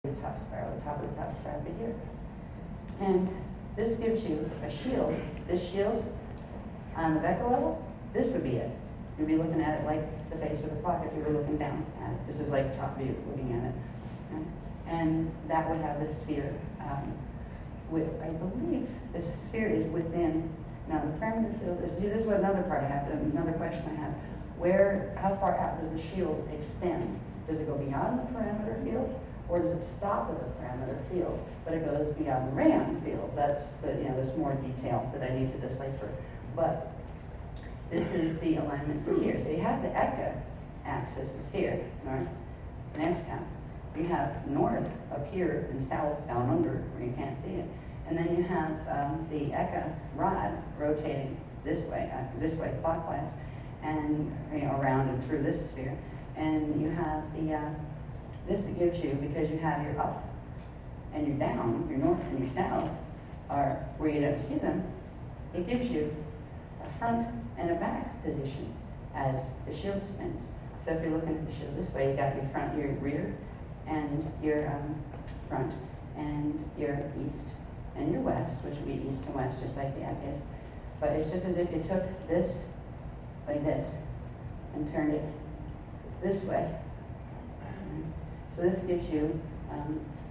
the top spiral, the top of the top spiral right here. And this gives you a shield. This shield on the Becker level, this would be it. You'd be looking at it like the face of the clock if you were looking down at it. This is like top view, looking at it. And that would have the sphere. I believe the sphere is within. Now the parameter field is. This is what another part I have. Another question I have. How far out does the shield extend? Does it go beyond the parameter field, or does it stop at the parameter field, but it goes beyond the Rayon field? That's there's more detail that I need to decipher. But this is the alignment from here. So you have the Eka axis is here, north and ex-cap. You have north up here and south down under where you can't see it. And then you have the Eka rod rotating this way clockwise, and around and through this sphere. And you have this that gives you, because you have your up and your down, your north and your south are where you don't see them, it gives you a front and a back position as the shield spins. So if you're looking at the shield this way, you got your front, your rear, and your front, and your east and your west, which would be east and west, just like the Eka is. But it's just as if you took this like this and turned it this way. So this gives you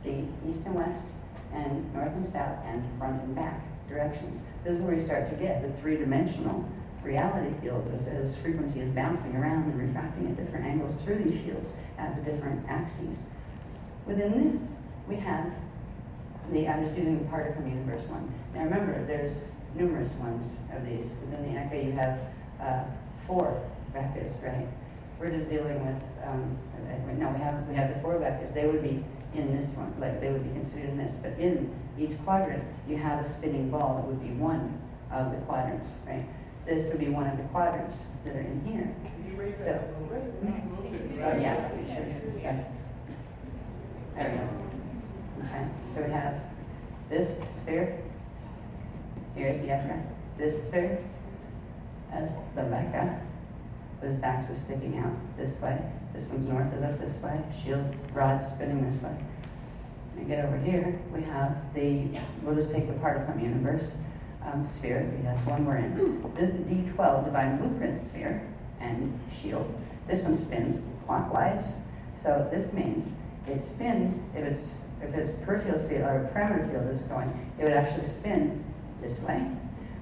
the east and west, and north and south, and front and back directions. This is where you start to get the three-dimensional reality fields as frequency is bouncing around and refracting at different angles through these shields at the different axes. Within this, we have I'm just using the particle universe one. Now remember, there's numerous ones of these. Within the Eka, you have 4 vectors, right? We're just dealing with, no, we have the 4 vectors. They would be in this one, like they would be considered in this. But in each quadrant, you have a spinning ball that would be one of the quadrants, right? This would be one of the quadrants that are in here. Can you raise that a little bit? Yeah, sure. Yeah. There we go. Okay, so we have this sphere. Here's the Eka. This sphere as the Eka, with its axis sticking out this way. This one's north is up this way. Shield rod spinning this way. And get over here, we have we'll just take the particle universe sphere. That's one we're in. This is the D12 divine blueprint sphere and shield. This one spins clockwise. So this means it spins, if it's peripheral field or parameter field is going, it would actually spin this way.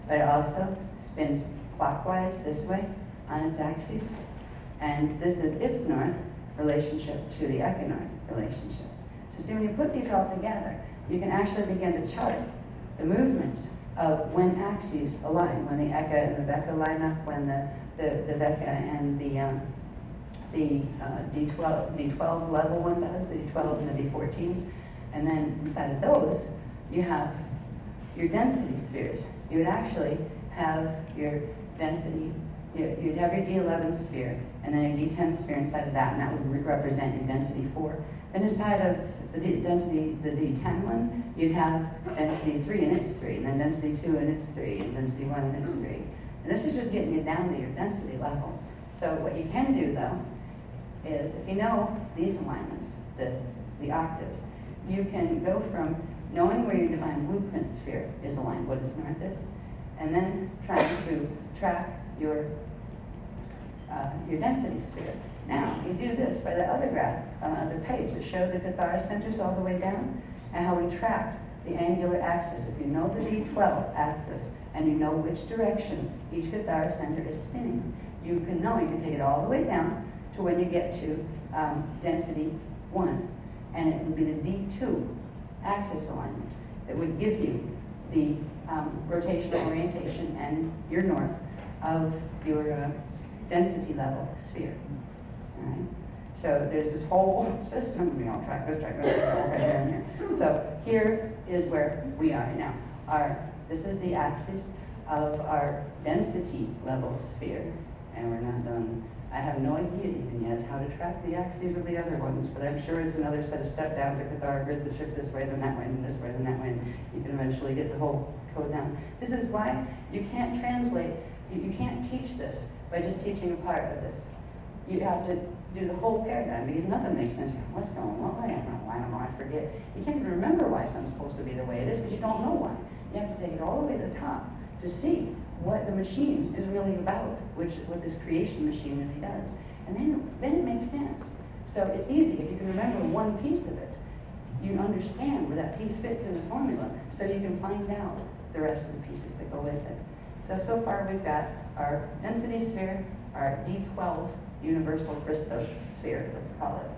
But it also spins clockwise this way on its axis. And this is its north relationship to the Eka north relationship. So see, when you put these all together, you can actually begin to chart the movements of when axes align, when the Eka and the Becker line up, when the Becker and the D12 level one does, the D12 and the D14s. And then inside of those, you have your density spheres. You would actually have your density, you'd have your D11 sphere, and then your D10 sphere inside of that, and that would represent your density 4. Then inside of the D10 one, you'd have density 3 and its 3, and then density 2 and its 3, and density 1 and its 3. And this is just getting you down to your density level. So what you can do, though, is if you know these alignments, the octaves, you can go from knowing where your divine blueprint sphere is aligned, what its north is, and then trying to track your density sphere. Now, you do this by the other graph on the other page that showed the Cathara centers all the way down, and how we tracked the angular axis. If you know the D12 axis, and you know which direction each Cathara center is spinning, you can take it all the way down to when you get to density 1. And it would be the D2 axis alignment that would give you the rotational orientation and your north of your density level sphere. All right? So there's this whole system, track this, right here and here. So here is where we are now. This is the axis of our density level sphere, and we're not done. I have no idea even yet how to track the axes of the other ones, but I'm sure it's another set of step downs at Cathara grid to shift this way, then that way, and this way, then that way, and you can eventually get the whole code down. This is why you can't translate, you can't teach this by just teaching a part of this. You have to do the whole paradigm, because nothing makes sense. What's going on? I don't know, I forget. You can't even remember why something's supposed to be the way it is, because you don't know why. You have to take it all the way to the top to see what the machine is really about, what this creation machine really does. And then it makes sense. So it's easy. If you can remember one piece of it, you understand where that piece fits in the formula, so you can find out the rest of the pieces that go with it. So far we've got our density sphere, our D12 universal Christos sphere, let's call it,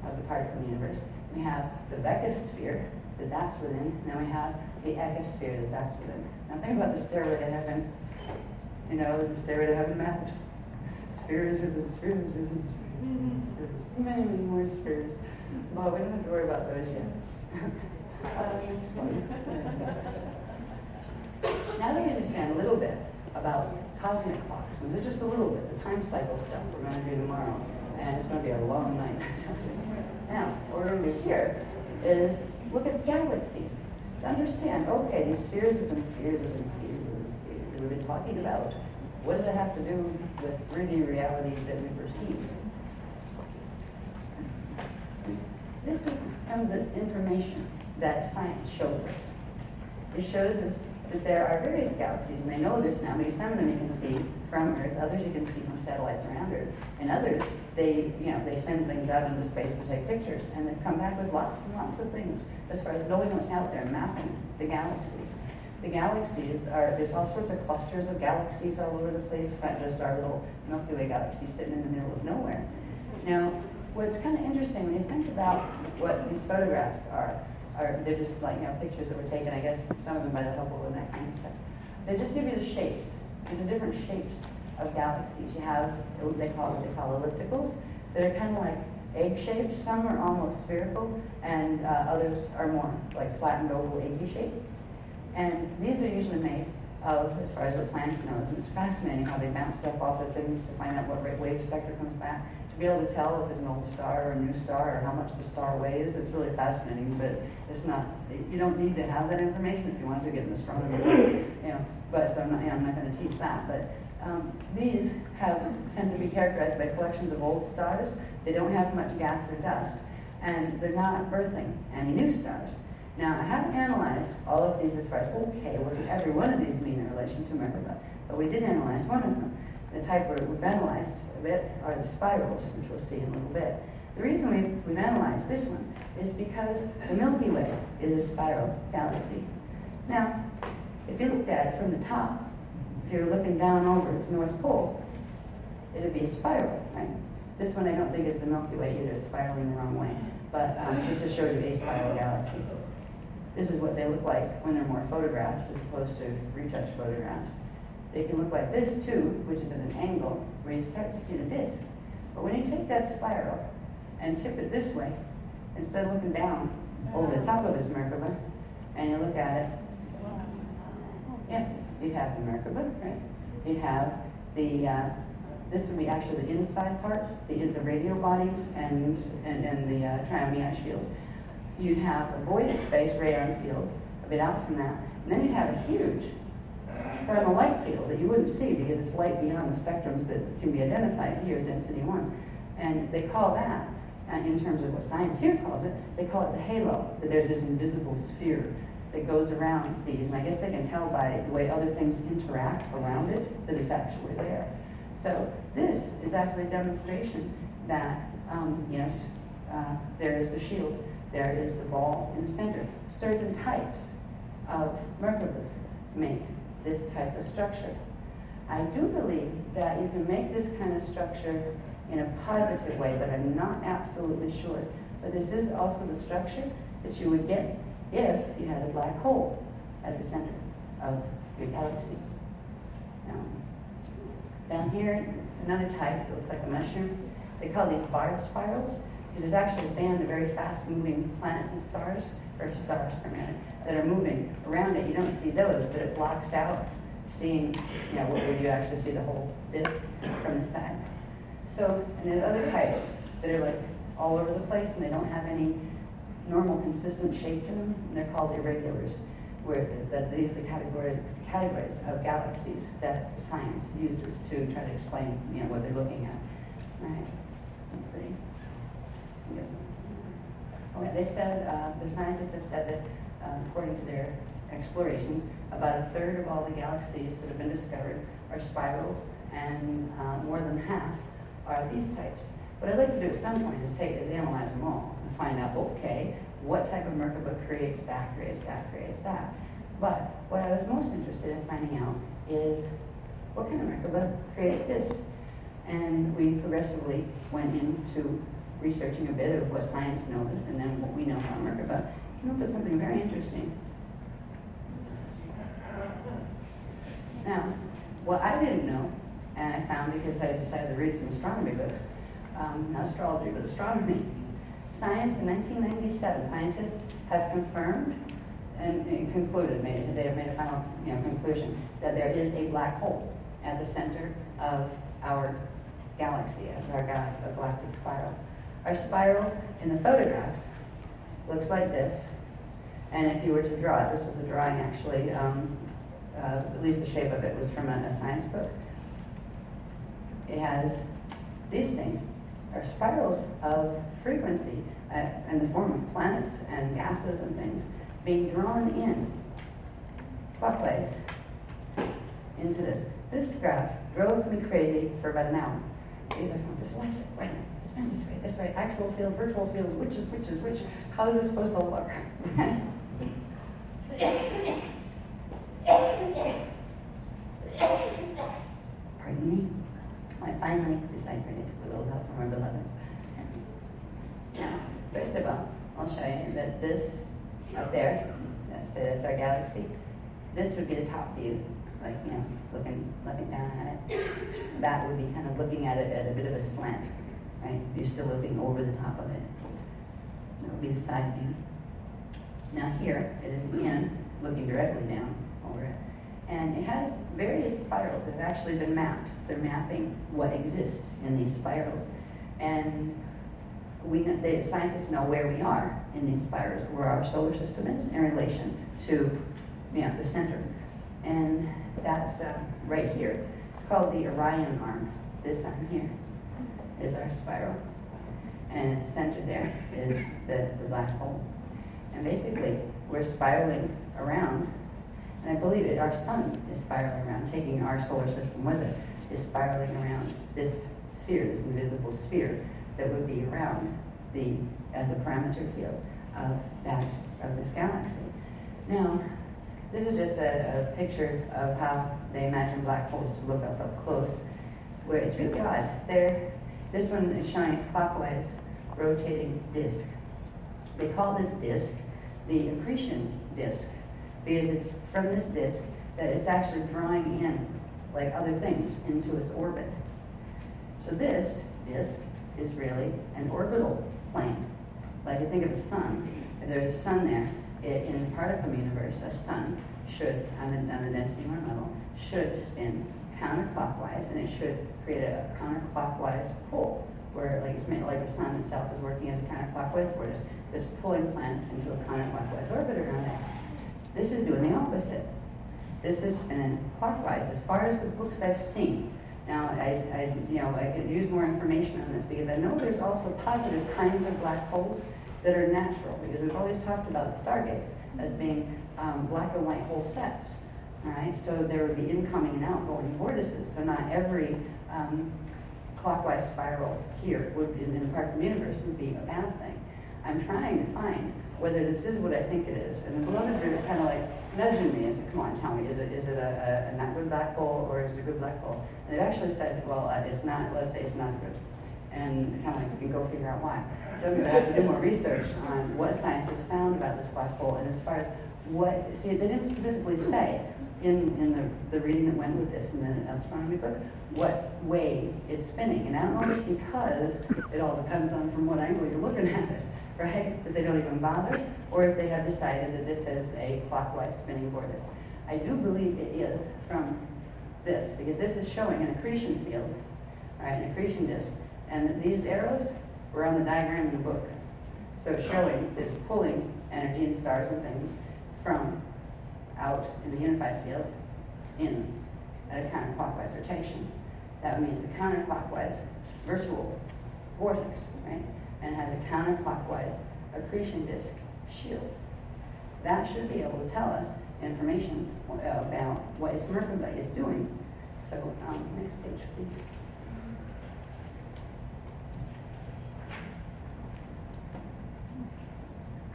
of the particle universe. We have the Beckett sphere that's within, and then we have the ecosphere that's within. Now think about the stairway to heaven. You know, the stairway to heaven maps. Spheres within spheres within spheres. Many, many more spheres. Well, we don't have to worry about those yet. Next one. Now that we understand a little bit about cosmic clocks, and just a little bit, the time cycle stuff we're going to do tomorrow, and it's going to be a long night. Now, what we're going to do here is look at galaxies to understand, okay, these spheres within spheres within spheres within spheres that we've been talking about, what does it have to do with 3D realities that we perceive? This is some of the information that science shows us. It shows us that there are various galaxies, and they know this now because some of them you can see from Earth, others you can see from satellites around Earth, and others they send things out into space to take pictures, and they come back with lots and lots of things as far as knowing what's out there, mapping the galaxies. The galaxies there's all sorts of clusters of galaxies all over the place. It's not just our little Milky Way galaxy sitting in the middle of nowhere. Now, what's kind of interesting when you think about what these photographs are they're just like, pictures that were taken, I guess, some of them by the Hubble and that kind of stuff. They just give you the shapes. These are different shapes of galaxies. You have, they call ellipticals, that are kind of like egg-shaped. Some are almost spherical, and others are more like flattened oval, eggy shaped. And these are usually made of, as far as what science knows, and it's fascinating how they bounce stuff off of things to find out what wave spectrum comes back. To be able to tell if it's an old star or a new star or how much the star weighs, it's really fascinating, but it's not, you don't need to have that information if you want to get in astronomy, but so I'm not going to teach that, but these tend to be characterized by collections of old stars. They don't have much gas or dust, and they're not birthing any new stars. Now, I haven't analyzed all of these as far as, okay, what does every one of these mean in relation to Merkaba? But we did analyze one of them. The type we've analyzed a bit are the spirals, which we'll see in a little bit. The reason we've analyzed this one is because the Milky Way is a spiral galaxy. Now, if you looked at it from the top, if you were looking down over its North Pole, it would be a spiral, right? This one I don't think is the Milky Way either, it's spiraling the wrong way. But this just shows you a spiral galaxy. This is what they look like when they're more photographed as opposed to retouch photographs. They can look like this too, which is at an angle where you start to see the disk. But when you take that spiral and tip it this way, instead of looking down over the top of this Merkaba, and you look at it, you'd have the Merkaba, right? You'd have the, this would be actually the inside part, the radio bodies and the triaminide shields. You'd have a void space radon field, a bit out from that, and then you'd have a huge thermal light field that you wouldn't see because it's light beyond the spectrums that can be identified here, density 1. And they call that, in terms of what science here calls it, they call it the halo, that there's this invisible sphere that goes around these. And I guess they can tell by the way other things interact around it that it's actually there. So this is actually a demonstration that, yes, there is the shield, there is the ball in the center. Certain types of Merkabas make this type of structure. I do believe that you can make this kind of structure in a positive way, but I'm not absolutely sure. But this is also the structure that you would get if you had a black hole at the center of your galaxy. Now, down here, it's another type that looks like a mushroom. They call these barred spirals because there's actually a band of very fast-moving planets and stars, or stars primarily, that are moving around it. You don't see those, but it blocks out seeing, where you actually see the whole disk from the side. So, and there's other types that are like all over the place, and they don't have any normal consistent shape to them. And they're called irregulars, that these are the categories of galaxies that science uses to try to explain, what they're looking at. Right? let's see. Okay, they said, the scientists have said that, according to their explorations, about a third of all the galaxies that have been discovered are spirals, and more than half are these types. What I'd like to do at some point is analyze them all and find out, okay, what type of Merkaba creates that, creates that, creates that. But what I was most interested in finding out is what kind of Merkaba creates this. And we progressively went into researching a bit of what science knows and then what we know about Merkaba. Came up with something very interesting. Now, what I didn't know, and I found because I decided to read some astronomy books, not astrology, but astronomy. Science in 1997, scientists have confirmed and concluded, they have made a final conclusion, that there is a black hole at the center of our galaxy, of our galactic spiral. Our spiral in the photographs looks like this, and if you were to draw it, this was a drawing actually, at least the shape of it was from a science book. It has these things, are spirals of frequency in the form of planets and gases and things being drawn in clockwise into this. This graph drove me crazy for about an hour. Because I thought, dyslexic, wait a minute, this way, actual field, virtual field, which is which, how is this supposed to look? Pardon me. I finally deciphered it with a little help from our beloveds. Now, first of all, I'll show you that this up there, that's our galaxy. This would be the top view, like, looking down at it. That would be kind of looking at it at a bit of a slant, right? You're still looking over the top of it. That would be the side view. Now here, it is again looking directly down over it. And it has various spirals that have actually been mapped. They're mapping what exists in these spirals. And the scientists know where we are in these spirals, where our solar system is in relation to the center. And that's right here. It's called the Orion arm. This arm here is our spiral. And centered there is the black hole. And basically, we're spiraling around. And I believe our sun is spiraling around, taking our solar system with it, is spiraling around this sphere, this invisible sphere that would be around as a parameter field of this galaxy. Now, this is just a picture of how they imagine black holes to look up close, where it's really odd. This one is showing a clockwise rotating disk. They call this disk the accretion disk, because it's from this disk that it's actually drawing in, like other things, into its orbit. So this disk is really an orbital plane. Like you think of the sun, if there's a sun there, in the particle universe, a sun should, on the density one level, should spin counterclockwise, and it should create a counterclockwise pull, where like it's made, like the sun itself is working as a counterclockwise force, just pulling planets into a counterclockwise orbit around it. This is doing the opposite. This is spinning clockwise, as far as the books I've seen. Now, I could use more information on this because I know there's also positive kinds of black holes that are natural, because we've always talked about stargates as being black and white hole sets. All right, so there would be incoming and outgoing vortices. So not every clockwise spiral here in the particle universe would be a bad thing. I'm trying to find whether this is what I think it is, and the beloveds are kind of like nudging me and say, "Come on, tell me, is it a not good black hole or is it a good black hole?" And they've actually said, "Well, it's not. Let's say it's not good," and kind of like you can go figure out why. So I'm going to have to do more research on what science has found about this black hole, and as far as they didn't specifically say in the reading that went with this in the astronomy book what way it's spinning, and I don't know if it's because it all depends on from what angle you're looking at it. Right? That they don't even bother, or if they have decided that this is a clockwise spinning vortex. I do believe it is from this, because this is showing an accretion field, right, an accretion disk, and these arrows were on the diagram in the book. So it's showing that it's pulling energy and stars and things from out in the unified field in at a counterclockwise rotation. That means a counterclockwise virtual vortex, right? And has a counterclockwise accretion disk shield. That should be able to tell us information about what its Merkaba is doing. So, next page, please.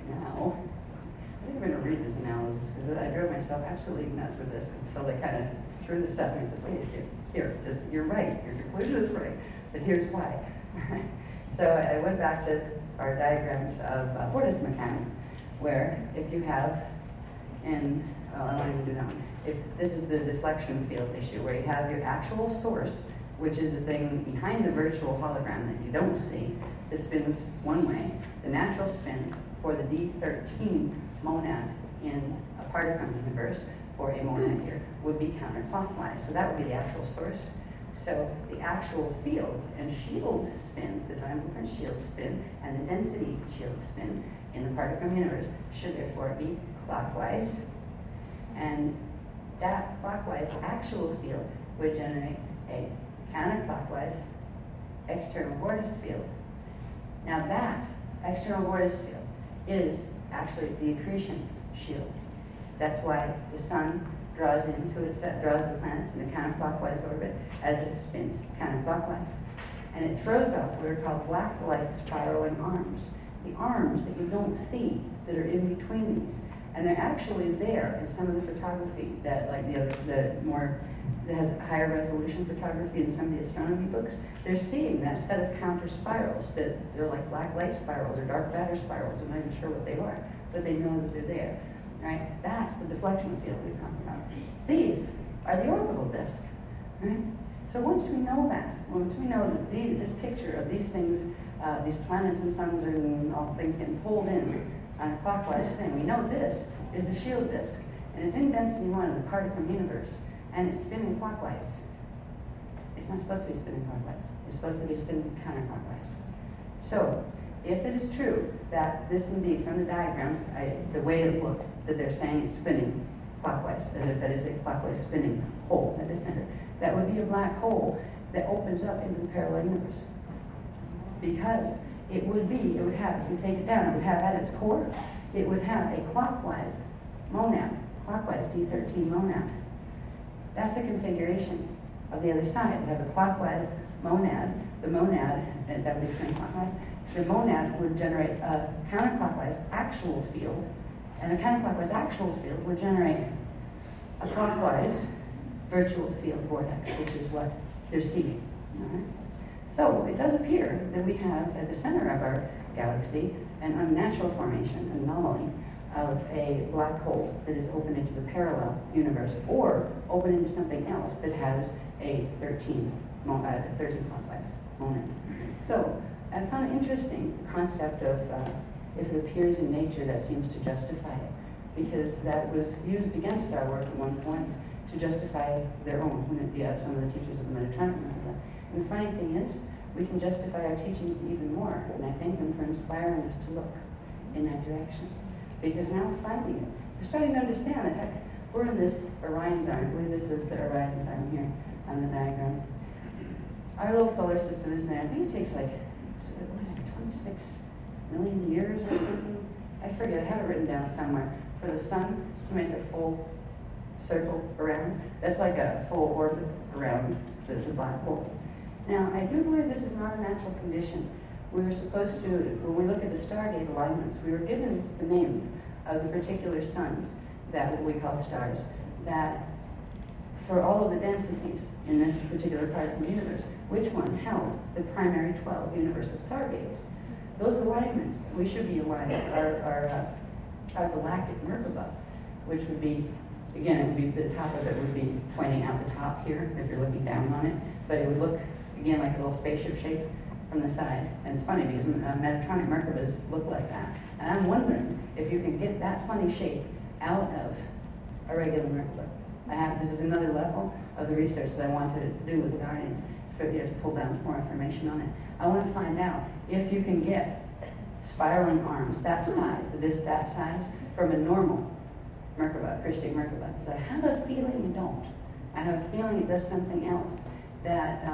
Now, I think I'm going to read this analysis because I drove myself absolutely nuts with this until they kind of threw this up and said, wait, you're right, your conclusion is right, but here's why. So I went back to our diagrams of vortex mechanics, where if you have I don't even do that one. If this is the deflection field issue, where you have your actual source, which is the thing behind the virtual hologram that you don't see, that spins one way, the natural spin for the D13 monad in a particle universe for a monad here would be counterclockwise. So that would be the actual source. So the actual field and shield spin, the time-different shield spin, and the density shield spin in the particle universe should therefore be clockwise. And that clockwise actual field would generate a counterclockwise external vortex field. Now that external vortex field is actually the accretion shield. That's why the sun draws the planets in a counterclockwise orbit as it spins counterclockwise. And it throws off what are called black light spiraling arms. The arms that you don't see that are in between these. And they're actually there in some of the photography that, like that has higher resolution photography in some of the astronomy books. They're seeing that set of counter spirals that they're like black light spirals or dark matter spirals. I'm not even sure what they are, but they know that they're there. Right? That's the deflection field we're talking about. These are the orbital disk. Right? So once we know that, once we know that this picture of these things, these planets and suns and all things getting pulled in on a clockwise thing, we know this is the shield disk, and it's in density 1 of the particle universe, and it's spinning clockwise. It's not supposed to be spinning clockwise. It's supposed to be spinning counterclockwise. So, if it is true that this indeed, from the diagrams, the way it looked, that they're saying it's spinning clockwise, that is a clockwise spinning hole at the center, that would be a black hole that opens up into the parallel universe. Because it would have, if you take it down, it would have at its core, it would have a clockwise monad, clockwise D13 monad. That's the configuration of the other side. It would have a clockwise monad, the monad, that would be spinning clockwise. The monad would generate a counterclockwise actual field, and the counterclockwise actual field would generate a clockwise virtual field vortex, which is what they're seeing. Right? So it does appear that we have at the center of our galaxy an unnatural formation, an anomaly, of a black hole that is open into the parallel universe, or open into something else that has a 13 clockwise monad. So I found it interesting the concept of if it appears in nature, that seems to justify it, because that was used against our work at one point to justify their own, some of the teachers of the Mediterranean. And the funny thing is, we can justify our teachings even more, and I thank them for inspiring us to look in that direction. Because now we're finding it. We're starting to understand that, heck, we're in this Orion's arm. I believe this is the Orion's arm here on the diagram. Our little solar system is there. I think it takes like, what is it, 26 million years or something? I forget, I have it written down somewhere. For the sun to make a full circle around, that's like a full orbit around the black hole. Now, I do believe this is not a natural condition. We were supposed to, when we look at the Stargate alignments, we were given the names of the particular suns, that what we call stars, that for all of the densities in this particular part of the universe, which one held the primary 12 universal stargates. Those alignments, we should be aligned, our galactic Merkaba, which would be, again, it would be, the top of it would be pointing out the top here, if you're looking down on it, but it would look, again, like a little spaceship shape from the side. And it's funny because Mediterranean Merkabas look like that. And I'm wondering if you can get that funny shape out of a regular Merkaba. This is another level of the research that I want to do with the Guardians, to pull down more information on it. I want to find out if you can get spiraling arms that size, that size, from a normal Merkaba, Christic Merkaba. Because I have a feeling you don't. I have a feeling it does something else. that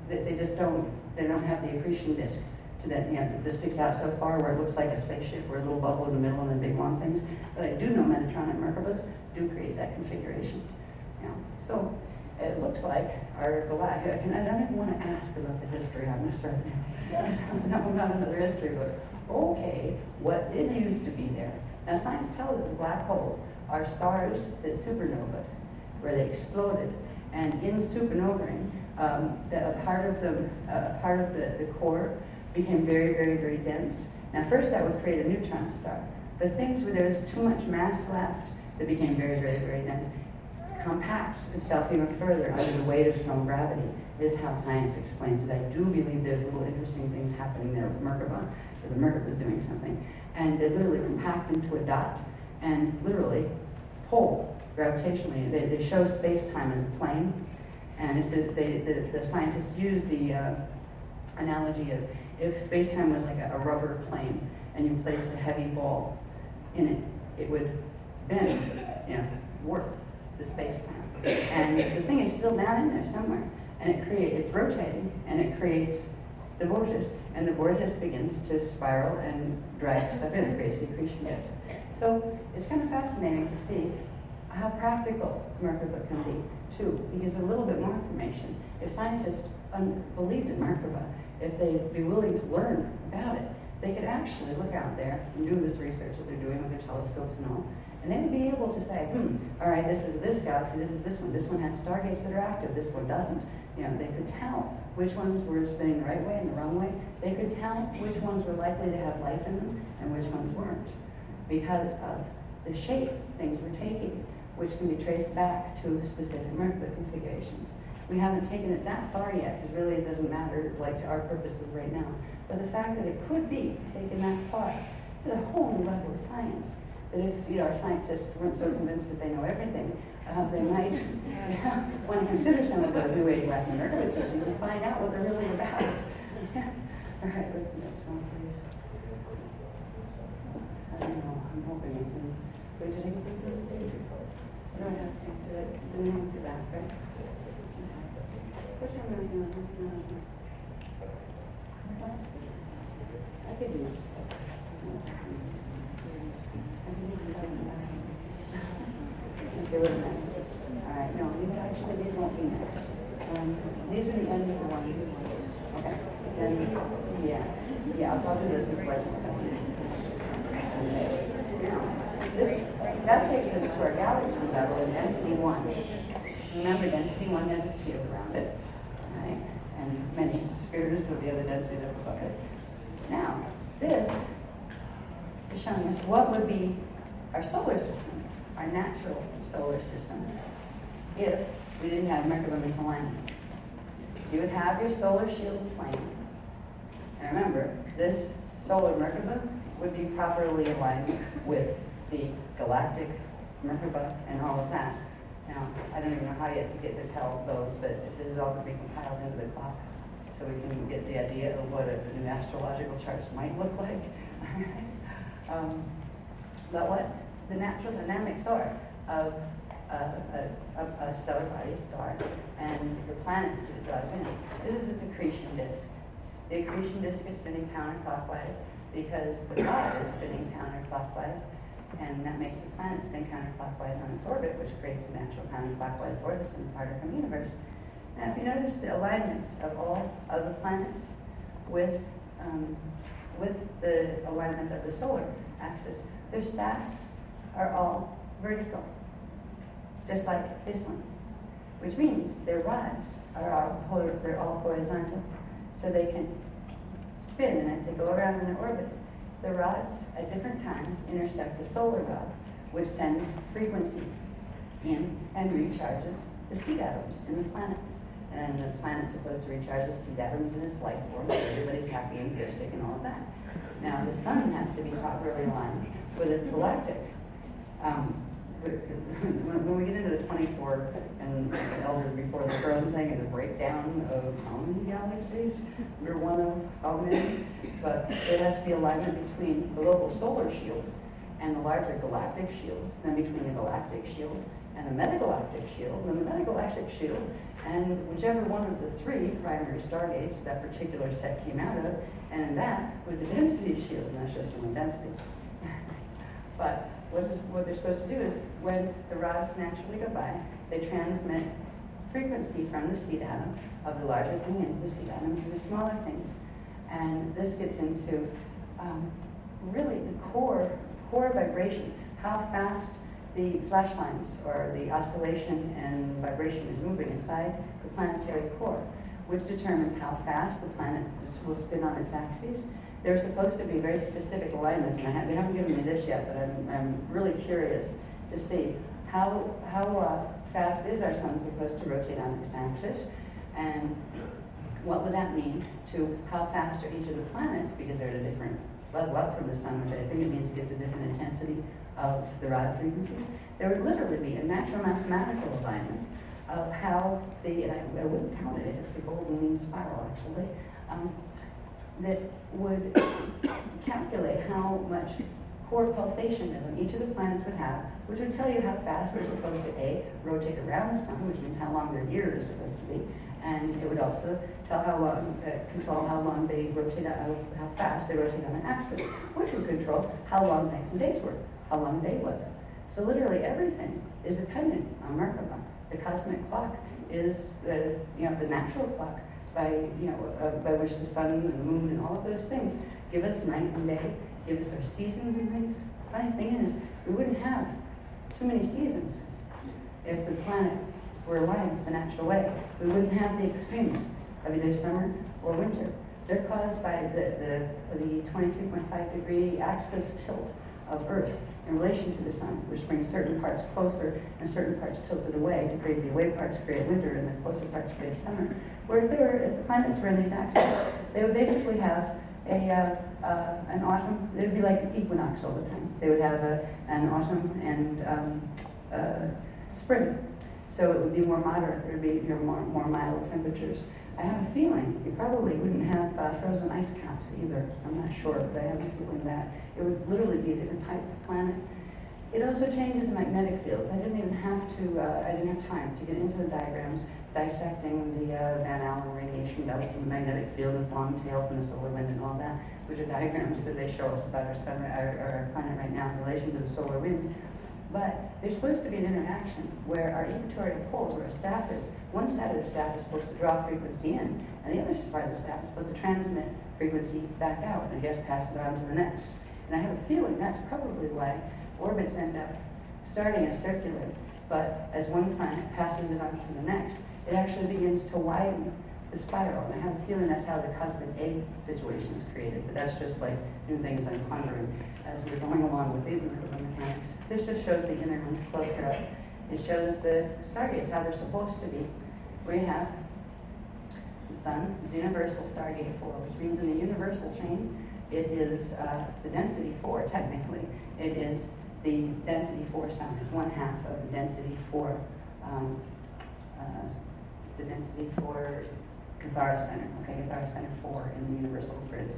they just don't have the accretion disk to that, that sticks out so far where it looks like a spaceship, where a little bubble in the middle and then big long things. But I do know Metatron and Merkabahs do create that configuration. So it looks like our galactic, and I don't even want to ask about the history on this right now. No, not another history book. Okay, what did used to be there? Now science tells us black holes are stars that supernovaed, where they exploded, and in supernovaing, a part of the core became very, very, very dense. Now first that would create a neutron star, but things where there was too much mass left that became very, very, very dense compacts itself even further under the weight of its own gravity, is how science explains it. I do believe there's little interesting things happening there with Merkabah, or the Merkabah is doing something, and they literally compact into a dot and literally pull gravitationally. They show space-time as a plane, and the scientists use the analogy of if space-time was like a rubber plane and you placed a heavy ball in it, it would bend, warp the space-time. And the thing is still down in there somewhere, and it's rotating, and it creates the vortex, and the vortex begins to spiral and drag stuff in. It creates the accretion disk. So it's kind of fascinating to see how practical Merkabah can be, too. Because a little bit more information. If scientists believed in Merkabah, if they'd be willing to learn about it, they could actually look out there and do this research that they're doing with their telescopes and all, and they would be able to say, all right, this is this galaxy, this is this one. This one has stargates that are active, this one doesn't. They could tell which ones were spinning the right way and the wrong way. They could tell which ones were likely to have life in them and which ones weren't, because of the shape things were taking, which can be traced back to specific Merkabah configurations. We haven't taken it that far yet, because really it doesn't matter, to our purposes right now. But the fact that it could be taken that far is a whole new level of science. That if our scientists weren't so convinced that they know everything, they might want to consider some of those New Age Latin American teachings and find out what they're really about. All right, what's the next one, please? I don't know. I'm hoping I can. Wait, did I get this in the stage report? No, I didn't answer that, right? What's I'm really doing? I could do this. Okay, wait a minute. All right, no, these won't be next. These are the ends of the ones. Okay, then, I'll do this before I talk about it. Now, that takes us to our galaxy level in density 1. Remember, density 1 has a sphere around it, right? And many spheres of the other densities up above it. Now, this is showing us what would be our solar system, our natural solar system, if we didn't have Merkabah misalignment. You would have your solar shield plane. And remember, this solar Merkabah would be properly aligned with the galactic Merkabah and all of that. Now, I don't even know how yet to get to tell those, but this is all going to be compiled into the clock, so we can get the idea of what the new astrological charts might look like. But what the natural dynamics are of a stellar body, a star, and the planets that it draws in. This is its accretion disk. The accretion disk is spinning counterclockwise because the rod is spinning counterclockwise, and that makes the planet spin counterclockwise on its orbit, which creates a natural counterclockwise orbit in the Particle universe. Now, if you notice the alignments of all of the planets with the alignment of the solar axis, their staffs are all vertical, just like this one, which means their rods are all horizontal, so they can spin, and as they go around in their orbits, the rods at different times intersect the solar rod, which sends frequency in and recharges the seed atoms in the planets. And the planet's supposed to recharge the seed atoms in its life form, so everybody's happy and thirsty and all of that. Now, the sun has to be properly aligned with its galactic. When we get into the 24 and the elders before the throne thing and the breakdown of how many galaxies, we're one of how many, but there has to be alignment between the local solar shield and the larger galactic shield, then between the galactic shield and the metagalactic shield. And the metagalactic shield And whichever one of the three primary stargates that particular set came out of, and that was the density shield, and that's just one density. But what they're supposed to do is, when the rods naturally go by, they transmit frequency from the seed atom of the larger thing into the seed atom to the smaller things. And this gets into really the core vibration, how fast the flash lines or the oscillation and vibration is moving inside the planetary core, which determines how fast the planet will spin on its axis. There's supposed to be very specific alignments, and they haven't given me this yet, but I'm really curious to see how fast is our sun supposed to rotate on its axis, and what would that mean to how fast are each of the planets, because they're at a different level up from the sun, which I think it means it gets a different intensity of the rod frequencies. There would literally be a natural mathematical alignment of how and I wouldn't count it as the golden mean spiral actually, that would calculate how much core pulsation that each of the planets would have, which would tell you how fast they're supposed to A, rotate around the sun, which means how long their year is supposed to be, and it would also tell how long, control how long they rotate, how fast they rotate on an axis, which would control how long nights and days were, how long a day was. So literally everything is dependent on Merkaba. The cosmic clock is the natural clock by which the sun and the moon and all of those things give us night and day, give us our seasons and things. The funny thing is, we wouldn't have too many seasons if the planets were aligned the natural way. We wouldn't have the extremes of either summer or winter. They're caused by the 23.5 degree axis tilt of Earth in relation to the sun, which brings certain parts closer and certain parts tilted away to create the away parts create winter and the closer parts create summer. Where if the planets were in these axes, they would basically have an autumn. It would be like an equinox all the time. They would have an autumn and spring. So it would be more moderate. There would be more mild temperatures. I have a feeling you probably wouldn't have frozen ice caps either. I'm not sure, but I have a feeling that it would literally be a different type of planet. It also changes the magnetic fields. I didn't have time to get into the diagrams dissecting the Van Allen radiation belts and the magnetic field and its long tail from the solar wind and all that, which are diagrams that they show us about our planet right now in relation to the solar wind. But there's supposed to be an interaction where our equatorial poles, where our staff is, one side of the staff is supposed to draw frequency in, and the other part of the staff is supposed to transmit frequency back out, and I guess pass it on to the next. And I have a feeling that's probably why orbits end up starting as circular, but as one planet passes it on to the next, it actually begins to widen the spiral. And I have a feeling that's how the cosmic egg situation is created, but that's just like new things I'm pondering as we're going along with these mechanics. This just shows the inner ones closer up. It shows the stargates, how they're supposed to be. We have the sun is universal stargate 4, which means in the universal chain, it is the density 4, technically. It is the density 4 sun. It's 1/2 of the density 4, Cathara Center. Okay, Cathara Center 4 in the universal grids.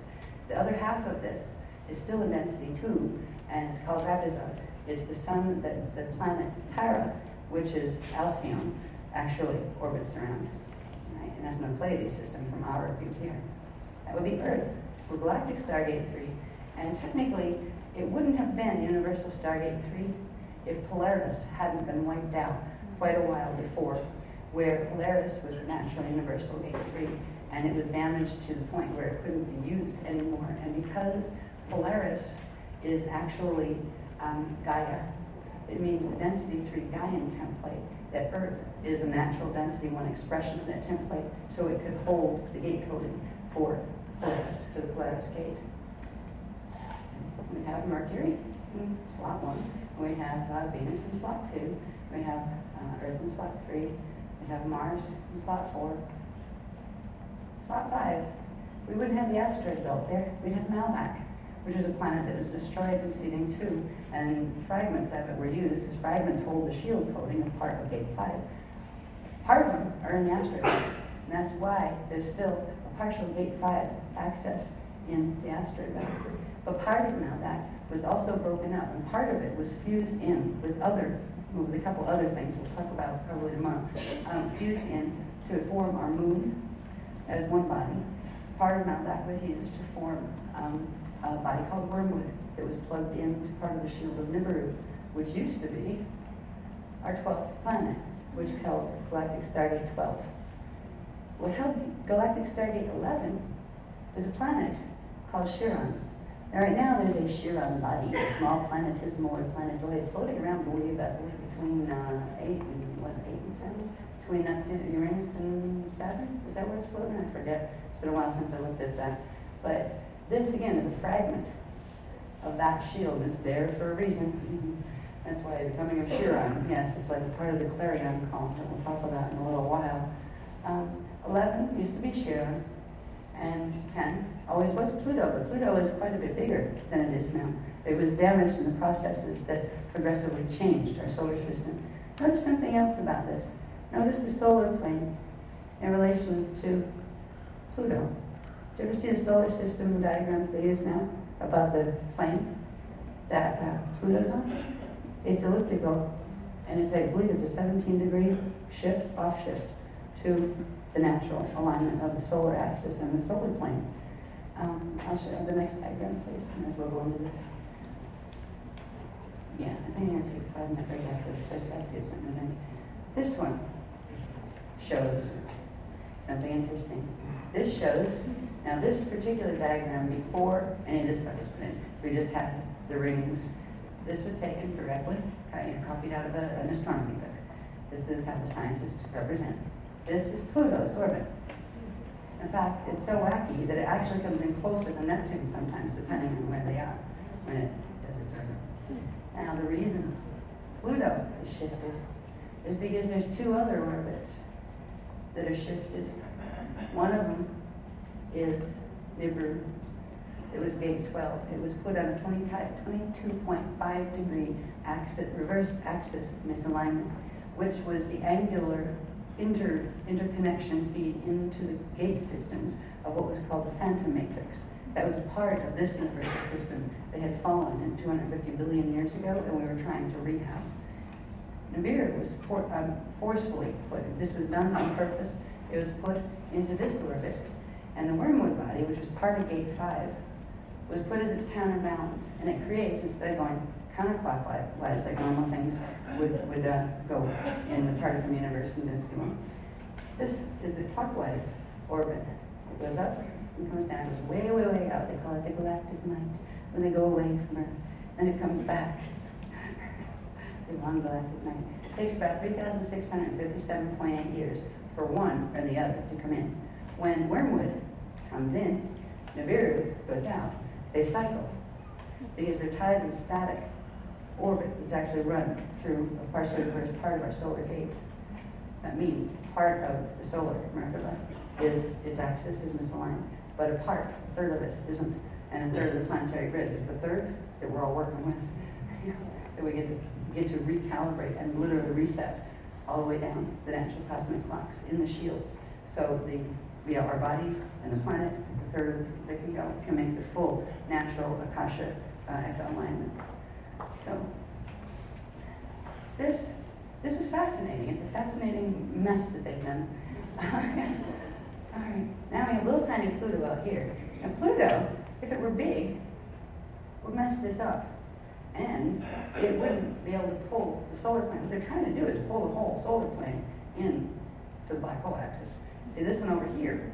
The other half of this is still a density 2, and it's called Rapizot. It's the sun that the planet Tara, which is Alcyone, actually orbits around. Right? And that's in the Pleiades system from our view here. That would be Earth. We're Galactic Stargate 3, and technically it wouldn't have been Universal Stargate 3 if Polaris hadn't been wiped out quite a while before, where Polaris was the natural Universal Gate 3, and it was damaged to the point where it couldn't be used anymore. And because Polaris is actually Gaia, it means the density 3 Gaian template, that Earth is a natural density 1 expression of that template, so it could hold the gate coding for Polaris, for the Polaris gate. We have Mercury in slot 1. We have Venus in slot 2. We have Earth in slot 3. We have Mars in slot 4. Slot 5. We wouldn't have the asteroid belt there. We'd have Malvac, which is a planet that was destroyed in seeding 2, and fragments of it were used as fragments hold the shield coating of part of Gate 5. Part of them are in the asteroid belt, and that's why there's still a partial Gate 5 access in the asteroid belt. But part of Malvac was also broken up, and part of it was fused in with a couple other things we'll talk about probably tomorrow, fused in to form our moon as one body. Part of Mount Black was used to form a body called Wormwood that was plugged into part of the shield of Nibiru, which used to be our 12th planet, which held Galactic Stargate 12. What held Galactic Stargate 11 is a planet called Chiron. Now, right now, there's a Chiron body, a small planetesimal or planetoid floating around between 8 and 7, between Neptune, Uranus, and Saturn. Is that where it's floating? I forget. It's been a while since I looked at that. But this, again, is a fragment of that shield. It's there for a reason. That's why the coming of Chiron, yes, it's like part of the Clarion column that we'll talk about in a little while. 11 used to be Chiron, and 10 always was Pluto, but Pluto is quite a bit bigger than it is now. It was damaged in the processes that progressively changed our solar system. Notice something else about this. Notice the solar plane in relation to Pluto. Do you ever see the solar system diagrams they use now about the plane that Pluto's on? It's elliptical, and it's, I believe it's a 17-degree shift, off shift, to the natural alignment of the solar axis and the solar plane. I'll show you the next diagram, please, and as we'll go into this. Yeah, I think I'm going to take 5 minutes right after this. I said I did something in a minute. This one shows something interesting. This shows, now this particular diagram before any of this stuff was put in, we just had the rings. This was taken directly, copied out of an astronomy book. This is how the scientists represent. This is Pluto's orbit. In fact, it's so wacky that it actually comes in closer to Neptune sometimes, depending on where they are when it does its orbit. Now, the reason Pluto is shifted is because there's 2 other orbits that are shifted. One of them is Nibiru. It was gate 12. It was put on a 22.5 degree reverse axis misalignment, which was the angular interconnection feed into the gate systems of what was called the phantom matrix. That was a part of this universal system that had fallen in 250 billion years ago, and we were trying to rehab. Nibiru was forcefully put. This was done on purpose. It was put into this orbit, and the Wormwood body, which was part of gate 5, was put as its counterbalance, and it creates, instead of going counterclockwise like normal things would go in the part of the universe in this one. This is a clockwise orbit. It goes up and comes down. It goes way, way, way out. They call it the galactic night when they go away from Earth. Then it comes back. The long galactic night. It takes about 3,657.8 years for one or the other to come in. When Wormwood comes in, Nibiru goes out. They cycle because they're tied in a static orbit that's actually run through a partially reversed part of our solar gate. That means part of the solar Merkaba is its axis is misaligned, but a third of it isn't, and a third of the planetary grids is the third that we're all working with. That we get to recalibrate and literally reset all the way down the natural cosmic clocks in the shields. So our bodies and the planet, the third that can make the full natural Akasha echo-alignment. So this is fascinating. It's a fascinating mess that they've done. All right. Now we have little tiny Pluto out here. Now Pluto, if it were big, would mess this up. And it wouldn't be able to pull the solar plane. What they're trying to do is pull the whole solar plane in to the black hole axis. See, this one over here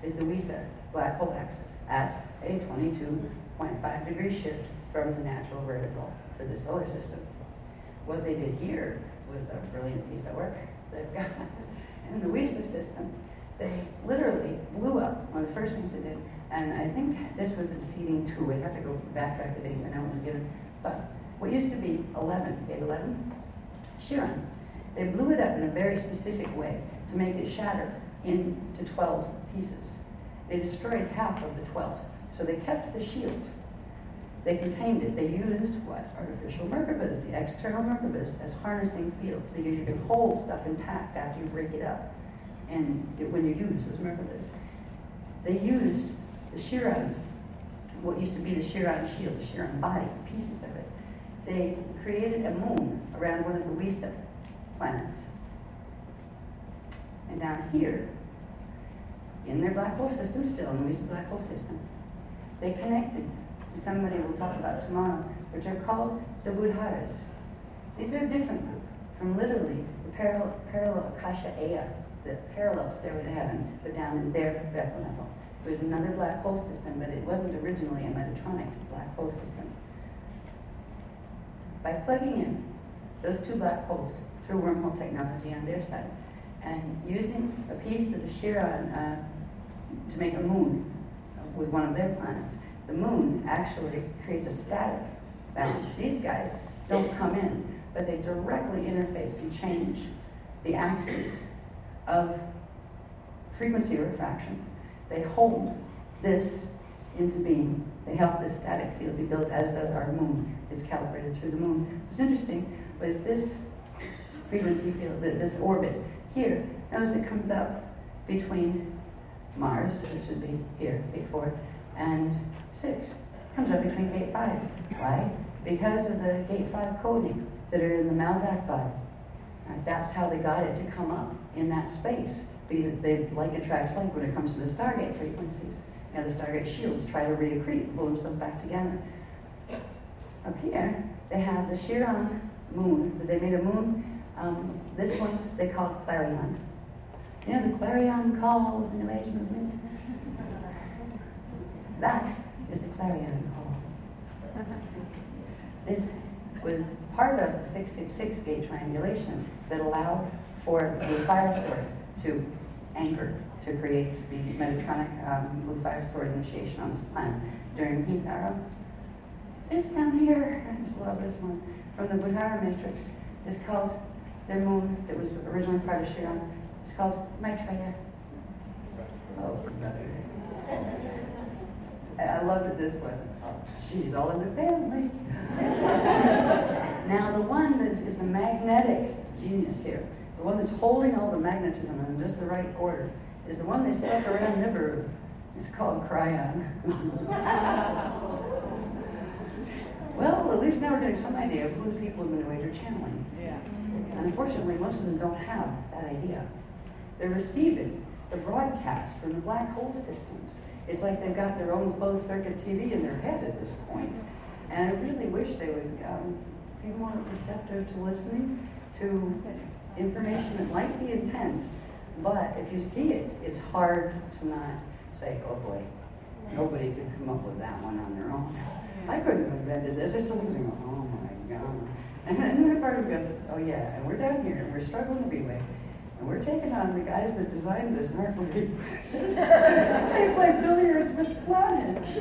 is the WISA black hole axis at a 22.5 degree shift from the natural vertical for the solar system. What they did here was a brilliant piece of work they've got. In the WISA system, they literally blew up one of the first things they did. And I think this was in seeding 2. We have to go backtrack the dates. I know it was given. But what used to be 11, gate 11, Chiron, they blew it up in a very specific way to make it shatter into 12 pieces. They destroyed half of the 12th. So they kept the shield. They contained it. They used what? Artificial Merkabas, the external Merkabas, as harnessing fields, because you can hold stuff intact after you break it up. And when you use those Merkabas, they used the Chiron, what used to be the Chiron shield, the Chiron body, pieces of it. They created a moon around one of the WISA planets. And down here, in their black hole system still, in Luis's black hole system, they connected to somebody we'll talk about tomorrow, which are called the Budharas. These are a different group from literally the parallel Akasha Aya, the parallel stairway to heaven, but down in their Vector level. It was another black hole system, but it wasn't originally a Metatronic black hole system. By plugging in those two black holes through wormhole technology on their side, and using a piece of the Chiron to make a moon with one of their planets, the moon actually creates a static balance. These guys don't come in, but they directly interface and change the axis of frequency refraction. They hold this into being. They help this static field be built, as does our moon. It's calibrated through the moon. What's interesting was this frequency field, this orbit here. Notice it comes up between Mars, which would be here, gate 4, and 6. It comes up between gate 5. Why? Because of the gate 5 coding that are in the Malvac body. That's how they got it to come up in that space. Because like attracts like when it comes to the Stargate frequencies. You know, the Stargate shields try to reaccrete, pull themselves back together. Up here, they have the Chiron moon, but they made a moon. This one they call Clarion. You know the Clarion call of the New Age movement? That is the Clarion call. This was part of the 666 gate triangulation that allowed for the fire sword to anchor, to create the Metatronic blue fire sword initiation on this planet during Heat Arrow. This down here, I just love this one, from the Budhara matrix, is called their moon that was originally part of Chiron. It's called Maitreya. Oh, I love that this was, she's all in the family. Now the one that is the magnetic genius here, the one that's holding all the magnetism in just the right order, is the one they stuck around Nibiru. It's called Cryon. Well, at least now we're getting some idea of who the people in the New Age are channeling. Yeah. And unfortunately, most of them don't have that idea. They're receiving the broadcast from the black hole systems. It's like they've got their own closed circuit TV in their head at this point. And I really wish they would be more receptive to listening to information that might be intense, but if you see it, it's hard to not say, oh boy, nobody could come up with that one on their own. I couldn't have invented this. There's something going, oh my God. And then a part of me goes, oh yeah, and we're down here, and we're struggling to be awake. And we're taking on the guys that designed this, aren't we? They play billiards with planets.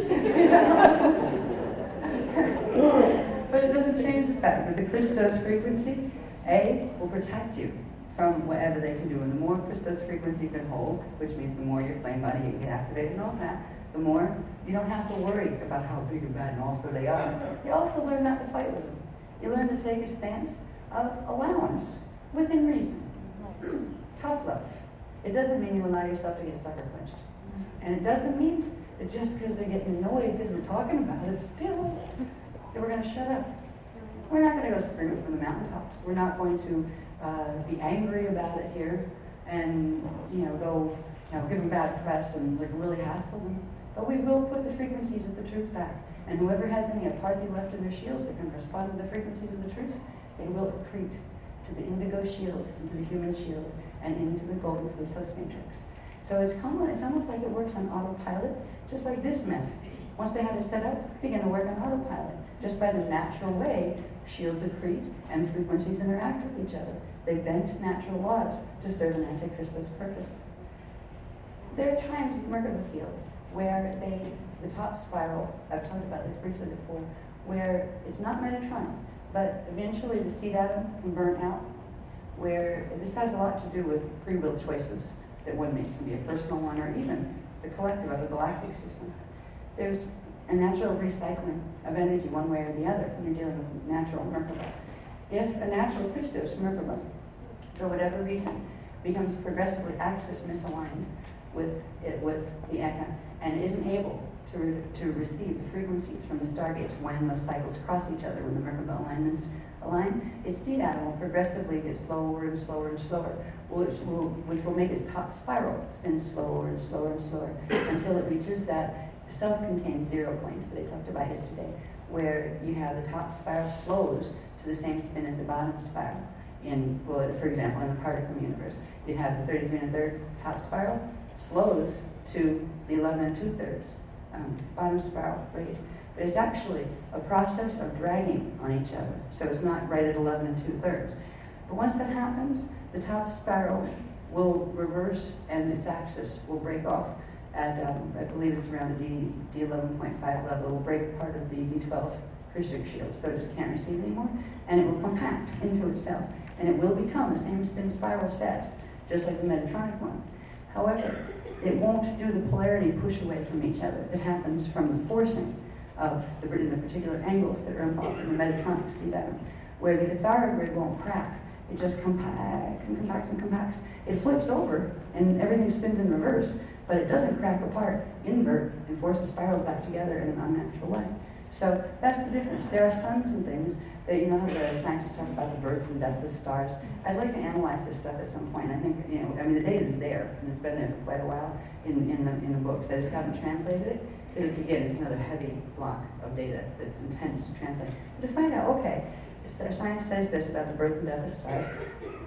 But it doesn't change the fact that the Christos frequency, A, will protect you from whatever they can do. And the more Christos frequency you can hold, which means the more your flame body can get activated and all that, the more you don't have to worry about how big and bad and awful they are. You also learn not to fight with them. You learn to take a stance of allowance, within reason. Tough love. It doesn't mean you allow yourself to get sucker punched. And it doesn't mean that just because they're getting annoyed because we're talking about it, still, that we're going to shut up. We're not going to go scream it from the mountaintops. We're not going to be angry about it here and, go, give them bad press and really hassle them. But we will put the frequencies of the truth back. And whoever has any party left in their shields that can respond to the frequencies of the truth, they will accrete to the indigo shield, into the human shield, and into the golden Plutos matrix. So it's almost like it works on autopilot, just like this mess. Once they had it set up, it began to work on autopilot. Just by the natural way, shields accrete and frequencies interact with each other. They bent natural laws to serve an anti-Christos purpose. There are times with Merkaba fields where the top spiral, I've talked about this briefly before, where it's not Metatronic, but eventually the seed atom can burn out, where this has a lot to do with free will choices that one makes, can be a personal one or even the collective of the galactic system. There's a natural recycling of energy one way or the other when you're dealing with natural Merkaba. If a natural Christos Merkaba, for whatever reason, becomes progressively axis misaligned with the Eka and isn't able to receive the frequencies from the stargates when those cycles cross each other, when the Merkaba alignments a line, its d-atom will progressively get slower and slower and slower, which will make its top spiral spin slower and slower and slower until it reaches that self-contained zero point that I talked about yesterday, where you have the top spiral slows to the same spin as the bottom spiral. For example, in the particle universe, you have the 33 1/3 top spiral slows to the 11 2/3 bottom spiral rate. But it's actually a process of dragging on each other, so it's not right at 11 2/3. But once that happens, the top spiral will reverse and its axis will break off at, I believe it's around the D11.5 level. It will break part of the D12 acoustic shield, so it just can't receive anymore, and it will compact into itself, and it will become the same spin spiral set, just like the Metatronic one. However, it won't do the polarity push away from each other that happens from the forcing of the particular angles that are involved in the Metatronic speed atom, where the Cathara grid won't crack. It just compacts and compacts and compacts. It flips over and everything spins in reverse, but it doesn't crack apart, invert, and force the spirals back together in an unnatural way. So that's the difference. There are suns and things that, you know, how the scientists talk about the births and deaths of stars. I'd like to analyze this stuff at some point. I think, you know, I mean, the data is there, and it's been there for quite a while in the books. I just haven't translated it, because it's another heavy block of data that's intense to translate. But to find out, okay, science says this about the birth and death of stars,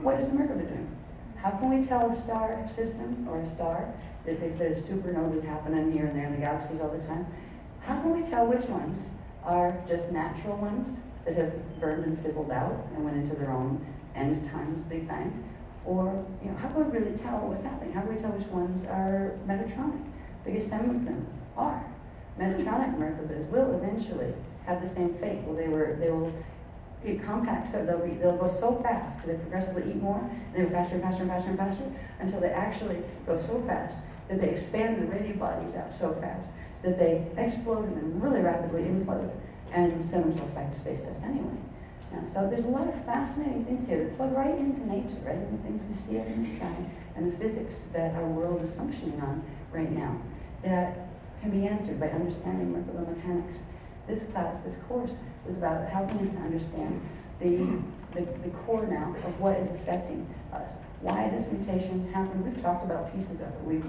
what is Merkaba doing? How can we tell a star system or a star that if there's supernovas happening here and there in the galaxies all the time? How can we tell which ones are just natural ones that have burned and fizzled out and went into their own end times Big Bang? Or, you know, how can we really tell what's happening? How can we tell which ones are Metatronic? Because some of them are. Metatronic Merkabas will eventually have the same fate. Well, they will get compact, so they'll go so fast because they progressively eat more, and they go faster and faster and faster and faster until they actually go so fast that they expand the radio bodies out so fast that they explode and then really rapidly implode and send themselves back to space dust anyway. So there's a lot of fascinating things here that plug right into nature, right into things we see up in the sky and the physics that our world is functioning on right now that can be answered by understanding Merkaba mechanics. This class, this course, was about helping us to understand the core now of what is affecting us. Why this mutation happened. We've talked about pieces of it. We've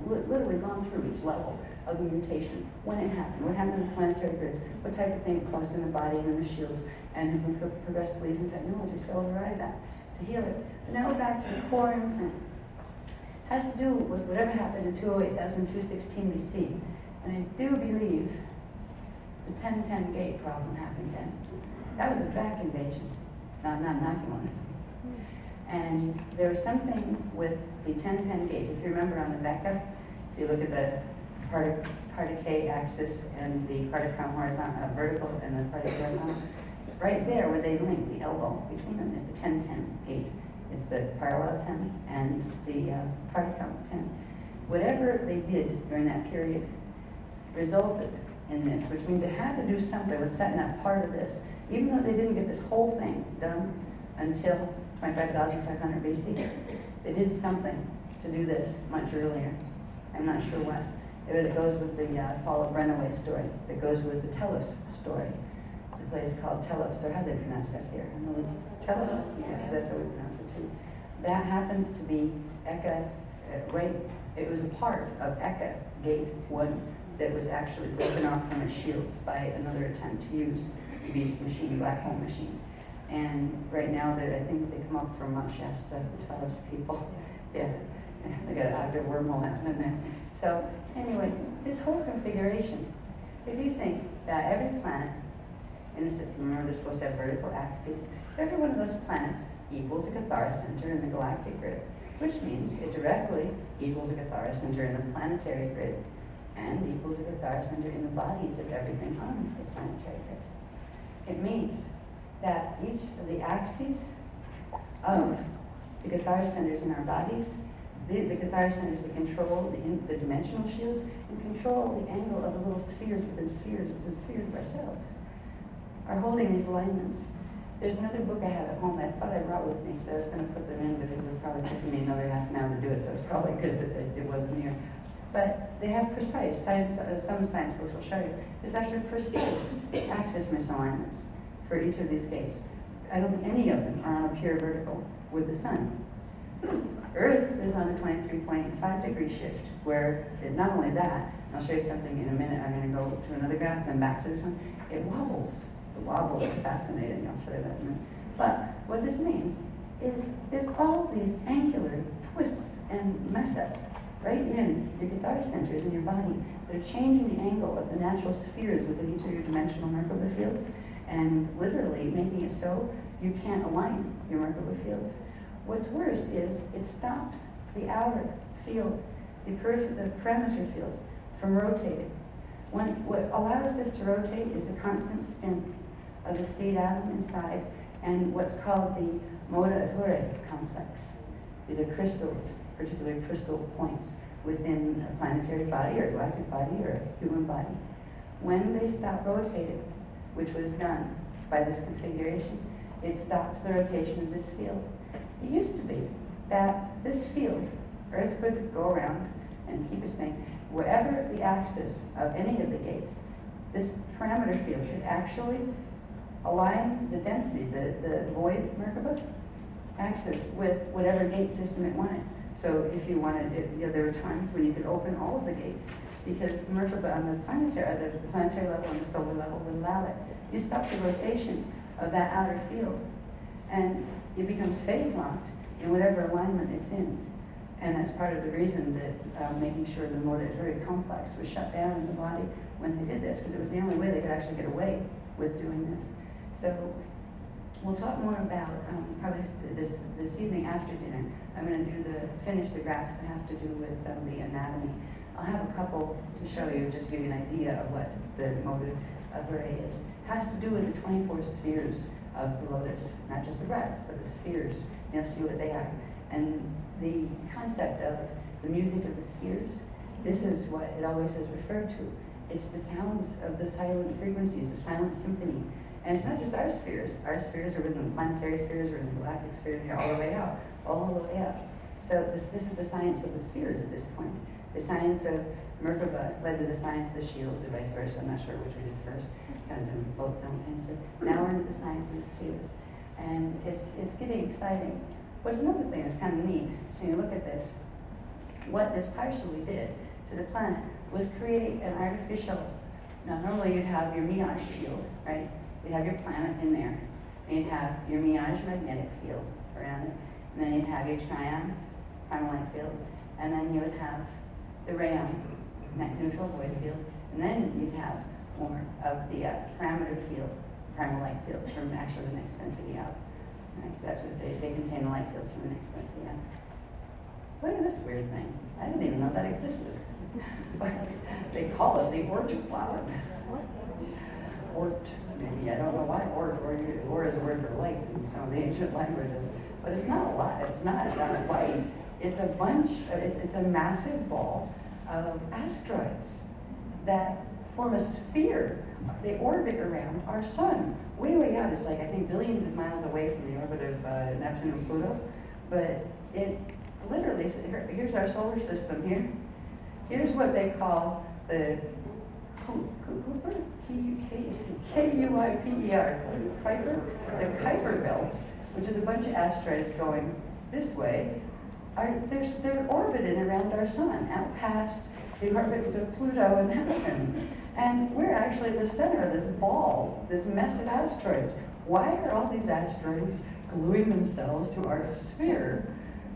literally gone through each level of the mutation, when it happened, what happened in the planetary grids, what type of thing it caused in the body and in the shields, and have been progressively using technology to override that, to heal it. But now we're back to the core implant. It has to do with whatever happened in 208,216 BC. And I do believe the 1010 gate problem happened then. That was a Drac invasion, not knocking on it. And there was something with the 1010 gates. If you remember on the Vecca, if you look at the Cardiac axis and the cardiac horizontal, vertical, and the cardiac horizontal, right there where they link, the elbow between them is the 1010 gate. It's the parallel 10 and the cardiac 10. Whatever they did during that period resulted in this, which means it had to do something with setting up part of this, even though they didn't get this whole thing done until 25,500 BC. They did something to do this much earlier. I'm not sure what. It goes with the fall of Runaway story. It goes with the Telos story. The place called Telos, or how do they pronounce that here? Telos? Yeah, that's how we pronounce it too. That happens to be Eka, right? It was a part of Eka Gate 1 that was actually broken off from its shields by another attempt to use the Beast machine, Black Hole machine. And right now, I think they come up from Mount Shasta, the Telos people. Yeah, they got an active wormhole happening there. So anyway, this whole configuration, if you think that every planet in the system, remember they're supposed to have vertical axes, every one of those planets equals a Cathara center in the galactic grid, which means it directly equals a Cathara center in the planetary grid and equals a Cathara center in the bodies of everything on the planetary grid. It means that each of the axes of the Cathara centers in our bodies, the Cathara centers that control the dimensional shields and control the angle of the little spheres within spheres of ourselves, are holding these alignments. There's another book I have at home that I thought I brought with me, so I was going to put them in, but it would probably take me another half an hour to do it, so it's probably good that it wasn't here. But they have precise, some science books will show you, there's actually precise axis misalignments for each of these gates. I don't think any of them are on a pure vertical with the sun. Earth is on a 23.5 degree shift, where not only that, and I'll show you something in a minute, I'm going to go to another graph, then back to this one, it wobbles. The wobble is fascinating, I'll show you that in a minute. But what this means is there's all these angular twists and mess-ups right in your guitar centers in your body that are changing the angle of the natural spheres within each of your dimensional Merkaba fields, and literally making it so you can't align your Merkaba fields. What's worse is it stops the outer field, the parameter field, from rotating. What allows this to rotate is the constant spin of the state atom inside and what's called the Moda-Ahure complex. These are crystals, particular crystal points within a planetary body or galactic body or a human body. When they stop rotating, which was done by this configuration, it stops the rotation of this field. It used to be that this field, Earth could go around and keep its thing, wherever the axis of any of the gates, this parameter field could actually align the density, the void Merkaba axis with whatever gate system it wanted. So if you wanted, there were times when you could open all of the gates because the Merkaba on the planetary level and the solar level would allow it. You stop the rotation of that outer field, and it becomes phase locked in whatever alignment it's in. And that's part of the reason that making sure the Moda-Ahure complex was shut down in the body when they did this, because it was the only way they could actually get away with doing this. So we'll talk more about, probably this evening after dinner, I'm going to finish the graphs that have to do with the anatomy. I'll have a couple to show you, just to give you an idea of what the Moda-Ahure is. It has to do with the 24 spheres of the lotus, not just the breaths, but the spheres. You'll see what they are. And the concept of the music of the spheres, this is what it always is referred to. It's the sounds of the silent frequencies, the silent symphony. And it's not just our spheres. Our spheres are within the planetary spheres, or in the galactic spheres, all the way out, all the way up. So this is the science of the spheres at this point. The science of Merkaba led to the science of the shields, or vice versa. I'm not sure which we did first. Kind of doing both simultaneously. Now we're into the science of the spheres. And it's getting exciting. What's another thing that's kind of neat, so you look at this, what this partially did to the planet was create an artificial, now normally you'd have your Miage field, right? You'd have your planet in there, and you'd have your Miage magnetic field around it, and then you'd have your Trion primal light field, and then you would have the Rayon neutral void field, and then you'd have more of the parameter field, primal light fields from actually the next density out. Right, so that's what they contain the light fields from the next density out. Look at this weird thing. I didn't even know that existed. They call it the Oort cloud. Oort, maybe, I don't know why Oort, or is a word for light in some of the ancient languages. But it's not a light, it's not light. It's a bunch, it's a massive ball of asteroids that form a sphere. They orbit around our sun. Way, way out. It's like, I think, billions of miles away from the orbit of Neptune and Pluto. But it literally, here's our solar system here. Here's what they call the K-U-I-P-E-R, Kuiper, the Kuiper belt, which is a bunch of asteroids going this way. They're orbiting around our sun, out past the orbits of Pluto and Neptune. And we're actually at the center of this ball, this mess of asteroids. Why are all these asteroids gluing themselves to our sphere?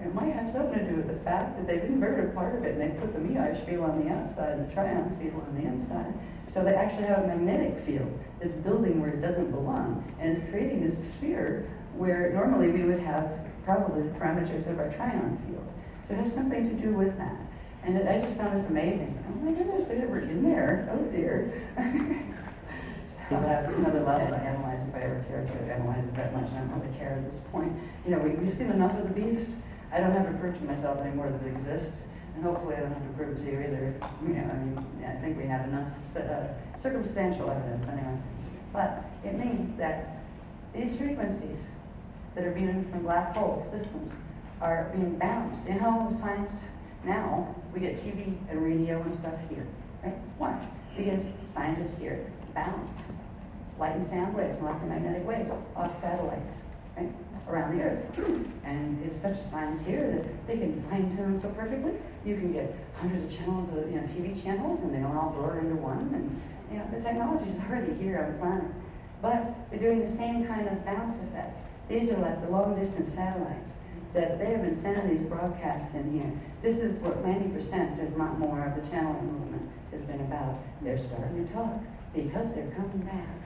It might have something to do with the fact that they've inverted part of it and they put the Miage field on the outside and the Trion field on the inside. So they actually have a magnetic field that's building where it doesn't belong. And it's creating this sphere where normally we would have probably the parameters of our Trion field. So it has something to do with that. And I just found this amazing. Oh my goodness, they were in there. Oh dear. So that's another level to analyze if I ever care to analyze it that much. I don't really care at this point. You know, we've seen enough of the beast. I don't have to prove to myself anymore that it exists. And hopefully I don't have to prove to you either. You know, I mean, I think we have enough circumstantial evidence anyway. But it means that these frequencies that are being from black hole systems are being bounced. You know how science now, we get TV and radio and stuff here, right? Why? Because scientists here bounce light and sound waves, electromagnetic waves off satellites, right, around the Earth. And it's such science here that they can fine-tune so perfectly. You can get hundreds of channels of, TV channels, and they don't all blur into one. And, the technology is already here on the planet. But they're doing the same kind of bounce effect. These are like the long-distance satellites that they have been sending these broadcasts in here. This is what 90%, if not more, of the channeling movement has been about. They're starting to talk because they're coming back.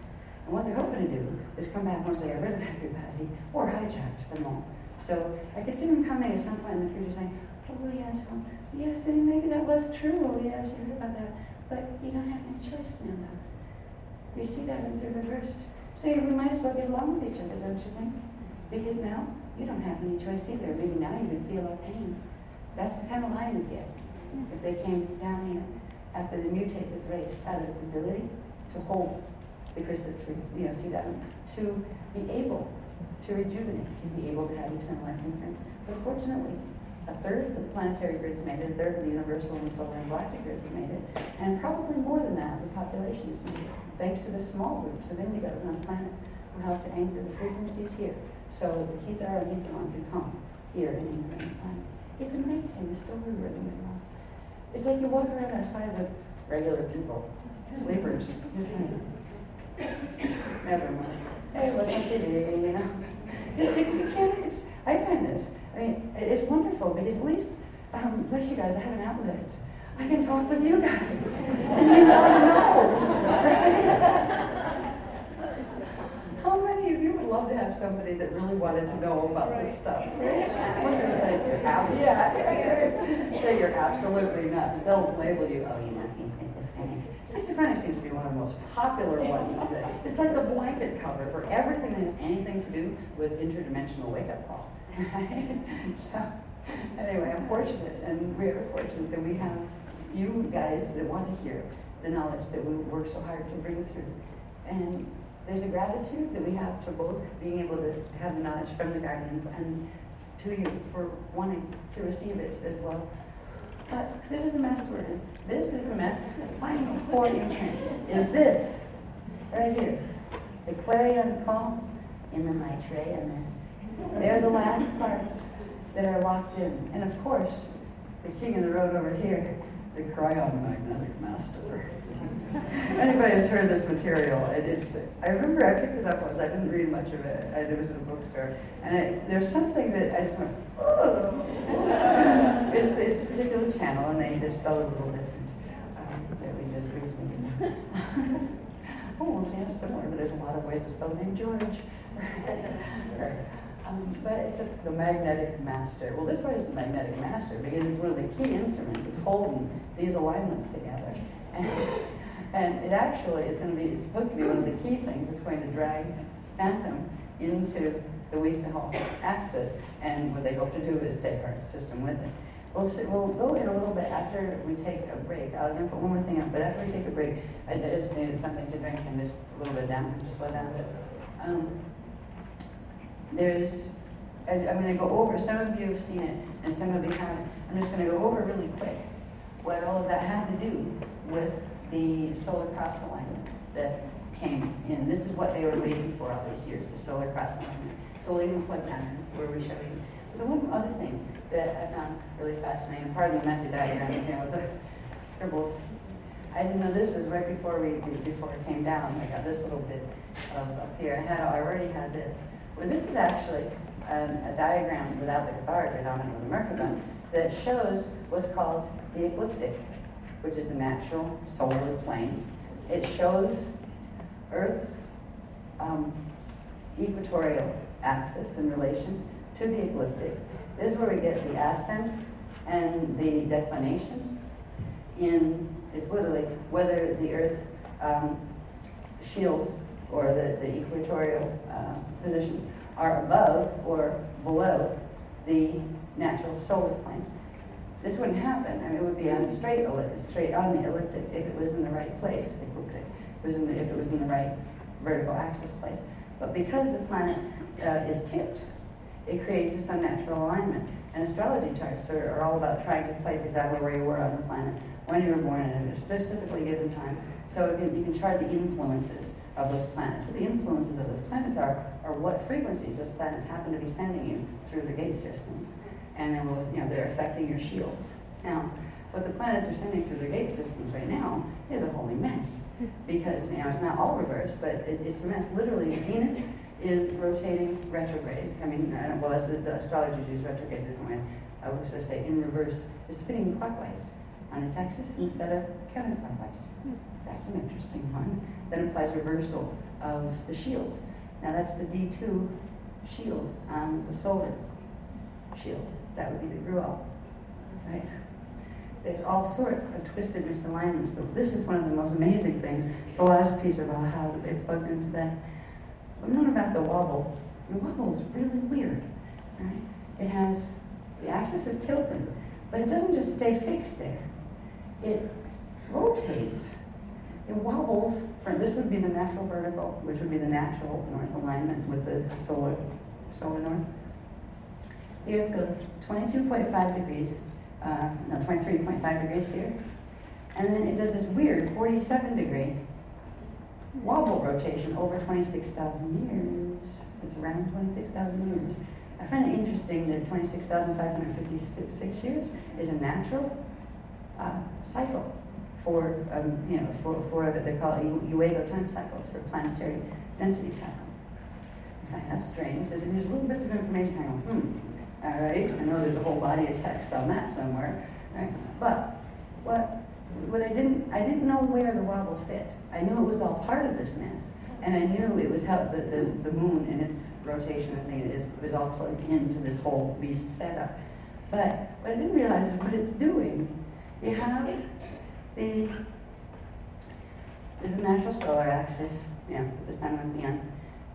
And what they're hoping to do is come back once they get rid of everybody or hijack them all. So I could see them coming at some point in the future saying, oh yes, well, yes, and maybe that was true. Oh yes, you heard about that. But you don't have any choice now, Docs. You see that as a reversed. So we might as well get along with each other, don't you think? Because now you don't have any choice either. Maybe now you would feel our pain. That's the kind of line you get. If they came down here after they mutate this race out of its ability to hold the crystals, see that, to be able to rejuvenate, to be able to have eternal life in Him. But fortunately, a third of the planetary grids made it, a third of the universal and solar and galactic grids have made it, and probably more than that, the population is made it, thanks to the small groups of indigos on the planet who help to anchor the frequencies here. So the Keithar and Ethan can come here and anchor on the planet. It's amazing, the story we're living in. It's like you walk around outside with regular people, sleepers, just never mind. Hey, what's up today, You can't, I find this, it's wonderful because at least, bless you guys, I have an outlet. I can talk with you guys. And you know. How many of you would love to have somebody that really wanted to know about this stuff? Say you're absolutely nuts. They'll label you, schizophrenia seems to be one of the most popular ones. It's like the blanket cover for everything that has anything to do with interdimensional wake-up call. So, anyway, I'm fortunate, and we are fortunate that we have you guys that want to hear the knowledge that we work so hard to bring through. And there's a gratitude that we have to both being able to have the knowledge from the guardians and to you for wanting to receive it as well. But this is the mess we're in. This is the mess. Final core imprint is this right here. The clarion call in the Maitreya. They're the last parts that are locked in. And of course, the king of the road over here, the Cryon Magnetic Master. Anybody has heard this material, I remember I picked it up once, I didn't read much of it, it was in a bookstore, and there's something that I just went, oh! It's a particular channel, and they just spell it a little different. That we just recently. Oh, yeah, similar, but there's a lot of ways to spell the name George. But it's the magnetic master. Well, this one is the magnetic master because it's one of the key instruments. It's holding these alignments together. And it actually is going to be, it's supposed to be one of the key things that's going to drag Phantom into the Weasel axis. And what they hope to do is take our system with it. We'll go in a little bit after we take a break. I'm going to put one more thing up, but after we take a break, I just needed something to drink and just a little bit down, just slow down a bit. I'm going to go over, some of you have seen it and some of you haven't. I'm just going to go over really quick what all of that had to do with the solar cross alignment that came in. This is what they were waiting for all these years, the solar cross alignment. So we'll even plug that in where we show you. The one other thing that I found really fascinating, pardon the messy diagrams, with the scribbles. I didn't know this is right before it came down. I got this little bit up here. I already had this. Well, this is actually a diagram without the cathartic predominant with the Merkabah that shows what's called the ecliptic, which is the natural solar plane. It shows Earth's equatorial axis in relation to the ecliptic. This is where we get the ascent and the declination. It's literally whether the Earth's shield or the equatorial positions are above or below the natural solar plane. This wouldn't happen. It would be on straight on the elliptic if it was in the right place. Ecliptic. If it was in the right vertical axis place. But because the planet is tipped, it creates this unnatural alignment. And astrology charts are all about trying to place exactly where you were on the planet when you were born at a specifically given time. So you can chart the influences of those planets. What the influences of those planets are what frequencies those planets happen to be sending you through the gate systems. And then they're affecting your shields. Now, what the planets are sending through their gate systems right now is a holy mess. Because, it's not all reversed, but it's a mess. Literally, Venus is rotating retrograde. I mean, as the astrologers use retrograde different way. I would just say in reverse, it's spinning clockwise on its axis instead of counterclockwise. That's an interesting one. That implies reversal of the shield. Now that's the D2 shield on the solar shield. That would be the Gruel, right? There's all sorts of twisted misalignments, but this is one of the most amazing things. It's the last piece about how they plugged into that. We've known about the wobble. The wobble is really weird, right? It has, the axis is tilted, but it doesn't just stay fixed there. It rotates. It wobbles from, this would be the natural vertical, which would be the natural north alignment with the solar north. The Earth goes 22.5 degrees, 23.5 degrees here. And then it does this weird 47-degree wobble rotation over 26,000 years. It's around 26,000 years. I find it interesting that 26,556 years is a natural cycle for what they call Euego time cycles, for planetary density cycle. I find that strange. There's little bits of information I go, all right, I know there's a whole body of text on that somewhere, right? But what I didn't know where the wobble fit. I knew it was all part of this mess, and I knew it was how the moon and its rotation and thing it was all plugged into this whole beast setup. But what I didn't realize is what it's doing. You have this is the natural solar axis, the sun with the end.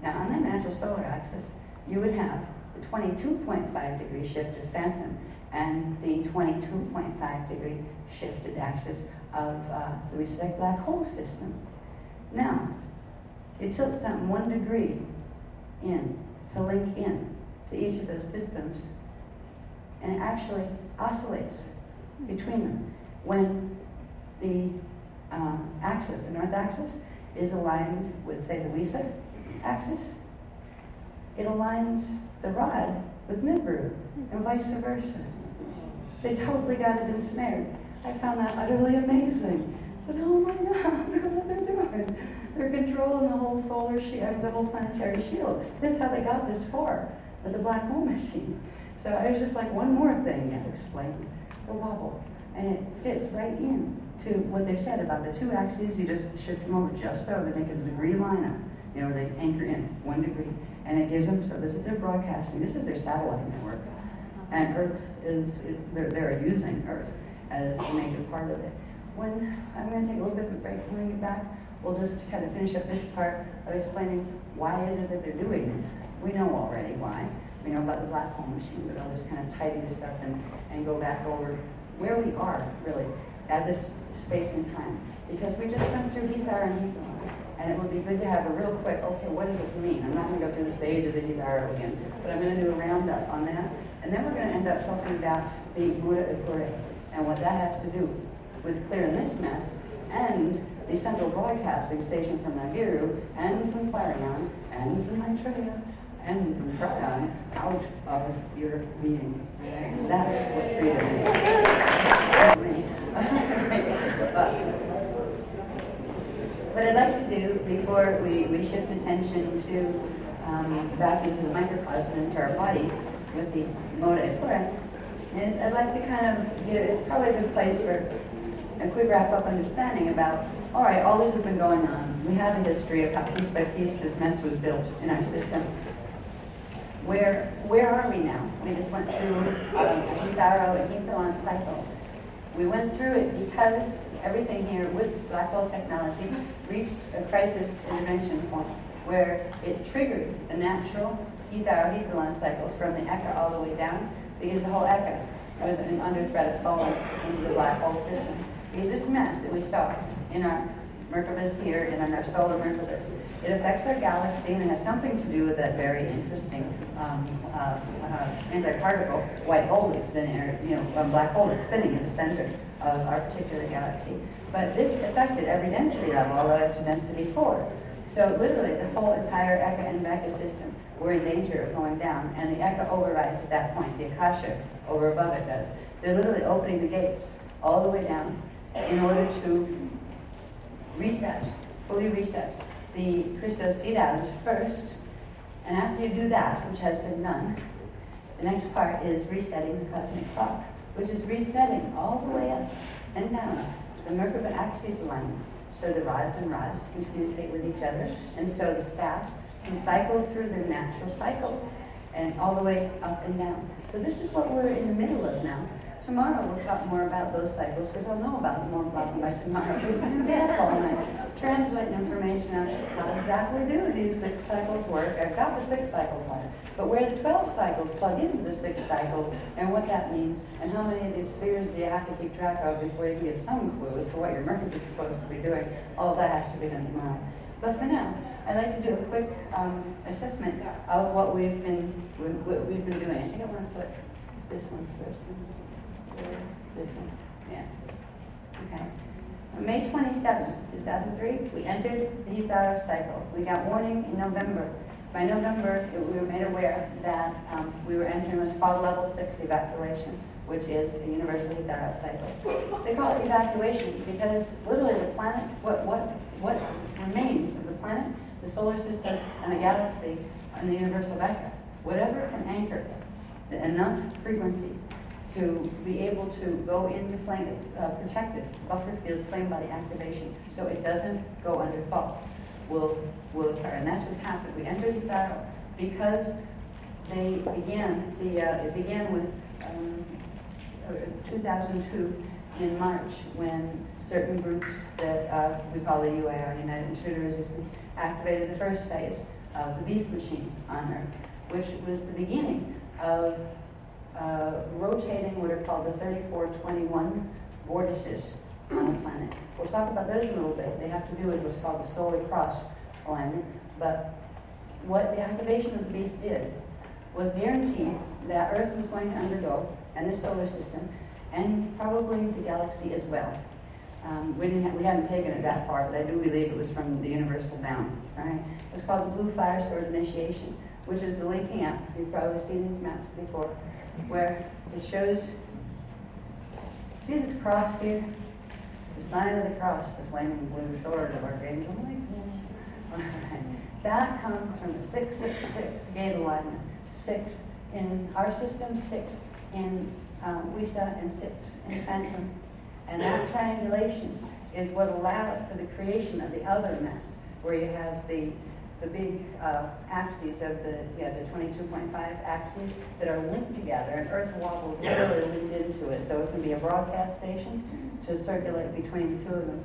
Now on that natural solar axis, you would have the 22.5 degree shifted phantom and the 22.5 degree shifted axis of the respect black hole system. Now, it tilts something 1 degree in to link in to each of those systems, and it actually oscillates between them. When the axis, the north axis, is aligned with, say, the Lisa axis, it aligns the rod with Nibiru, and vice versa. They totally got it ensnared. I found that utterly amazing. But oh my God, look what they're doing. They're controlling the whole solar shield, the whole planetary shield. This is how they got this far with the black hole machine. So it was just like one more thing you have to explain, the wobble. And it fits right in to what they said about the two axes. You just shift them over just so they make a degree lineup. They anchor in 1 degree. And it gives them, so this is their broadcasting. This is their satellite network. And Earth they're using Earth as a major part of it. I'm going to take a little bit of a break. When we get back, we'll just kind of finish up this part of explaining why is it that they're doing this. We know already why. We know about the black hole machine, but I'll just kind of tidy this up and go back over where we are, really, at this space and time. Because we just went through Hithara and Hithara, and it would be good to have a real quick, okay, what does this mean? I'm not going to go through the stages of Hithara again, but I'm going to do a roundup on that. And then we're going to end up talking about the Buddha Ukure and what that has to do with clearing this mess and the central broadcasting station from Nibiru and from Clarion and from Maitreya and from Tryon out of your being. That's what freedom is. What I'd like to do before we shift attention to back into the microcosm and into our bodies with the Moda Ekura is I'd like to kind of give, it's probably a good place for a quick wrap-up understanding about, all right, all this has been going on. We have a history of how piece by piece this mess was built in our system. Where are we now? We just went through a Hitharo and Hithalon cycle. We went through it because everything here with black hole technology reached a crisis intervention point where it triggered the natural Hitharo-Hithalon cycle from the Eka all the way down, because the whole Eka was under threat of falling into the black hole system. Because this mess that we saw in our Merkabahs here and in our solar Merkabahs, it affects our galaxy, and it has something to do with that very interesting antiparticle white hole that's spinning, or black hole that's spinning in the center of our particular galaxy. But this affected every density level all the way up to density 4. So literally, the whole entire Eka and Veka system, we're in danger of going down, and the Eka overrides at that point. The Akasha over above it does. They're literally opening the gates all the way down in order to reset, fully reset the Christos seed atoms first, and after you do that, which has been done, the next part is resetting the cosmic clock, which is resetting all the way up and down the Merkaba axis alignments, so the rods and rods can communicate with each other, and so the staffs can cycle through their natural cycles and all the way up and down. So this is what we're in the middle of now. Tomorrow we'll talk more about those cycles, because I'll know about more about them by tomorrow. It's going to be up all night, translating information on how exactly do these 6 cycles work. I've got the 6 cycle part, but where the 12 cycles plug into the 6 cycles, and what that means, and how many of these spheres do you have to keep track of before you can get some clue as to what your Mercury is supposed to be doing. All that has to be done tomorrow. But for now, I'd like to do a quick assessment of what we've been doing. I think I want to put this one first. This one, yeah. Okay. On May 27th, 2003, we entered the Ethar cycle. We got warning in November. By November, we were made aware that we were entering what's called level 6 evacuation, which is the universal Ethar cycle. They call it evacuation because literally the planet, what remains of the planet, the solar system, and the galaxy, and the universal vector, whatever can anchor enough frequency to be able to go into flame, protected buffer field flame body activation, so it doesn't go under fault, will occur. And that's what's happened. We entered the battle because they began, it began with 2002 in March, when certain groups that we call the UAR, United Intruder Resistance, activated the first phase of the Beast Machine on Earth, which was the beginning of rotating what are called the 3421 vortices on the planet. We'll talk about those in a little bit. They have to do with what's called the solar cross alignment. But what the activation of the beast did was guarantee that Earth was going to undergo, and the solar system, and probably the galaxy as well. We hadn't taken it that far, but I do believe it was from the universal down. Right? It's called the Blue Fire Sword Initiation, which is the linking up. You've probably seen these maps before, where it shows, see this cross here? The sign of the cross, the flaming blue sword of Archangel Michael. Alright. That comes from the 666 gate alignment. 6 in our system, 6 in WISA, and 6 in Phantom. And that triangulation is what allowed for the creation of the other mess, where you have the big axes of the 22.5 axes that are linked together, and Earth wobbles literally linked into it, so it can be a broadcast station to circulate between the two of them.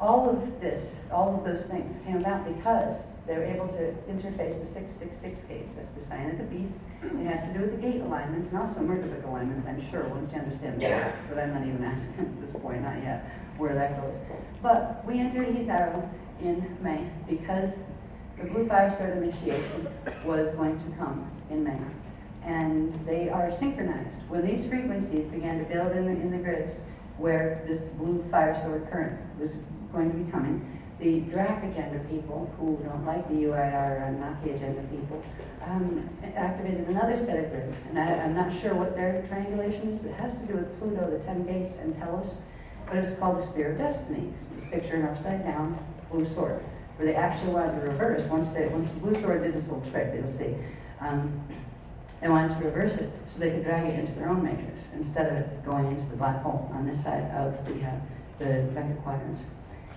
All of those things came about because they were able to interface the 666 gates. That's the sign of the beast. It has to do with the gate alignments and also Merkaba alignments, I'm sure, once you understand the facts, but I'm not even asking at this point, not yet, where that goes. But we entered Etharo in May because the Blue Fire Sword Initiation was going to come in May. And they are synchronized. When these frequencies began to build in the grids where this Blue Fire Sword current was going to be coming, the DRAC agenda people, who don't like the UIR and not the agenda people, activated another set of grids. And I'm not sure what their triangulation is, but it has to do with Pluto, the 10 gates, and Telos. But it's called the Spear of Destiny. It's pictured an upside down blue sword, where they actually wanted to reverse. Once the blue sword did this little trick, you'll see. They wanted to reverse it so they could drag it into their own matrix instead of it going into the black hole on this side of the vector quadrants.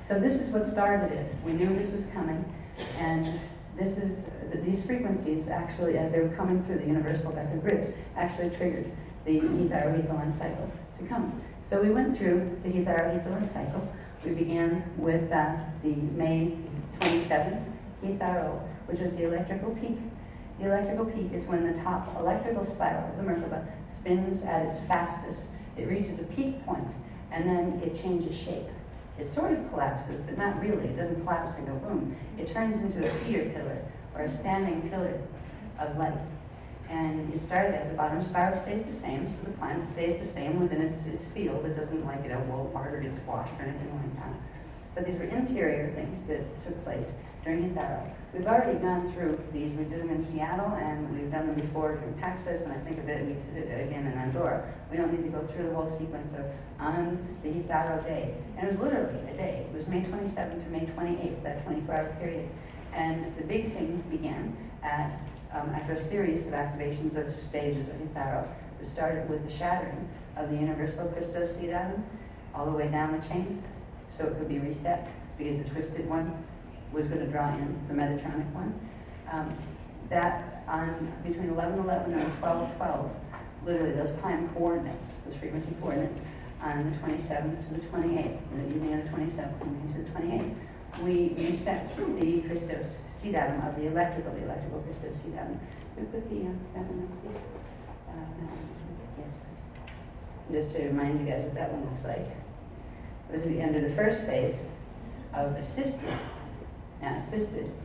So this is what started it. We knew this was coming, and these frequencies actually, as they were coming through the universal vector grids, actually triggered the Etharo-Hethalon cycle to come. So we went through the Etharo-Hethalon cycle. We began with the May 27th Etharo, which was the electrical peak. The electrical peak is when the top electrical spiral of the Merkaba spins at its fastest. It reaches a peak point, and then it changes shape. It sort of collapses, but not really. It doesn't collapse and go boom. It turns into a cedar pillar, or a standing pillar of light. And it started at the bottom spiral stays the same, so the planet stays the same within its field. It doesn't blow apart or get squashed or anything like that. But these were interior things that took place. during Hitharo. We've already gone through these. We did them in Seattle, and we've done them before in Paxos, and I think of it, we did it again in Andorra. We don't need to go through the whole sequence of on the Hitharo day. And it was literally a day. It was May 27th to May 28th, that 24-hour period. And the big thing began after a series of activations of stages of Hitharo. It started with the shattering of the universal Christos seed atom all the way down the chain, so it could be reset, because the twisted one was going to draw in the Metatronic one. That on between 11:11 and 12:12, literally those time coordinates, those frequency coordinates, on the 27th to the 28th, the evening of the 27th and into the 28th, we reset the Christos seed atom of the electrical Christos seed atom. We put the that one up, please. Yes, please. Just to remind you guys what that one looks like. It was under the first phase of assisted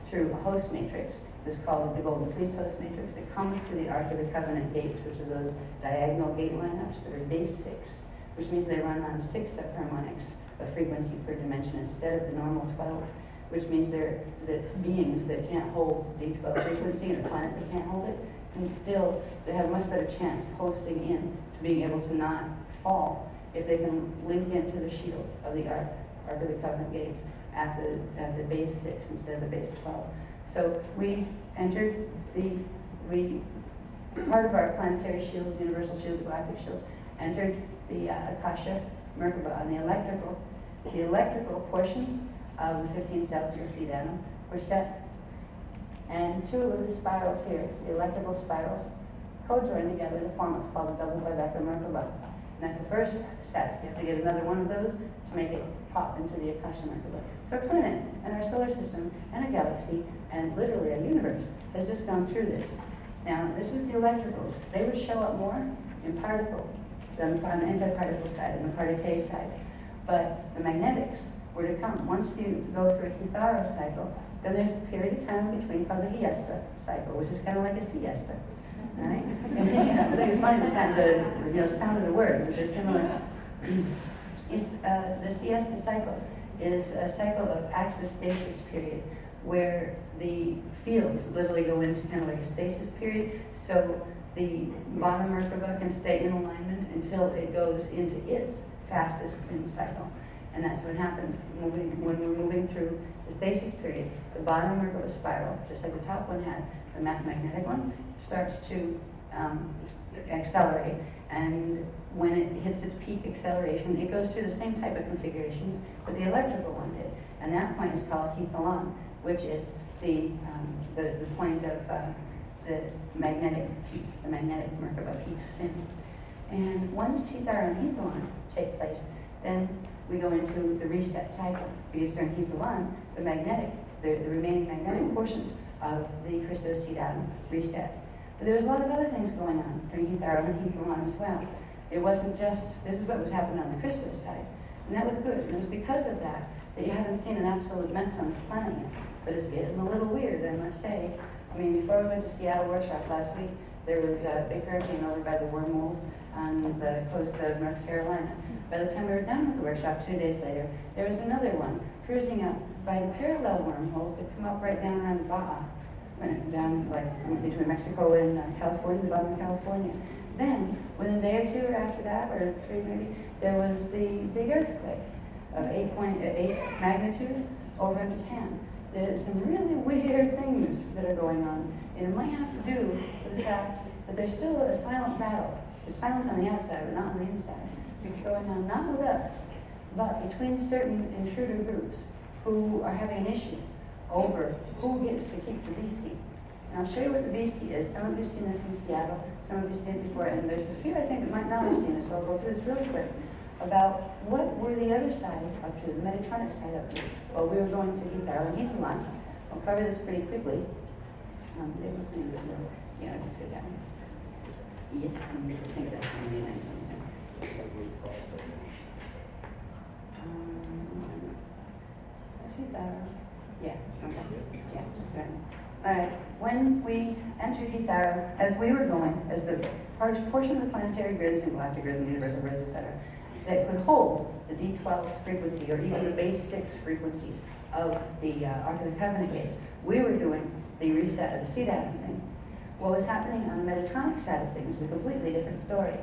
through a host matrix. It's called the Golden Fleece host matrix. It comes to the Ark of the Covenant gates, which are those diagonal gate lineups that are base 6, which means they run on 6 subharmonics of frequency per dimension instead of the normal 12, which means they're the beings that can't hold D12 frequency and a planet that can't hold it, and still they have a much better chance of hosting in to being able to not fall if they can link into the shields of the Ark of the Covenant gates at the base 6 instead of the base 12. So we entered part of our planetary shields, universal shields, galactic shields, entered the Akasha Merkaba on the electrical portions of the 15 cells of the seed atom were set. And 2 of the spirals here, the electrical spirals, co-join together to form what's called a double Viveka Merkaba. And that's the first set. You have to get another one of those to make it pop into the Akasha Merkaba. So our planet and our solar system and a galaxy and literally our universe has just gone through this. Now, this was the electricals. They would show up more in particle than on the antiparticle side and the particule side. But the magnetics were to come. Once you go through a Hitharo cycle, then there's a period of time between called the Hiesta cycle, which is kind of like a siesta. Right? I think it's funny to sound sound of the words, they're similar. It's the siesta cycle is a cycle of axis stasis period, where the fields literally go into kind of like a stasis period, so the bottom Merkaba can stay in alignment until it goes into its fastest spin cycle. And that's what happens when we're moving through the stasis period. The bottom Merkaba spiral, just like the top one had, the magnetic one, starts to accelerate. And when it hits its peak acceleration, it goes through the same type of configurations that the electrical one did. And that point is called Hithalon, which is the point of the magnetic peak, the magnetic Merkaba peak spin. And once Hitharo and Hithalon take place, then we go into the reset cycle, because during Hithalon, the remaining magnetic portions of the Christos seed atom reset. But there was a lot of other things going on during Hitharo and Hithalon as well. It wasn't just, this is what was happening on the Christos side, and that was good. And it was because of that you haven't seen an absolute mess on this planet yet. But it's getting a little weird, I must say. I mean, before we went to Seattle workshop last week, there was a big hurricane over by the wormholes on the coast of North Carolina. By the time we were done with the workshop 2 days later, there was another one cruising up by the parallel wormholes that come up right down around Baja, down like between Mexico and California, the bottom of California. Then, within a day or 2 after that, or 3 maybe, there was the big earthquake of 8.8 magnitude over in Japan. There's some really weird things that are going on, and it might have to do with the fact that there's still a silent battle. It's silent on the outside, but not on the inside. It's going on not with us, but between certain intruder groups who are having an issue over who gets to keep the beastie. And I'll show you what the beastie is. Some of you have seen this in Seattle, some of you have seen it before, and there's a few I think that might not have seen it, so I'll go through this really quick about what were the other side up to, the Metatronic side up to. Well, we were going to Hitharo and Hithalon. I'll cover this pretty quickly. They were pretty good, though. Yeah, just go down. Yes, I think that's really nice. Yeah, okay. Yeah, that's right. All right. When we entered Hitharo, as we were going, as the portion of the planetary grids and galactic grids and universal grids, etc., that could hold the D12 frequency or even the base 6 frequencies of the Ark of the Covenant gates. We were doing the reset of the seed atom thing. What was happening on the Metatronic side of things was a completely different story.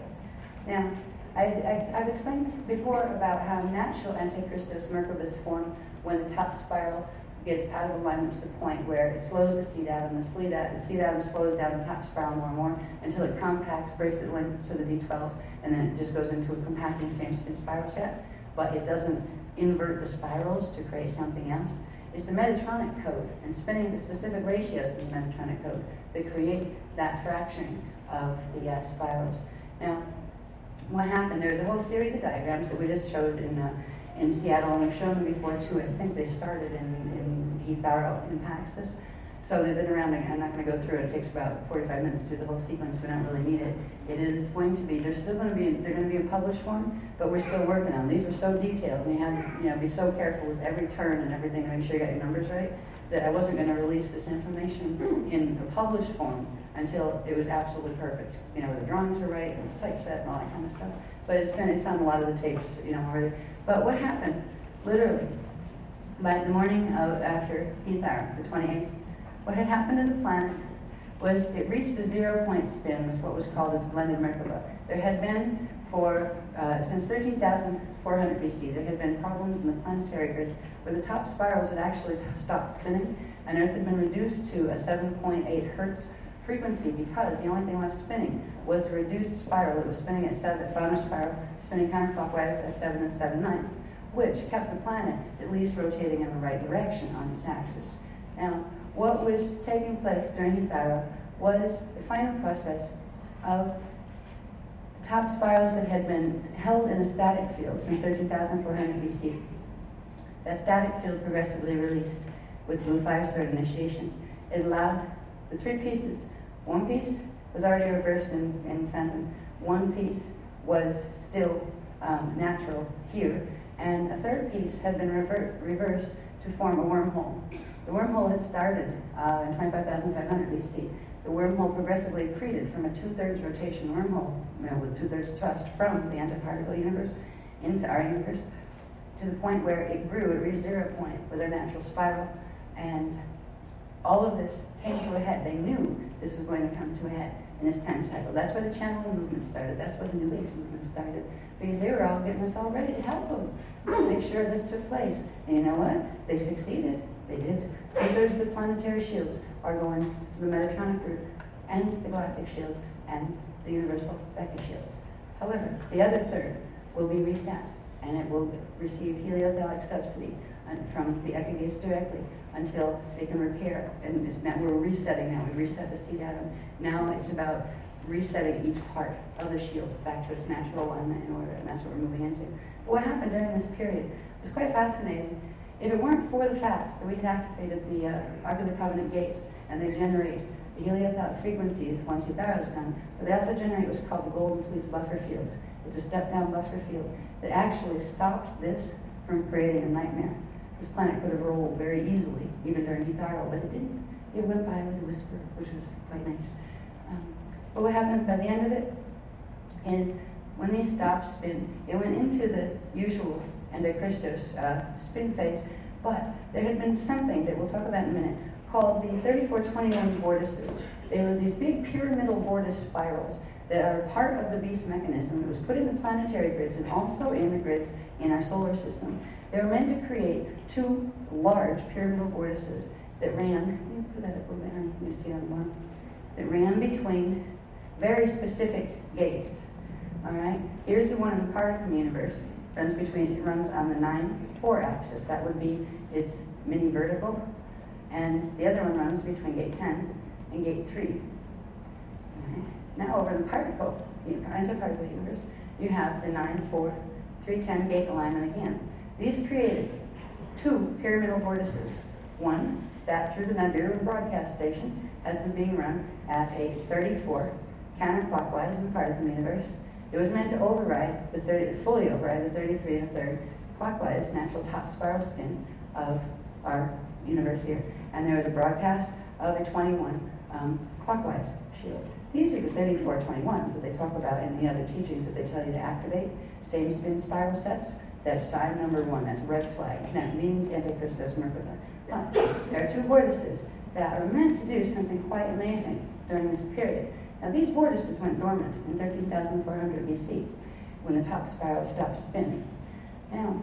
Now, I've explained before about how natural Antichristos Merkabahs form when the top spiral gets out of alignment to the point where it slows the seed atom, the seed atom slows down the top spiral more and more until it compacts, breaks its length to the D12, and then it just goes into a compacting same spin spiral set, but it doesn't invert the spirals to create something else. It's the Metatronic code and spinning the specific ratios in the Metatronic code that create that fracturing of the spirals. Now, what happened, there's a whole series of diagrams that we just showed in Seattle, and we've shown them before too. I think they started in Heath Barrow in Paxos. So they've been around. I'm not going to go through it. It takes about 45 minutes to do the whole sequence. We don't really need it. It is going to be, they're going to be in published form, but we're still working on them. These were so detailed. We had to, be so careful with every turn and everything to make sure you got your numbers right, that I wasn't going to release this information in a published form until it was absolutely perfect. The drawings were right, and the typeset and all that kind of stuff. But it's on a lot of the tapes, already. But what happened, literally, by the morning after Heath Hour, the 28th, what had happened to the planet was it reached a 0-point spin with what was called its blended Merkaba. There had been since 13,400 BC, there had been problems in the planetary grids where the top spirals had actually stopped spinning, and Earth had been reduced to a 7.8 hertz frequency because the only thing left spinning was the reduced spiral that was spinning at 7, Fauner spiral, spinning counterclockwise at 7 and 7/9, which kept the planet at least rotating in the right direction on its axis. Now, what was taking place during Heath Barrow was the final process of top spirals that had been held in a static field since 13,400 BC. That static field progressively released with blue fire sword initiation. It allowed the three pieces. One piece was already reversed in Phantom. One piece was still natural here. And a third piece had been reversed to form a wormhole. The wormhole had started in 25,500 BC. The wormhole progressively accreted from a 2/3 rotation wormhole, with 2/3 thrust from the antiparticle universe into our universe, to the point where it grew. It reached 0 point with a natural spiral, and all of this came to a head. They knew this was going to come to a head in this time cycle. That's where the channeling movement started. That's where the New Age movement started, because they were all getting us all ready to help them, make sure this took place. And you know what? They succeeded. They did. 2/3 of the planetary shields are going to the Metatronic group, and the galactic shields, and the universal Vector shields. However, the other third will be reset, and it will receive heliothalic subsidy from the Eka gates directly until they can repair. And we're resetting now. We reset the seed atom. Now it's about resetting each part of the shield back to its natural alignment in order, and that's what we're moving into. But what happened during this period was quite fascinating. If it weren't for the fact that we had activated the Ark of the Covenant gates, and they generate the heliothalic frequencies once the barrel is done, but they also generate what's called the Golden Fleece buffer field. It's a step-down buffer field that actually stopped this from creating a nightmare. This planet could have rolled very easily, even during Heath Barrow, but it didn't. It went by with a whisper, which was quite nice. But what happened by the end of it is when these stopped spin, it went into the usual Antichristos spin phase, but there had been something that we'll talk about in a minute called the 3421 vortices. They were these big pyramidal vortice spirals that are part of the beast mechanism that was put in the planetary grids and also in the grids in our solar system. They were meant to create two large pyramidal vortices that ran, put that up a little bit, you see on the bottom, that ran between very specific gates. All right, here's the one in the particle universe. It runs on the 9-4 axis. That would be its mini vertical. And the other one runs between gate 10 and gate 3. Okay. Now over in the antiparticle universe, you have the 9-4, 3-10 gate alignment again. These created two pyramidal vortices. One, that through the Nibiru broadcast station, has been being run at a 34 counterclockwise in the particle universe. It was meant to fully override the 33 1/3 clockwise natural top spiral spin of our universe here. And there was a broadcast of a 21 clockwise shield. These are the 3421s that they talk about in the other teachings that they tell you to activate. Same spin spiral sets, That's sign number 1, that's red flag. That means Antichristos Merkaba. But there are 2 vortices that are meant to do something quite amazing during this period. Now these vortices went dormant in 13,400 BC when the top spiral stopped spinning. Now,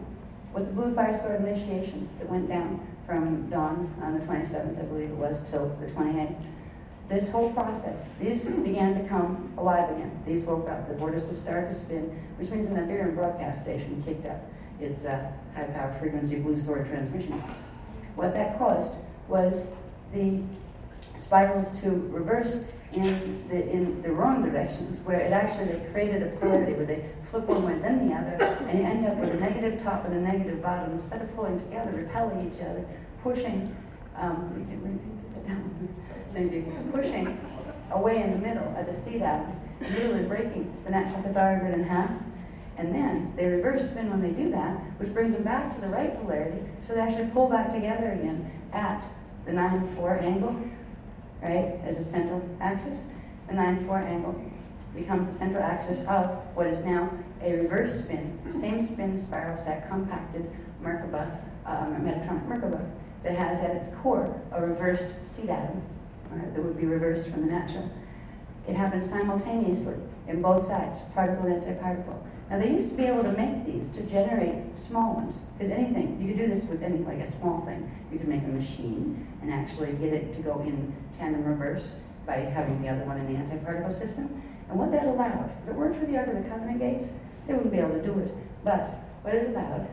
with the blue fire sword initiation that went down from dawn on the 27th, I believe it was, till the 28th, this whole process, these began to come alive again. These woke up. The vortices started to spin, which means an Iberian broadcast station kicked up its high-power frequency blue sword transmission. What that caused was the spirals to reverse in the wrong directions, where it actually created a polarity where they flip one way then the other, and you end up with a negative top and a negative bottom. Instead of pulling together, repelling each other, pushing, pushing away in the middle at the seed atom, literally breaking the natural cathodic grid in half. And then they reverse spin when they do that, which brings them back to the right polarity, so they actually pull back together again at the 9-4 angle, right, as a central axis. The 9-4 angle becomes the central axis of what is now a reverse spin, the same spin spiral set compacted Merkaba, Metatronic Merkaba, that has at its core a reversed seed atom, that would be reversed from the natural. It happens simultaneously in both sides, particle and antiparticle. Now they used to be able to make these to generate small ones, because anything, you could do this with any, like a small thing. You could make a machine and actually get it to go in tandem reverse by having the other one in the antiparticle system. And what that allowed, if it weren't for the Ark of the Covenant gates, they wouldn't be able to do it. But what it allowed,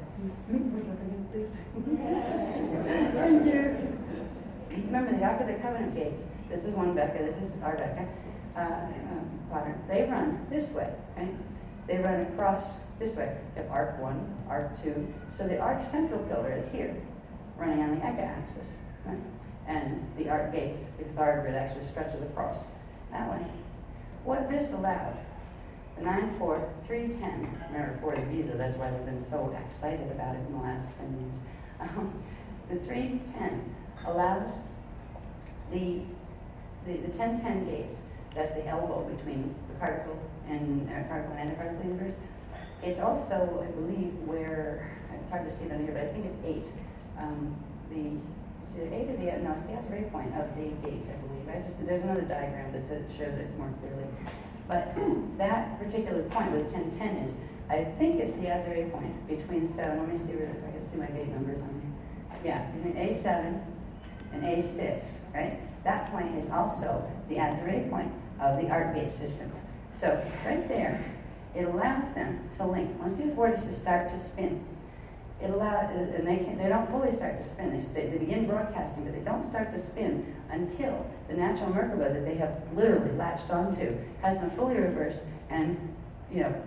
thank you. Remember the Ark of the Covenant gates, this is one Becca, this is our Becca, quadrant. They run this way, right? They run across this way. You have arc 1, arc 2. So the arc central pillar is here, running on the Eka axis, right? And the arc gates, the cathodic grid actually stretches across that way. What this allowed, the 9-4, 3-10, remember 4 is Visa, that's why they've been so excited about it in the last 10 years. The 3-10 allows the 10-10 gates, that's the elbow between the particle and antiparticle universe. It's also, I believe, where, it's hard to see it on here, but I think it's 8. It's either 8 or the, no, it's the Azure point of the gates, I believe. There's another diagram that shows it more clearly. But that particular point where the 10-10 is, I think it's the Azure point between 7, let me see if I can see my gate numbers on here. Yeah, between A7 and A6, right? That point is also the Azure point of the ARC gate system. So right there, it allows them to link. Once these vortices start to spin, it allows, and they don't fully start to spin. They begin broadcasting, but they don't start to spin until the natural Merkaba that they have literally latched onto has been fully reversed and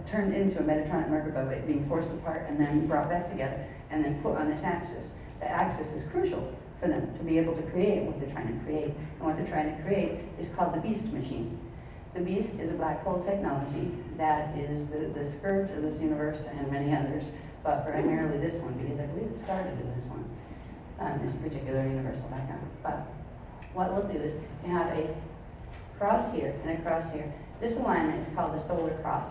turned into a Metatronic Merkaba, being forced apart and then brought back together and then put on this axis. The axis is crucial for them to be able to create what they're trying to create. And what they're trying to create is called the Beast Machine. The Beast is a black hole technology that is the scourge of this universe and many others, but primarily this one, because I believe it started in this one, this particular universal background. But what we'll do is you have a cross here and a cross here. This alignment is called the solar cross.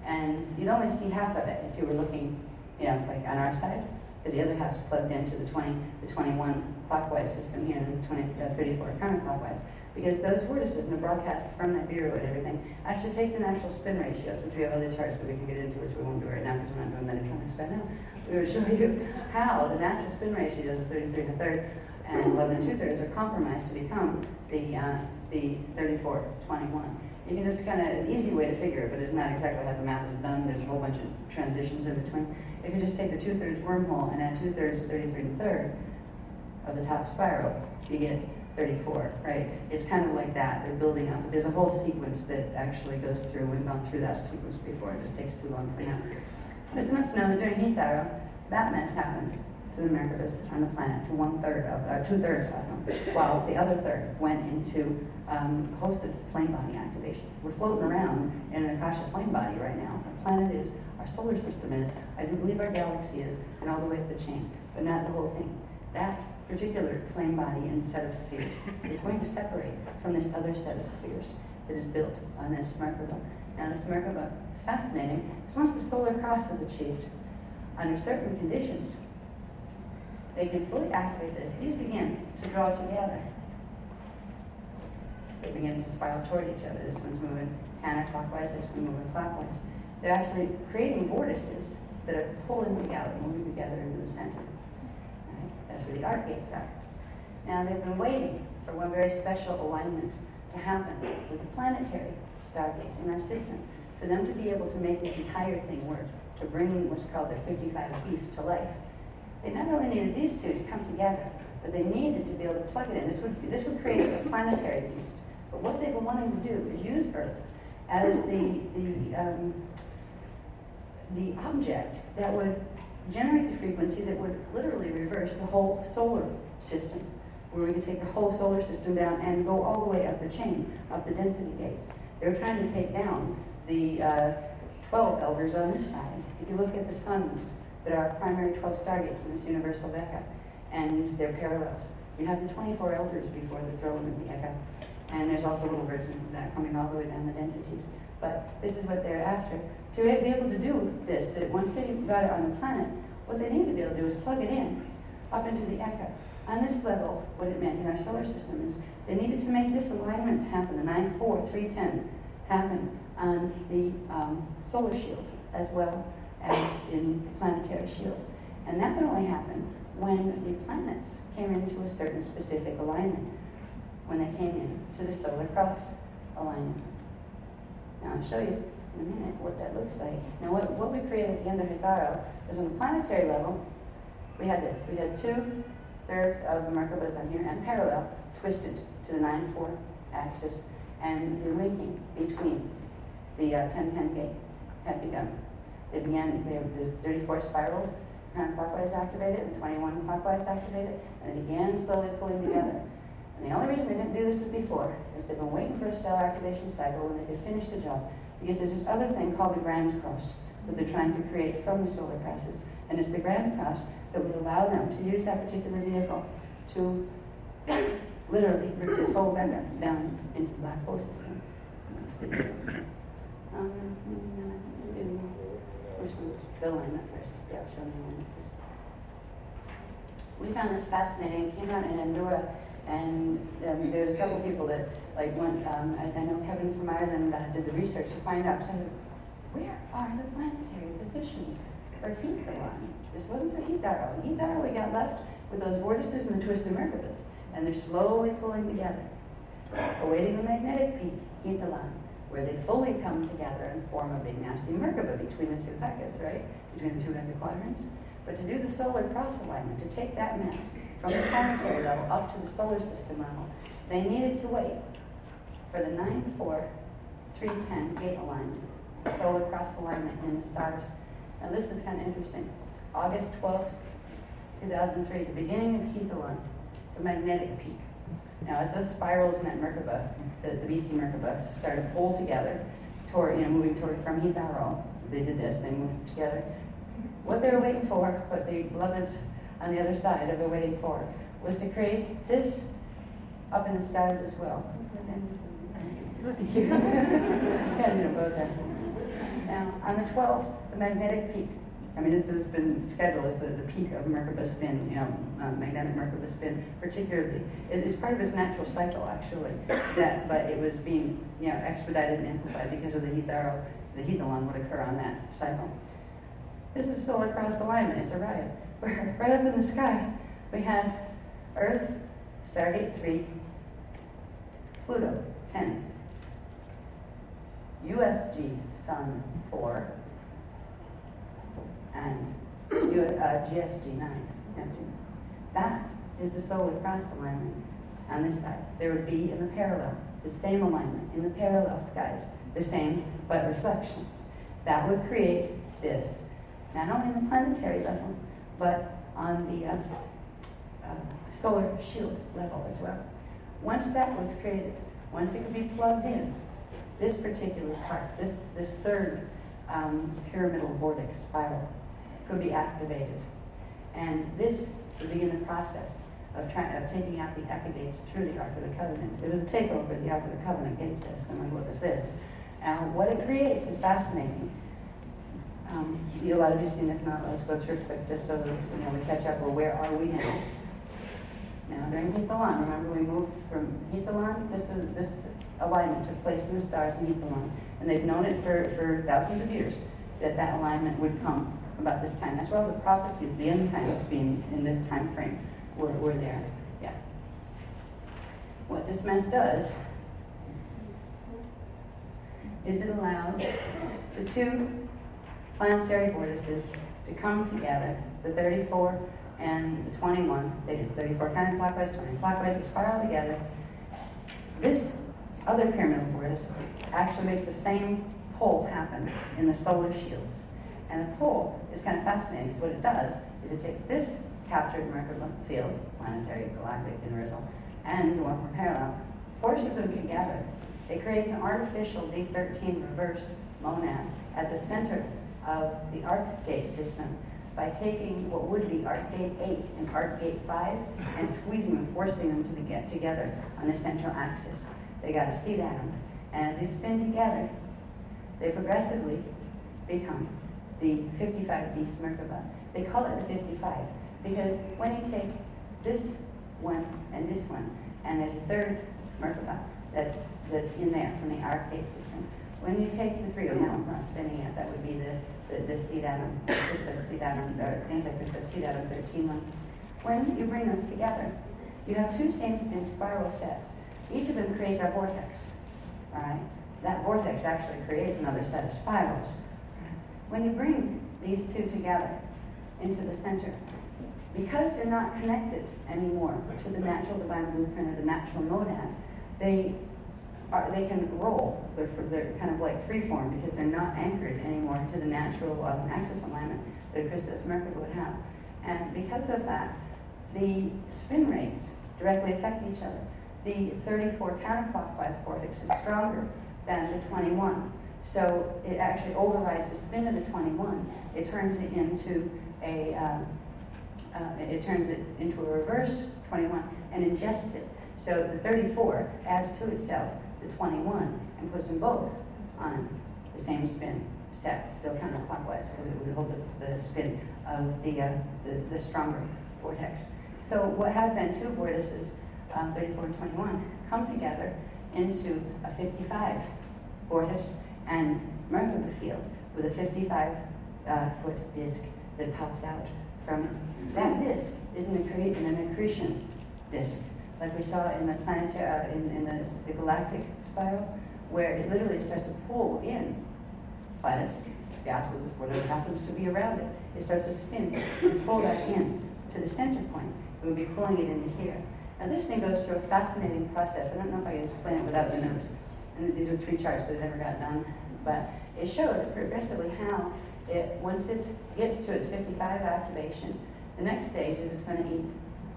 And you'd only see half of it if you were looking, like on our side, because the other half's plugged into the 21 clockwise system here, and the 34 counterclockwise. Because those vortices and the broadcasts from that bureau and everything actually take the natural spin ratios, which we have other charts that we can get into, which we won't do right now because we're not doing Metatronics right now. We will show you how the natural spin ratios of 33 1/3 and 11 2/3 are compromised to become the 34-21. You can just kind of, an easy way to figure it, but it's not exactly how the math is done. There's a whole bunch of transitions in between. If you just take the 2/3 wormhole and add 2/3 to 33 1/3 of the top spiral, you get 34, right? It's kind of like that. They're building up. There's a whole sequence that actually goes through. We've gone through that sequence before. It just takes too long for now. But it's enough to know that during heat arrow, that mess happened to the Merkabas on the planet, to 2/3 of them, while the other third went into hosted flame body activation. We're floating around in an Akasha flame body right now. Our planet is, our solar system is, I do believe our galaxy is, and all the way up the chain, but not the whole thing. That particular flame body and set of spheres is going to separate from this other set of spheres that is built on this Merkaba. Now this Merkaba is fascinating, because once the solar cross is achieved, under certain conditions, they can fully activate this. These begin to draw together. They begin to spiral toward each other. This one's moving counterclockwise, this one moving clockwise. They're actually creating vortices that are pulling together, moving together into the center. Right? That's where the arc gates are. Now they've been waiting for one very special alignment to happen with the planetary stargates in our system, for them to be able to make this entire thing work, to bring what's called their 55 beasts to life. They not only needed these two to come together, but they needed to be able to plug it in. This would create a planetary beast. But what they've been wanting to do is use Earth as the object that would generate the frequency that would literally reverse the whole solar system, where we could take the whole solar system down and go all the way up the chain, up the density gates. They were trying to take down the 12 elders on this side. If you look at the suns that are primary 12 stargates in this universal Veka, and their parallels, you have the 24 elders before the throne of the Eka, and there's also little versions of that coming all the way down the densities. But this is what they're after. To be able to do this, that once they got it on the planet, what they need to be able to do is plug it in up into the Eka. On this level, what it meant in our solar system is they needed to make this alignment happen, the 9-4-3-10, happen on the solar shield as well as in the planetary shield. And that would only happen when the planets came into a certain specific alignment, when they came in to the solar cross alignment. Now I'll show you in a minute what that looks like. Now what we created at the end of Hitaro is on the planetary level, we had this. We had 2/3 of the Merkabas on here and parallel, twisted to the 9-4 axis, and the linking between the 10-10 gate had begun. They have the 34 spiral counterclockwise activated, and 21 clockwise activated, and they began slowly pulling together. And the only reason they didn't do this before is they've been waiting for a stellar activation cycle when they could finish the job, because there's this other thing called the Grand Cross that they're trying to create from the solar crosses. And it's the Grand Cross that would allow them to use that particular vehicle to literally rip this whole Veka down into the black hole system. Which one's the alignment first? Yeah, show me alignment first. We found this fascinating. It came out in Andorra, and there's a couple people that went. I know Kevin from Ireland did the research to find out. So I said, where are the planetary positions for Hitharon? This wasn't for Hitaro. Hitaro we got left with those vortices and the twisted Merkabas, and they're slowly pulling together, awaiting the magnetic peak, Hitharon, where they fully come together and form a big nasty Merkaba between the two Vekas, right? Between the two Veka quadrants. But to do the solar cross alignment, to take that mess from the planetary level up to the solar system level, they needed to wait for the 9-4-3-10 gate alignment, solar cross alignment in the stars. Now this is kind of interesting. August 12th, 2003, the beginning of Hitharon, the magnetic peak. Now, as those spirals in that Merkaba, the beastie Merkaba, started to pull together, toward, moving toward from Hitaro, they did this, they moved together. What they were waiting for, what the beloveds on the other side were waiting for, was to create this up in the stars as well. Now, on the 12th, the magnetic peak. I mean, this has been scheduled as the peak of Merkaba spin, magnetic Merkaba spin, particularly. It's part of its natural cycle, actually, but it was being, expedited and amplified because of the Hitaro. The Hithalon would occur on that cycle. This is solar cross alignment. It's a riot. Right up in the sky, we had Earth, Stargate 3, Pluto, 10, USG, Sun, 4, and GSG 9, Neptune. That is the solar cross alignment on this side. There would be in the parallel, the same alignment in the parallel skies, the same but reflection. That would create this, not only in the planetary level, but on the solar shield level as well. Once that was created, once it could be plugged in, this particular part, this third pyramidal vortex spiral, could be activated. And this would begin the process of taking out the Eka gates through the Ark of the Covenant. It was a takeover of the Ark of the Covenant gate system, is what this is. Now, what it creates is fascinating. A lot of you seen this now, let's go through it quick, just so that, we catch up, or where are we now? Now, during Hethalon, remember we moved from Hethalon, this alignment took place in the stars in Hethalon, and they've known it for thousands of years, that alignment would come about this time. That's why all the prophecies, the end times being in this time frame, were there. Yeah. What this mess does is it allows the two planetary vortices to come together, the 34 and the 21. They did 34 counterclockwise, 20 clockwise, they spiral together. This other pyramidal vortex actually makes the same pull happen in the solar shields. And the pull is kind of fascinating, because what it does is it takes this captured Merkaba field, planetary, galactic, universal, and the one from parallel, forces them together. It creates an artificial D13 reversed monad at the center of the arc gate system by taking what would be arc gate 8 and arc gate 5 and squeezing them, forcing them to get together on the central axis. They got a seed atom, and as they spin together, they progressively become the 55 beast Merkaba. They call it the 55 because when you take this one and this one, and there's a third Merkaba that's in there from the arc gate system. When you take the three, now it's not spinning yet, that would be the seed atom, Christos seed atom, or anti-Christos seed atom 13 one. When you bring those together, you have two same spin spiral sets. Each of them creates a vortex, all right? That vortex actually creates another set of spirals. When you bring these two together into the center, because they're not connected anymore to the natural divine blueprint or the natural monad, they can roll. They're kind of like freeform because they're not anchored anymore to the natural axis alignment that Christos Merkaba would have. And because of that, the spin rates directly affect each other. The 34 counterclockwise vortex is stronger than the 21. So it actually overrides the spin of the 21. It turns it into a reverse 21 and ingests it. So the 34 adds to itself the 21 and puts them both on the same spin set, still counterclockwise, because it would hold the spin of the stronger vortex. So what have been two vortices, 34 and 21, come together into a 55 vortex and Merkaba field with a 55-foot disk that pops out from it. That disk is an accretion disk, like we saw in the planetary, in the galactic spiral, where it literally starts to pull in planets, gases, whatever happens to be around it. It starts to spin and pull that in to the center point. It would be pulling it into here. Now this thing goes through a fascinating process. I don't know if I can explain it without the notes. And these are three charts that never got done. But it showed progressively how once it gets to its 55 activation, the next stage is it's going to eat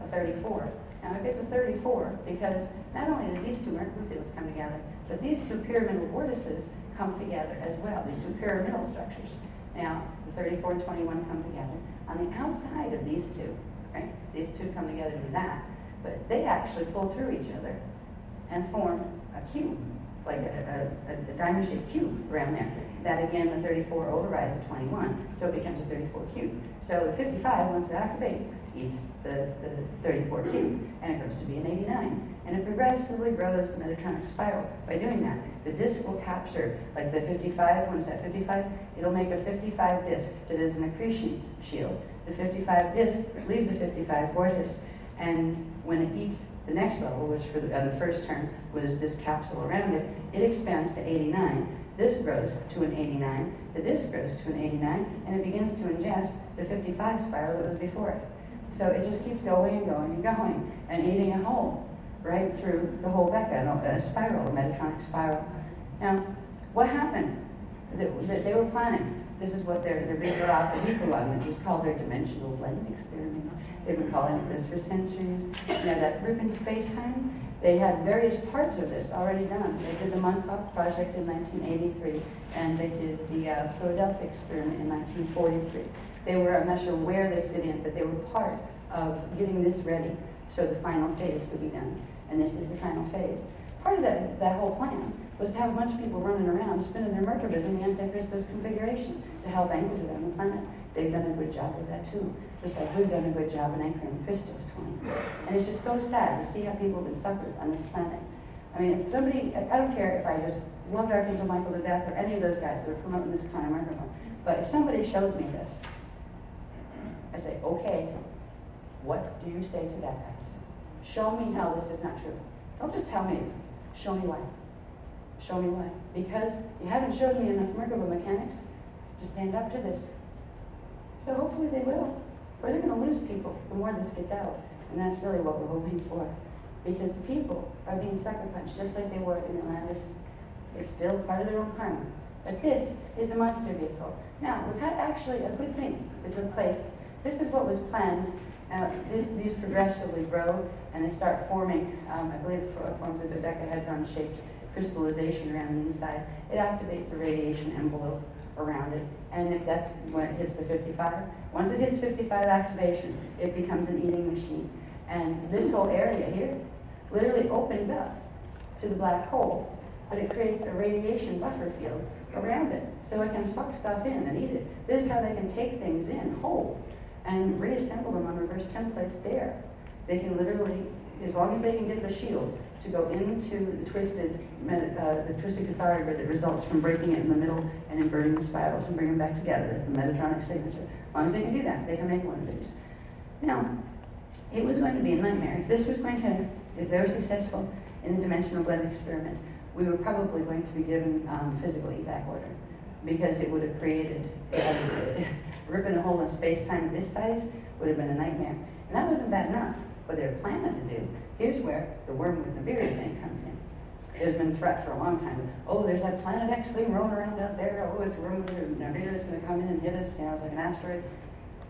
a 34. Now it gets a 34 because not only do these two Merkaba fields come together, but these two pyramidal vortices come together as well, these two pyramidal structures. Now, the 34 and 21 come together. On the outside of these two, right, these two come together to do that, but they actually pull through each other and form a cube, like a diamond-shaped cube around there. That again, the 34 overrides the 21, so it becomes a 34 cube. So the 55, once it activates, eats the 34 cube, and it grows to be an 89. And it progressively grows the Metatronic spiral. By doing that, the disk will capture, like the 55, when it's at 55, it'll make a 55 disk that is an accretion shield. The 55 disk leaves the 55 vortex, and when it eats the next level, which for the first term was this capsule around it, it expands to 89. This grows to an 89, the disk grows to an 89, and it begins to ingest the 55 spiral that was before it. So it just keeps going and going and going, and eating a hole right through the whole Vecca, a spiral, a Metatronic spiral. Now, what happened? They were planning. This is what their big graph of Hethalon, which is called their dimensional blend experiment. They've been calling it this for centuries. You know, that group in space-time, they had various parts of this already done. They did the Montauk Project in 1983, and they did the Philadelphia experiment in 1943. They were, I'm not sure where they fit in, but they were part of getting this ready so the final phase could be done. And this is the final phase. Part of that whole plan was to have a bunch of people running around spinning their Merkabas in the anti-Christos configuration to help anchor it on the planet. They've done a good job with that too, just like we've done a good job in anchoring Christos flying. And it's just so sad to see how people have been suffered on this planet. I mean, if somebody, I don't care if I just loved Archangel Michael to death or any of those guys that are promoting this kind of microphone, but if somebody showed me this, I say, okay, what do you say to that, guys? Show me how this is not true. Don't just tell me it. Show me why. Show me why. Because you haven't showed me enough Merkaba mechanics to stand up to this. So hopefully they will. Or they're going to lose people the more this gets out. And that's really what we're hoping for. Because the people are being sucker punched just like they were in Atlantis. It's still part of their own karma. But this is the monster vehicle. Now, we've had actually a good thing that took place. This is what was planned. These progressively grow and they start forming, I believe it forms a dodecahedron-shaped crystallization around the inside. It activates the radiation envelope around it, and if that's when it hits the 55. Once it hits 55 activation, it becomes an eating machine. And this whole area here literally opens up to the black hole, but it creates a radiation buffer field around it, so it can suck stuff in and eat it. This is how they can take things in whole and reassemble them on reverse templates there. They can literally, as long as they can get the shield to go into the twisted cathodic grid that results from breaking it in the middle and inverting the spirals and bring them back together, the Metatronic signature. As long as they can do that, they can make one of these. Now, it was going to be a nightmare. If this was going to, if they were successful in the dimensional blend experiment, we were probably going to be given physical evac order, because it would have created, ripping a hole in space-time this size would have been a nightmare. And that wasn't bad enough. What they were planning to do, here's where the Wormwood Nibiru thing comes in. There's been a threat for a long time. Oh, there's that Planet X thing rolling around out there. Oh, it's Wormwood Nibiru is going to come in and hit us. You know, it's like an asteroid.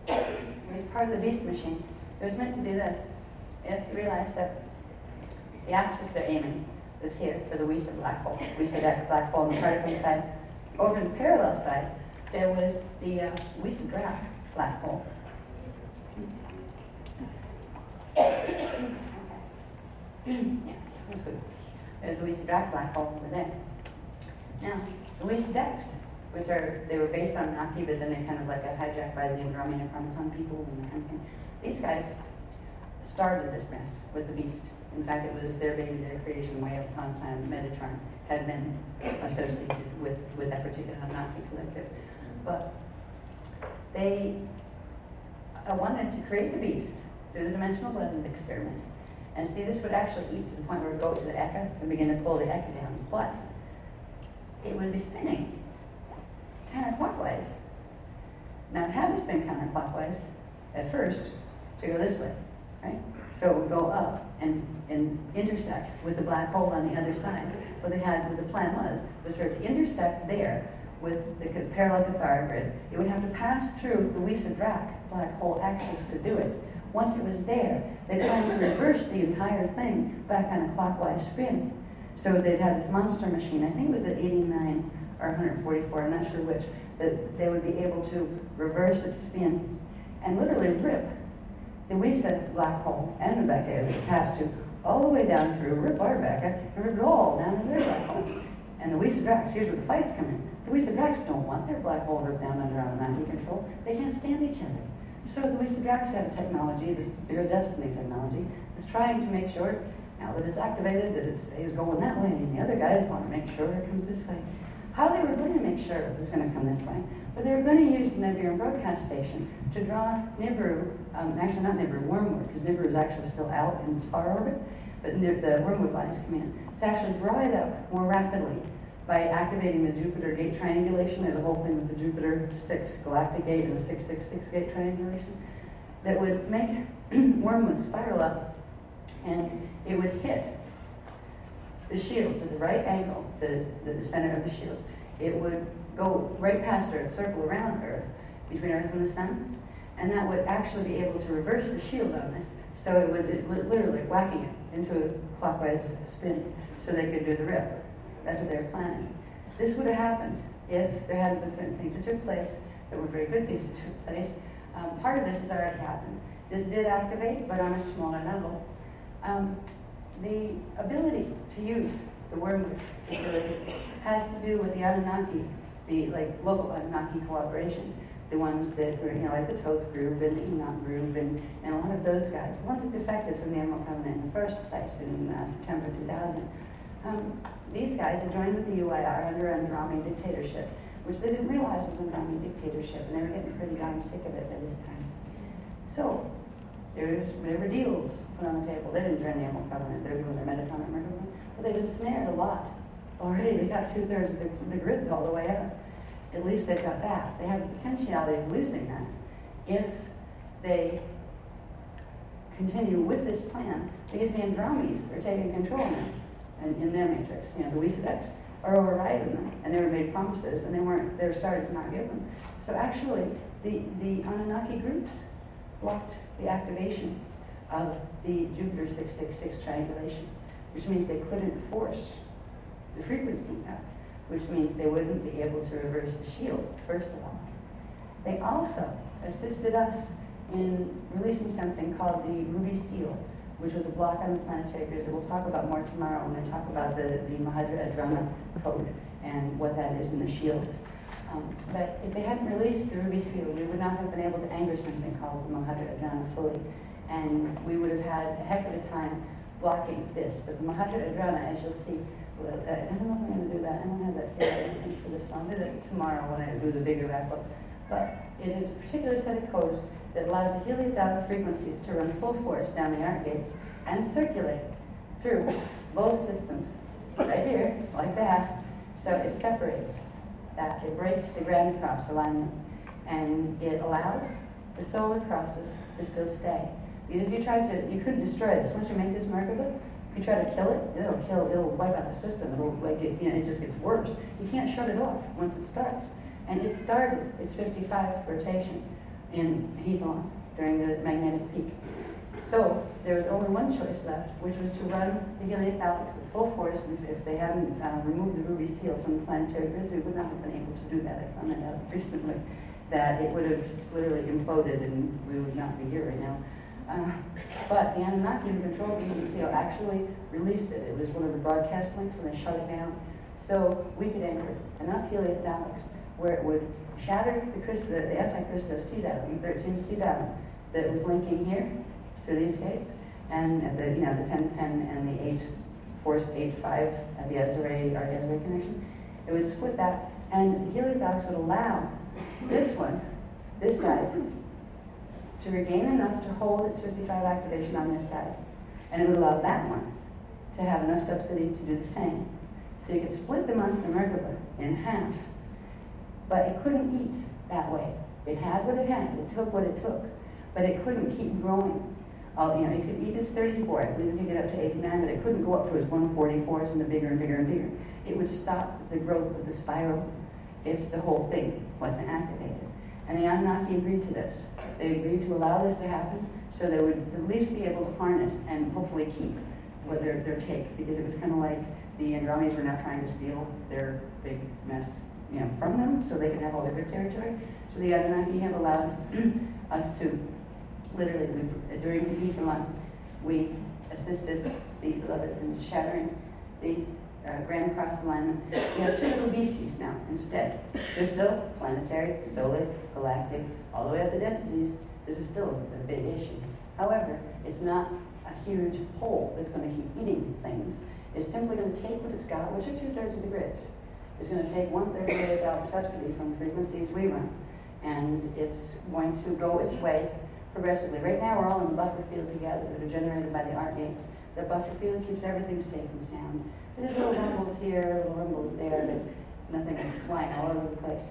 It was part of the beast machine. It was meant to do this. If you realize that the axis they're aiming is here for the WISA black hole. WISA black hole on the particle side. Over the parallel side, there was the WISA draft black hole. Yeah, that's good. There's the WISA draft black hole over there. Now, the WISA decks, which they were based on Naki, but then they kind of like got hijacked by the Andromeda Chromaton people and that kind of thing. These guys started this mess with the beast. In fact, it was their baby, their creation way up on planet Metatron had been associated with that particular Naki collective. But they wanted to create the beast through the dimensional blending experiment. And see, this would actually eat to the point where it would go to the Eka and begin to pull the Eka down. But it would be spinning counterclockwise. Now, it had to spin counterclockwise at first to go this way, right? So it would go up and intersect with the black hole on the other side. What the plan was for it to intersect there with the parallel cathodic grid. It would have to pass through the WISA-Drac black hole axis to do it. Once it was there, they planned to reverse the entire thing back on a clockwise spin. So they'd have this monster machine, I think it was at 89 or 144, I'm not sure which, that they would be able to reverse its spin and literally rip the WISA black hole and the Becca it was attached to all the way down through, rip our Becca, and rip it all down to their black hole. And the WISA-Dracs, here's where the fights come in. The WISA-Dracs don't want their black hole ripped down under Anunnaki control. They can't stand each other. So the WISA-Dracs have a technology, this Spirit Destiny technology, is trying to make sure, now that it's activated, that it stays going that way, and the other guys want to make sure it comes this way. How they were going to make sure it was going to come this way, but they were going to use the Nibiru broadcast station to draw Nibiru, actually not Nibiru, Wormwood, because Nibiru is actually still out in its far orbit, but the Wormwood bodies come in, to actually draw it up more rapidly by activating the Jupiter gate triangulation. There's a whole thing with the Jupiter 6 galactic gate and the 666 gate triangulation that would make Wormwood spiral up, and it would hit the shields at the right angle, the center of the shields. It would go right past Earth, circle around Earth, between Earth and the Sun, and that would actually be able to reverse the shield on this. So it would literally whacking it into a clockwise spin so they could do the rip. That's what they were planning. This would have happened if there hadn't been certain things that took place that were very good things that took place. Part of this has already happened. This did activate, but on a smaller level. The ability to use the Wormwood facility, has to do with the Anunnaki, the local Anunnaki cooperation. The ones that were, like the Toth group and the Enoch group and a lot of those guys, the ones that defected from the Emerald Covenant in the first place in September 2000. These guys had joined with the UIR under Andromedan dictatorship, which they didn't realize was Andromedan dictatorship, and they were getting pretty darn sick of it by this time. So, there were deals put on the table. They didn't join the Emerald Covenant, they were doing their Metatron and Merkaba, but they've been snared a lot. Already, they got 2/3 of the grids all the way up. At least they've got that. They have the potentiality of losing that if they continue with this plan, because the Andromedes are taking control now in their matrix. The Wysidex are overriding them, and they were made promises, and they were started to not give them. So actually, the Anunnaki groups blocked the activation of the Jupiter 666 triangulation, which means they couldn't force the frequency up, which means they wouldn't be able to reverse the shield, first of all. They also assisted us in releasing something called the Ruby Seal, which was a block on the planetary grids that we'll talk about more tomorrow when I talk about the Mahadra Adrana code and what that is in the shields. But if they hadn't released the Ruby Seal, we would not have been able to anger something called the Mahadra Adrana fully, and we would have had a heck of a time blocking this. But the Mahadra Adrana, as you'll see, I don't know if I'm going to do that. I don't have that here, I think, for this one. I'll do that tomorrow when I do the bigger wrap-up. But it is a particular set of codes that allows the heliothallic frequencies to run full force down the arc gates and circulate through both systems, right here, like that. So it separates that. It breaks the Grand Cross alignment, and it allows the solar crosses to still stay. Because if you tried to, you couldn't destroy this. Once you make this Merkaba, if you try to kill it, it'll wipe out the system. It just gets worse. You can't shut it off once it starts. And it started its 55th rotation in Hedron during the magnetic peak. So there was only one choice left, which was to run the heliothallics at full force. And if they hadn't removed the Ruby Seal from the planetary grids, we would not have been able to do that. I found that out recently, that it would have literally imploded and we would not be here right now. But the Anunnaki who controlled the Ruby Seal actually released it. It was one of the broadcast links and they shut it down. So we could anchor enough heliothallics where it would shatter the Anti-Christos C-Datum, 13 C-Datum, that was linking here to these gates, and the 1010 and the 8-5 at the Ezra connection. It would split that, and the heliothallics would allow this side, to regain enough to hold its 55 activation on this side. And it would allow that one to have enough subsidy to do the same. So you could split the Monster Merkaba in half, but it couldn't eat that way. It had what it had, it took what it took, but it couldn't keep growing. It could eat its 34, I believe it could get up to 89, but it couldn't go up to its 144s and the bigger and bigger and bigger. It would stop the growth of the spiral if the whole thing wasn't activated. And the Anunnaki agreed to this. They agreed to allow this to happen so they would at least be able to harness and hopefully keep what their take, because it was kind of like the Andromedes were now trying to steal their big mess from them so they can have all their good territory. So the Anunnaki have allowed us to literally, during the Etherlon, we assisted the beloveds in shattering the Grand Cross alignment. We have two little beasties now instead. They're still planetary, solar, galactic, all the way up the densities. This is still a big issue. However, it's not a huge hole that's going to keep eating things. It's simply going to take what it's got, which are 2/3 of the grids. It's going to take 1/3 of the heliothallic subsidy from the frequencies we run, and it's going to go its way progressively. Right now, we're all in the buffer field together that are generated by the arc gates. The buffer field keeps everything safe and sound. There's little rumbles here, little rumbles there, but nothing flying all over the place.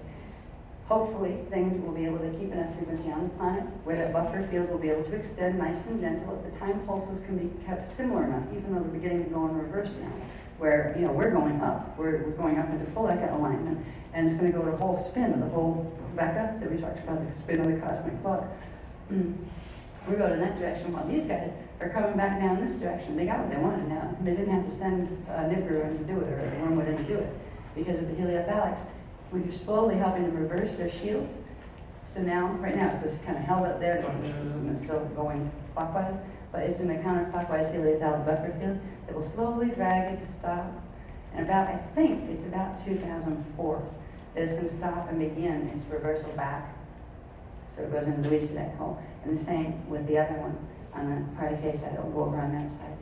Hopefully, things will be able to keep enough frequency on the planet where that buffer field will be able to extend nice and gentle. If the time pulses can be kept similar enough, even though they're beginning to go in reverse now, where we're going up, we're going up into full Eka alignment, and it's going to go to a whole spin of the whole back up that we talked about, the spin of the cosmic clock. We're going in that direction while these guys are coming back down this direction. They got what they wanted now. They didn't have to send Nibiru in to do it or Wormwood in to do it because of the heliothallics. We're slowly helping them reverse their shields. So now, right now, it's just kind of held up there, and it's still going clockwise, but it's in the counterclockwise heliothallic buffer field that will slowly drag it to stop And I think it's about 2004 that it's going to stop and begin its reversal back. So it goes into the reset hole. And the same with the other one on the party case side. It'll go over on that side.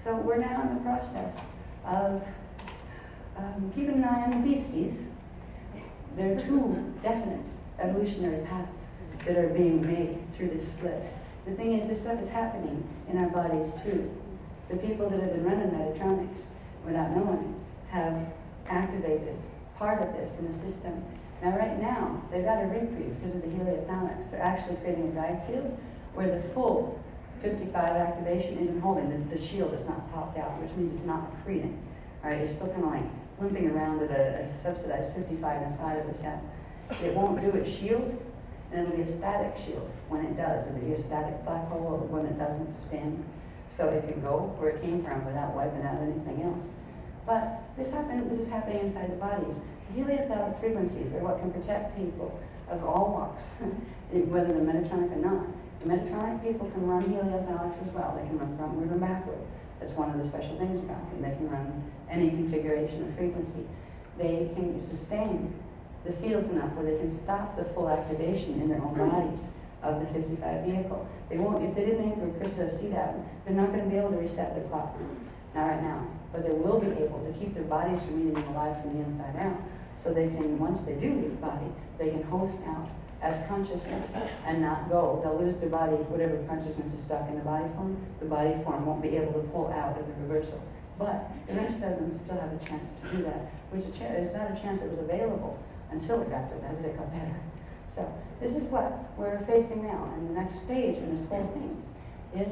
So we're now in the process of keeping an eye on the beasties. There are two definite evolutionary paths that are being made through this split. The thing is, this stuff is happening in our bodies too. The people that have been running Metatronics without knowing it have activated part of this in the system. Now right now, they've got a reprieve because of the heliothalamics. They're actually creating a guide field where the full 55 activation isn't holding. The shield is not popped out, which means it's not accreting. All right, it's still kind of like limping around with a subsidized 55 inside of the cell. It won't do its shield, and it'll be a static shield when it does. It'll be a static black hole when it doesn't spin. So it can go where it came from without wiping out anything else. But this is happening inside the bodies. The heliothalic frequencies are what can protect people of all walks, whether they're Metatronic or not. The Metatronic people can run heliothalics as well. They can run frontward and backward. That's one of the special things about them. They can run any configuration of frequency. They can sustain the fields enough where they can stop the full activation in their own bodies of the 55 vehicle. They won't, if they didn't anchor Krista see that, they're not going to be able to reset their clocks. Not right now. But they will be able to keep their bodies from eating them alive from the inside out. So they can, once they do leave the body, they can host out as consciousness and not go. They'll lose their body, whatever consciousness is stuck in the body form won't be able to pull out of the reversal. But the rest of them still have a chance to do that, which is not a chance that was available until it got so bad that it got better. So this is what we're facing now, and the next stage in this whole thing is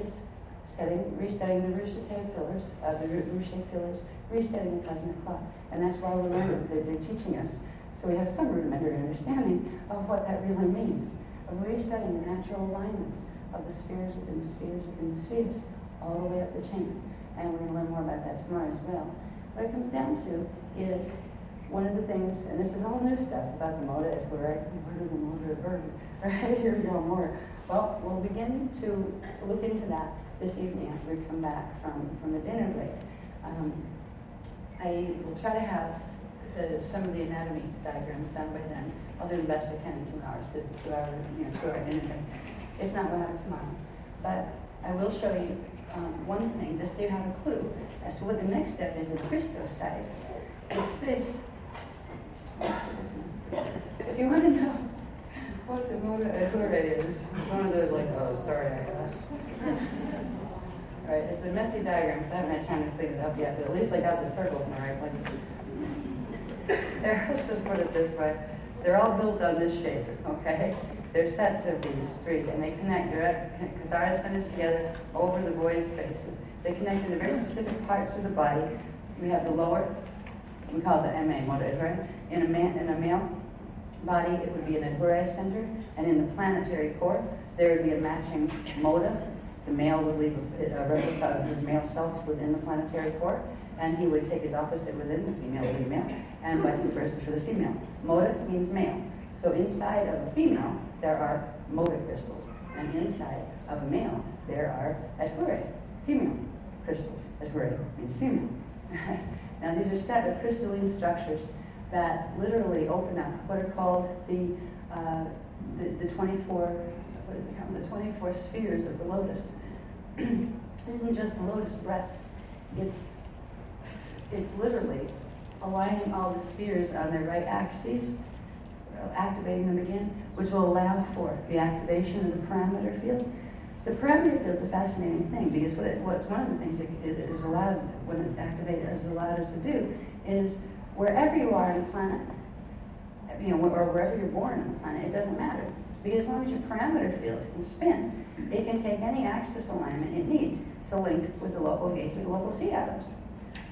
resetting the root-shaped pillars, resetting the cosmic clock. And that's why we're learning, they're teaching us. So we have some rudimentary understanding of what that really means, of resetting the natural alignments of the spheres within the spheres within the spheres, all the way up the chain. And we're going to learn more about that tomorrow as well. What it comes down to is one of the things, and this is all new stuff about the moda, as we're asking, what is the moda of bird? Right, here we go, more. Well, we'll begin to look into that this evening after we come back from the dinner break. I will try to have some of the anatomy diagrams done by then. I'll do the best I can in 2 hours, because it's 2 hour interview. If not, we'll have it tomorrow. But I will show you one thing, just so you have a clue as to what the next step is in Christos side. It's this. If you want to know what the moda adhura is, it's one of those like, oh, sorry, I asked. All right, it's a messy diagram, so I haven't had time to clean it up yet, but at least I got the circles in the right places. Let's just put it this way. They're all built on this shape, okay? They're sets of these 3, and they connect direct catharsis centers together over the void spaces. They connect in the very specific parts of the body. We have the lower, we call it the MA, moda adhura. In a male body, it would be an adhura center, and in the planetary core, there would be a matching moda. The male would leave a replica of his male self within the planetary core, and he would take his opposite within, the female would be male, and vice versa for the female. Moda means male. So inside of a female, there are moda crystals, and inside of a male, there are adhura, female crystals. Adhura means female. Now these are set of crystalline structures that literally open up what are called the 24, what do they call them? The 24 spheres of the lotus. It isn't just the lotus breaths. It's literally aligning all the spheres on their right axes, activating them again, which will allow for the activation of the parameter field. The parameter field is a fascinating thing, because what's one of the things it is allowed, when it's activated, has allowed us to do, is wherever you are on the planet, or wherever you're born on the planet, it doesn't matter. Because as long as your parameter field can spin, it can take any axis alignment it needs to link with the local gates or the local C atoms.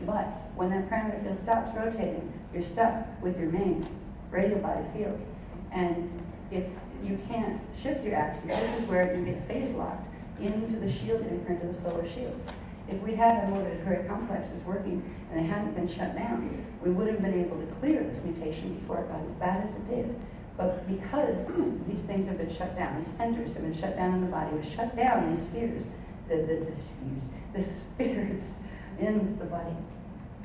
But when that parameter field stops rotating, you're stuck with your main radial body field. And if you can't shift your axis, this is where you get phase locked into the shield anchor, into the solar shields. If we had our moda adhura complexes working and they hadn't been shut down, we would have been able to clear this mutation before it got as bad as it did. But because these things have been shut down, these centers have been shut down in the body, we've shut down these spheres, the spheres in the body.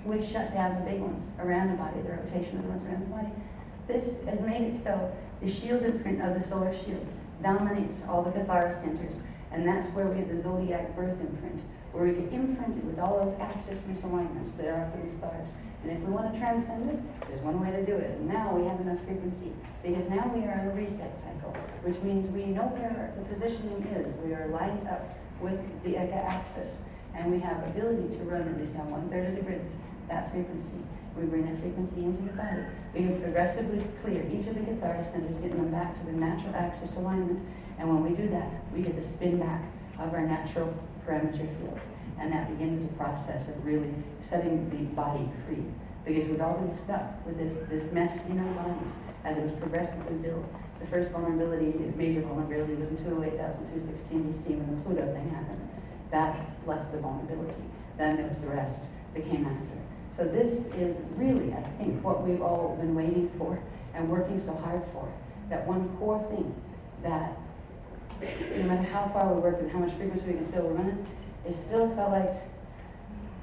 which shut down the big ones around the body, the rotation of the ones around the body. This has made it so the shield imprint of the solar shield dominates all the Cathara centers, and that's where we get the zodiac birth imprint, where we get imprinted with all those axis misalignments that are up in the stars. And if we want to transcend it, there's one way to do it. And now we have enough frequency, because now we are in a reset cycle, which means we know where the positioning is. We are lined up with the Eka axis, and we have ability to run at least down 1/3 of the grids, that frequency. We bring that frequency into the body. We can progressively clear each of the Cathara centers, getting them back to the natural axis alignment. And when we do that, we get the spin back of our natural parameter fields. And that begins the process of really setting the body free. Because we've all been stuck with this mess in our bodies as it was progressively built. The first vulnerability, major vulnerability, was in 208,216 BC when the Pluto thing happened. That left the vulnerability. Then it was the rest that came after. So this is really, I think, what we've all been waiting for and working so hard for. That one core thing that no matter how far we work and how much frequency we can feel we're running, it still felt like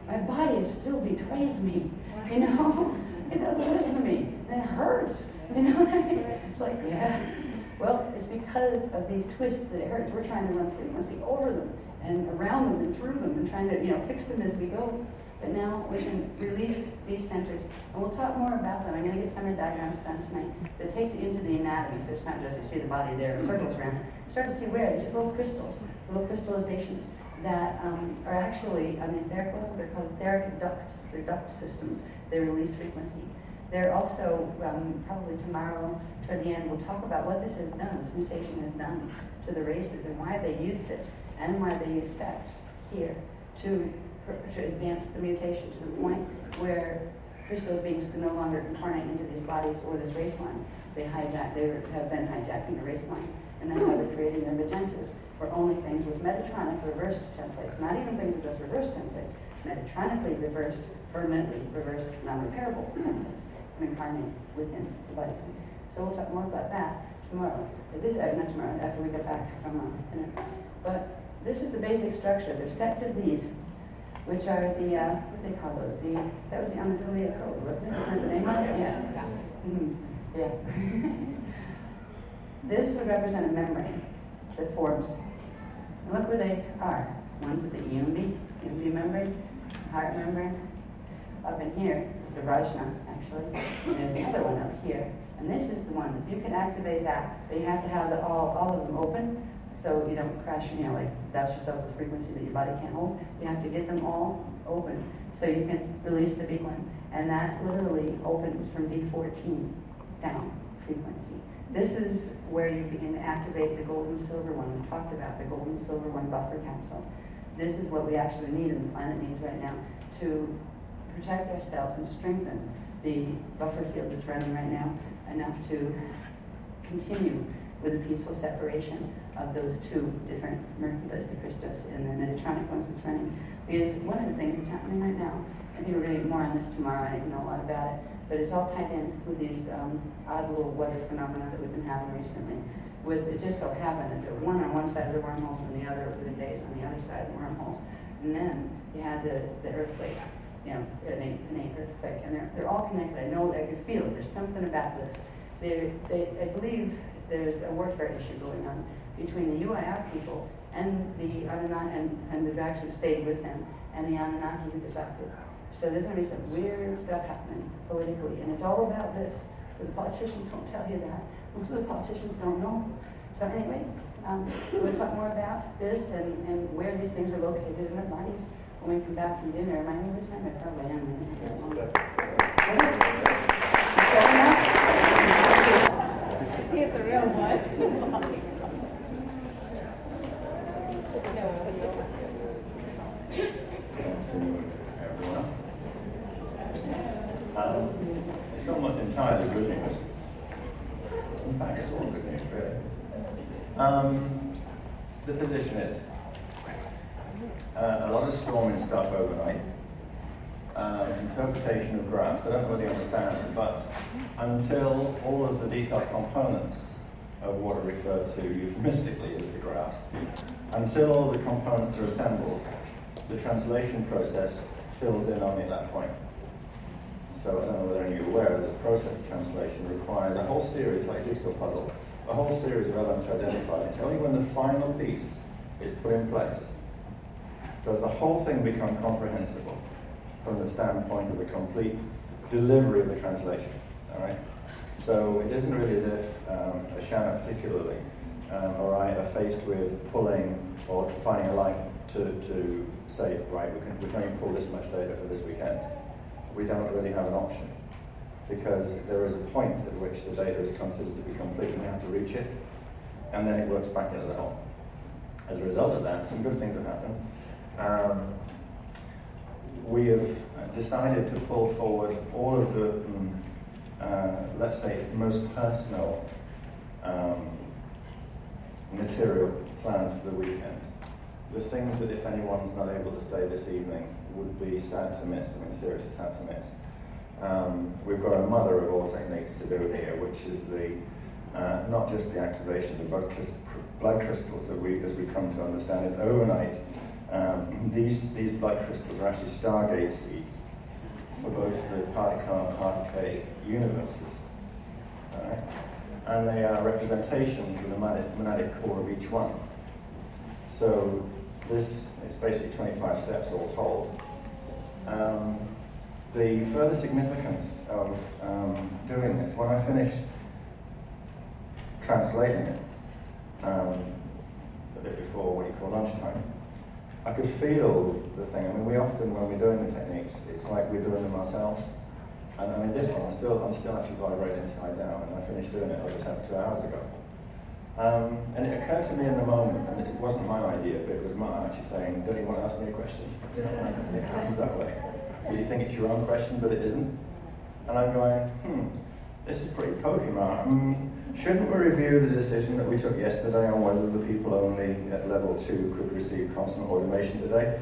my body still betrays me, you know? It doesn't listen to me, and it hurts, you know what I mean? It's like, yeah. Well, it's because of these twists that it hurts. We're trying to run frequency over them and around them and through them and trying to, fix them as we go. But now we can release these centers, and we'll talk more about them. I'm going to get some of the diagrams done tonight that takes it into the anatomy, so it's not just you see the body there, circles around it. Start to see where these little crystals, little crystallizations that are actually, they're called etheric ducts. They're duct systems. They release frequency. They're also, probably tomorrow, toward the end, we'll talk about what this has done, this mutation has done to the races and why they used it and why they use sex here to advance the mutation to the point where crystal beings can no longer incarnate into these bodies or this race line. They have been hijacking the race line, and that's how they're creating their magentas, or only things with Metatronic reversed templates, not even things with just reversed templates, Metatronically reversed, permanently reversed, non-repairable templates can incarnate within the body. So we'll talk more about that tomorrow. Not tomorrow, after we get back from dinner. But this is the basic structure. There's sets of these, which are the, what do they call those? That was the Anatolia Code, wasn't it? Isn't that the name of it? Yeah. Mm-hmm. Yeah. This would represent a membrane that forms. And look where they are. One's at the EMB membrane, heart membrane. Up in here is the Rajna, actually. And there's another one up here. And this is the one, if you can activate that, but you have to have all of them open, so you don't crash, douse yourself with frequency that your body can't hold. You have to get them all open so you can release the big one. And that literally opens from D14 down frequency. This is where you begin to activate the gold and silver one we talked about, the gold and silver one buffer capsule. This is what we actually need and the planet needs right now to protect ourselves and strengthen the buffer field that's running right now enough to continue with a peaceful separation of those two different Mercury crystals and the Metatronic ones that's running. Because one of the things that's happening right now, I think we're going to get more on this tomorrow, I didn't know a lot about it, but it's all tied in with these odd little weather phenomena that we've been having recently. It just so happened that one on one side of the wormholes and the other for the days on the other side of the wormholes. And then you had the earthquake, an earthquake, and they're all connected. I know, I can feel it. There's something about this. I believe there's a warfare issue going on between the UIR people and the Anunnaki, and they've actually stayed with them, and the Anunnaki who defected. So there's going to be some weird stuff happening politically, and it's all about this. But the politicians won't tell you that. Most of the politicians don't know. So anyway, we'll talk more about this and where these things are located in our bodies when we come back from dinner. Am I over time? I probably am. He's the real one. It's almost entirely good news. In fact, it's all good news, really. The position is a lot of storming stuff overnight. Interpretation of graphs. I don't know whether you understand it, but until all of the detailed components of what are referred to euphemistically as the graphs, until all the components are assembled, the translation process fills in only at that point. So I don't know whether any of you are aware that the process of translation requires a whole series, like a jigsaw puzzle, a whole series of elements identified. It's only when the final piece is put in place does the whole thing become comprehensible from the standpoint of the complete delivery of the translation. All right. So it isn't really as if Ashana particularly or I are faced with pulling or finding a line to say, right, we can only pull this much data for this weekend. We don't really have an option, because there is a point at which the data is considered to be complete and we have to reach it, and then it works back into the hole. As a result of that, some good things have happened. We have decided to pull forward all of the, let's say, most personal material planned for the weekend. The things that if anyone's not able to stay this evening would be sad to miss, I mean seriously sad to miss. We've got a mother of all techniques to do here, which is the not just the activation of the blood crystals that as we come to understand it overnight. These blood crystals are actually Stargate seeds for both the Party Car and Party K universes. All right? And they are representations of the monadic core of each one. So this is basically 25 steps all told. The further significance of doing this, when I finished translating it a bit before what you call lunchtime, I could feel the thing. I mean, we often, when we're doing the techniques, it's like we're doing them ourselves. And I mean, this one, I'm still actually vibrating inside now, and I finished doing it over 2 hours ago. And it occurred to me in the moment, and it wasn't my idea, but it was Martin actually saying, don't you want to ask me a question? You know, it happens that way. You think it's your own question, but it isn't. And I'm going, this is pretty pokey, Martin. Shouldn't we review the decision that we took yesterday on whether the people only at level 2 could receive constant automation today?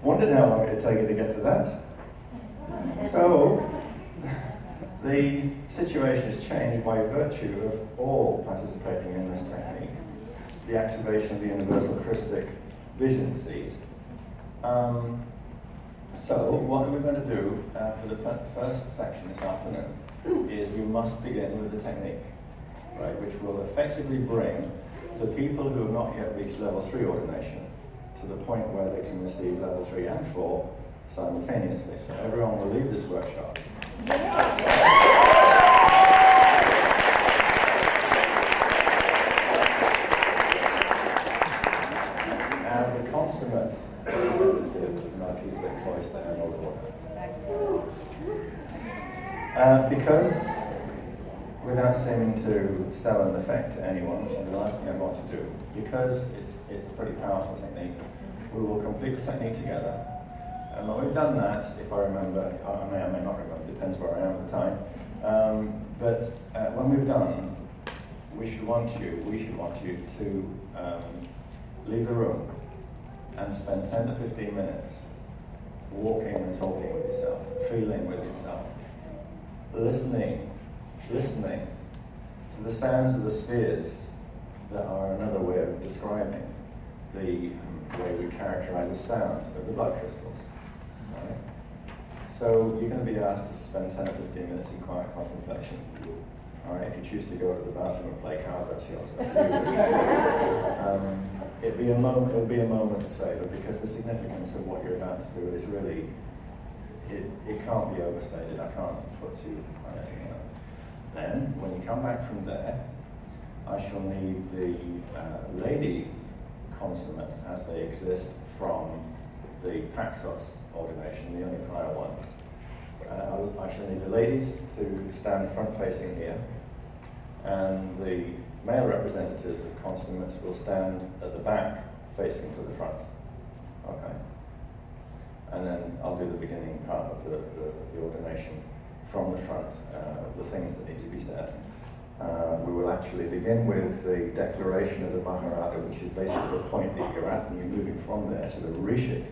Wondered how long it'd take you to get to that. So, the situation has changed by virtue of all participating in this technique. The activation of the universal Christic vision seed. So, what are we going to do for the first section this afternoon is we must begin with the technique, right, which will effectively bring the people who have not yet reached level 3 ordination to the point where they can receive level 3 and 4 simultaneously. So everyone will leave this workshop. As a consummate representative of Melchizedek Cloister and Order. Because, without seeming to sell an effect to anyone, which is the last thing I want to do, because it's a pretty powerful technique, we will complete the technique together. And when we've done that, if I remember, I may or may not remember, depends where I am at the time, but when we've done, we should want you to leave the room and spend 10 to 15 minutes walking and talking with yourself, feeling with yourself, listening to the sounds of the spheres that are another way of describing the way we characterize the sound of the blood crystals. Right? So you're going to be asked to spend 10 or 15 minutes in quiet contemplation. All right, if you choose to go to the bathroom and play cards, that's yours. It'll be a moment to say, but because the significance of what you're about to do is really, it can't be overstated. I can't put too anything else. Then, when you come back from there, I shall need the lady consummates as they exist from the Paxos ordination, the only prior one. I shall need the ladies to stand front-facing here, and the male representatives of consummates will stand at the back, facing to the front. Okay. And then I'll do the beginning part of the ordination from the front, the things that need to be said. We will actually begin with the declaration of the Maharata, which is basically the point that you're at, and you're moving from there to the Rishik,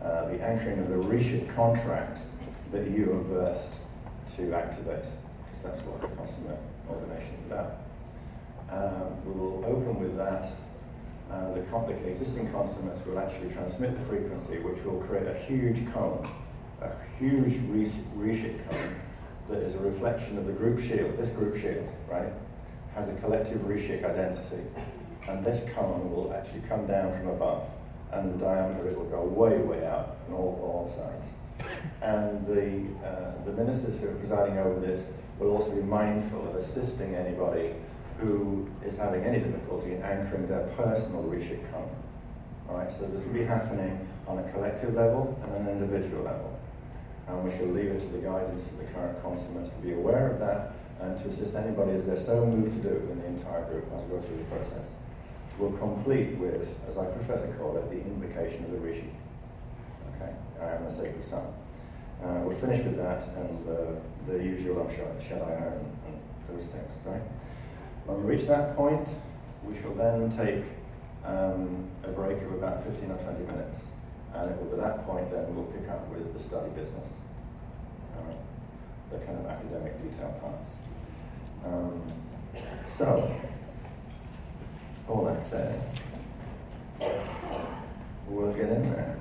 the anchoring of the Rishik contract that you have birthed to activate, because that's what the consummate ordination is about. We will open with that. The existing consummates will actually transmit the frequency, which will create a huge cone a huge reshift cone that is a reflection of the group shield. This group shield, right, has a collective reshift identity, and this cone will actually come down from above, and the diameter it will go way, way out on all sides. And the ministers who are presiding over this will also be mindful of assisting anybody who is having any difficulty in anchoring their personal reshift cone. All right, so this will be happening on a collective level and an individual level. And we shall leave it to the guidance of the current consulates to be aware of that and to assist anybody as they're so moved to do in the entire group as we go through the process. We'll complete with, as I prefer to call it, the invocation of the Rishi. Okay, I am the sacred son. We'll finish with that and the usual Shaddai and those things, right? When we reach that point, we shall then take a break of about 15 or 20 minutes. And it will, at that point, then we'll pick up with the study business, the kind of academic detail parts. So, all that said, we'll get in there.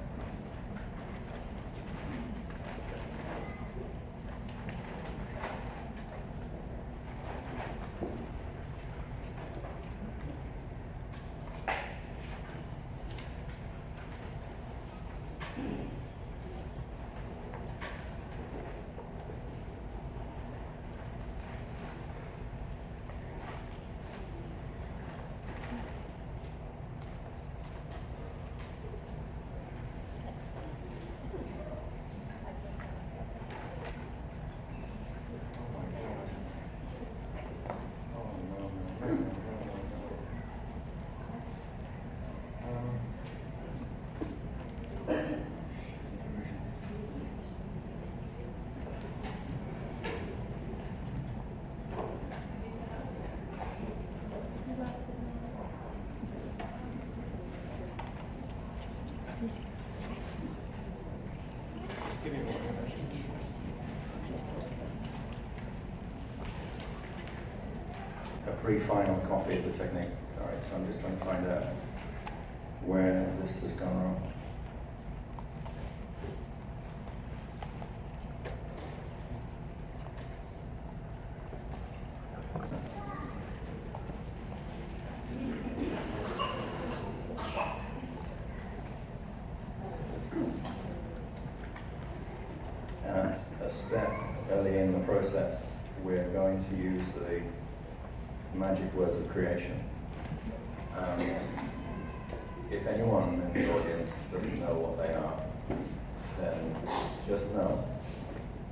A pre-final copy of the technique. All right, so I'm just trying to find out where this has gone wrong. As a step early in the process, we're going to use the magic words of creation. If anyone in the audience doesn't know what they are, then just know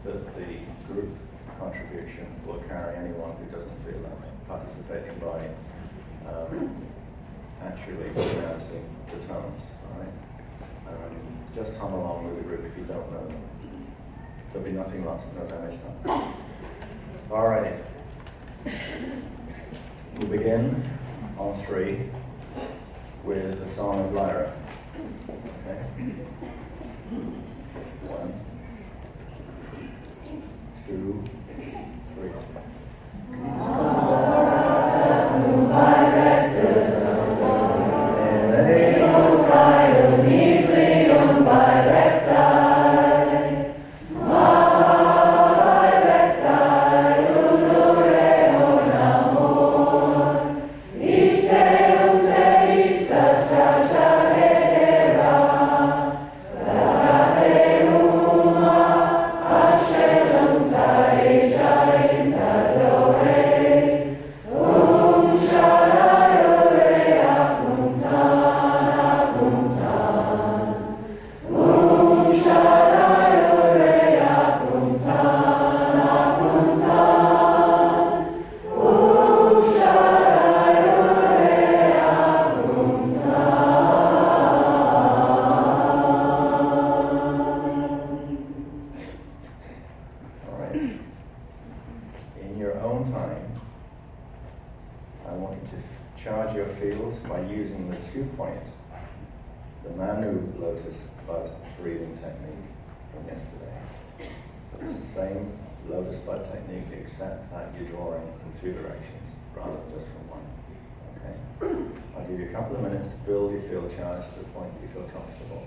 that the group contribution will carry anyone who doesn't feel like participating by actually pronouncing the tones. All right? Just hum along with the group if you don't know them. There'll be nothing lost, no damage done. All right. We begin on 3 with the Song of Lyra. Okay? 1, 2, 3. Except that you're drawing from 2 directions rather than just from 1. Okay? I'll give you a couple of minutes to build your field charge to the point that you feel comfortable.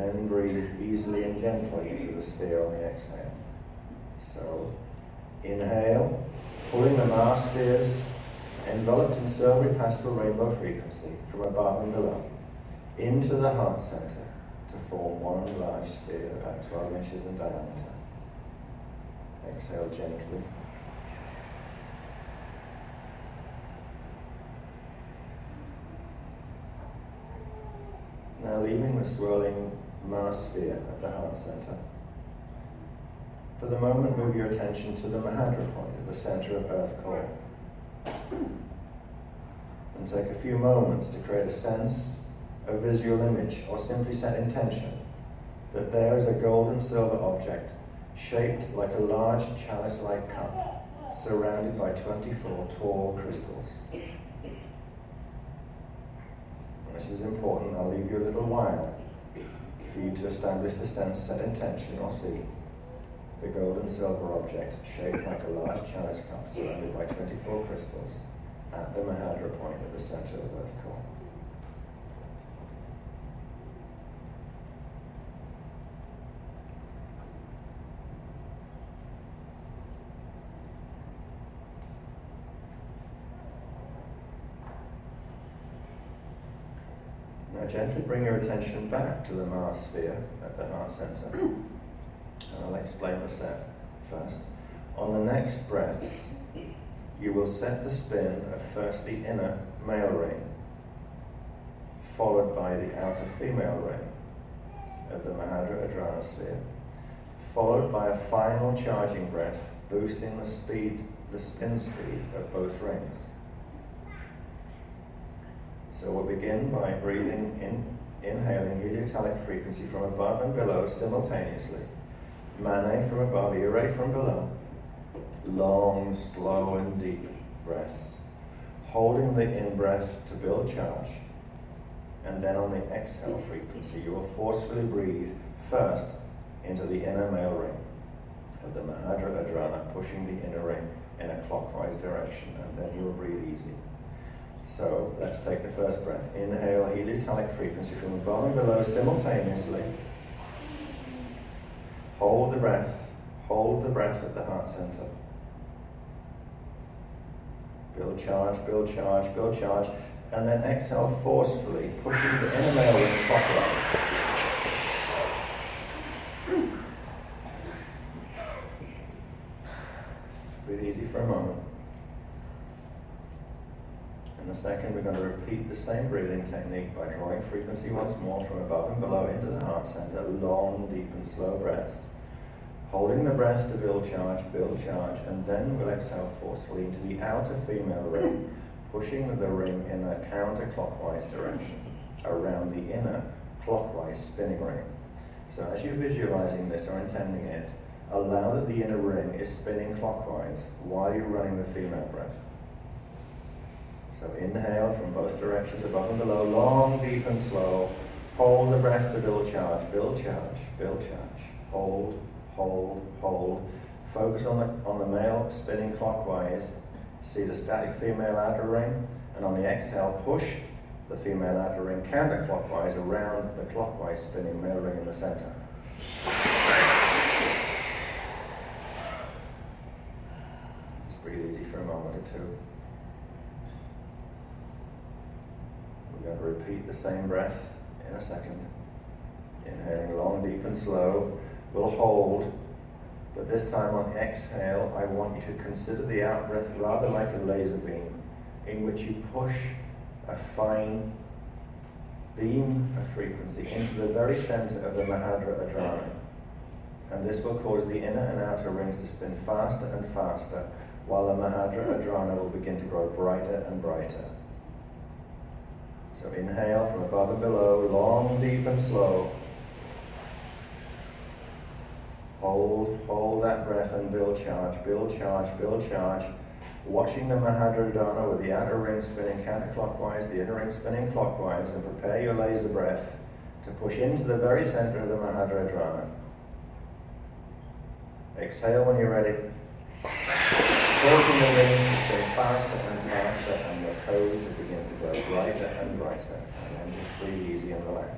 then breathe easily and gently into the sphere on the exhale. So, inhale, pulling the Mars spheres enveloped in silvery pastel rainbow frequency from above and below into the heart center to form one large sphere about 12 inches in diameter. Exhale gently. Now leaving the swirling Mars sphere at the heart center. For the moment, move your attention to the Mahadra point at the center of Earth Core. And take a few moments to create a sense, a visual image, or simply set intention that there is a gold and silver object shaped like a large chalice-like cup surrounded by 24 tall crystals. This is important. I'll leave you a little while for you to establish the sense, set intention, or see the gold and silver object shaped like a large chalice cup surrounded by 24 crystals at the Mahadra point at the center of Earth Core. Now gently bring your attention back to the Mars sphere at the heart center. And I'll explain the step first. On the next breath, you will set the spin of first the inner male ring, followed by the outer female ring of the Mahadra Adhrana sphere, followed by a final charging breath, boosting the spin speed of both rings. So we'll begin by breathing in, inhaling heliotalic frequency from above and below simultaneously. Mane from above, Ire from below. Long, slow and deep breaths. Holding the in-breath to build charge. And then on the exhale frequency, you will forcefully breathe first into the inner male ring of the Mahadra Adhrana, pushing the inner ring in a clockwise direction, and then you will breathe easy. So let's take the first breath. Inhale, heliotalic frequency from above and below simultaneously. Hold the breath at the heart center. Build charge, build charge, build charge, and then exhale forcefully, pushing the inner male ring clockwise. Breathe easy for a moment. In a second, we're going to repeat the same breathing technique by drawing frequency once more from above and below into the heart center. Long, deep and slow breaths. Holding the breath to build charge, and then we'll exhale forcefully into the outer female ring, pushing the ring in a counterclockwise direction around the inner clockwise spinning ring. So as you're visualizing this or intending it, allow that the inner ring is spinning clockwise while you're running the female breath. So inhale from both directions, above and below, long, deep and slow. Hold the breath to build charge, build charge, build charge. Hold, hold, hold. Focus on the male spinning clockwise. See the static female outer ring, and on the exhale, push the female outer ring counterclockwise around the clockwise spinning male ring in the center. Just breathe easy for a moment or two. We're going to repeat the same breath in a second. Inhaling long, deep and slow. We'll hold, but this time on exhale, I want you to consider the out-breath rather like a laser beam, in which you push a fine beam of frequency into the very center of the Mahadra Adhrana. And this will cause the inner and outer rings to spin faster and faster, while the Mahadra Adhrana will begin to grow brighter and brighter. So inhale from above and below, long, deep and slow. Hold that breath and build charge, build charge, build charge. Watching the Mahadra Adhrana with the outer ring spinning counterclockwise, the inner ring spinning clockwise, and prepare your laser breath to push into the very center of the Mahadra Adhrana. Exhale when you're ready. Causing the rings to spin faster and faster, and your toes to begin to grow brighter and brighter. And then just breathe easy and relax.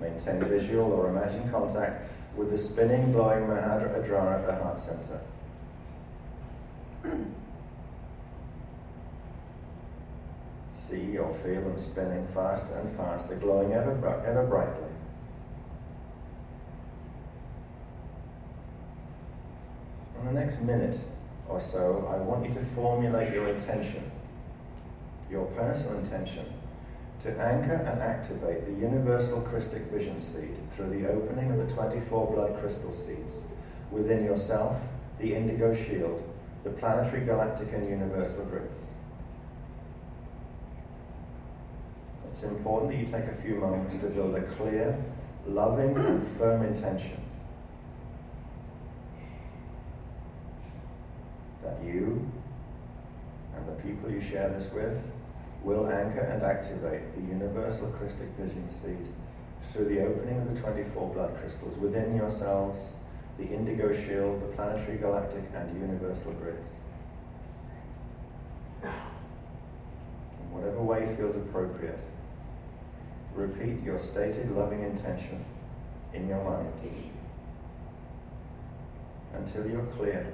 Maintain visual or imagined contact with the spinning, glowing Mahadra Adrana at the heart center. See or feel them spinning faster and faster, glowing ever brightly. In the next minute or so, I want you to formulate your intention, your personal intention, to anchor and activate the universal Christic vision seed through the opening of the 24 blood crystal seeds within yourself, the indigo shield, the planetary, galactic, and universal grids. It's important that you take a few moments to build a clear, loving, and firm intention that you and the people you share this with will anchor and activate the universal Christic vision seed through the opening of the 24 blood crystals within yourselves, the indigo shield, the planetary, galactic, and universal grids. In whatever way feels appropriate, repeat your stated loving intention in your mind until you're clear.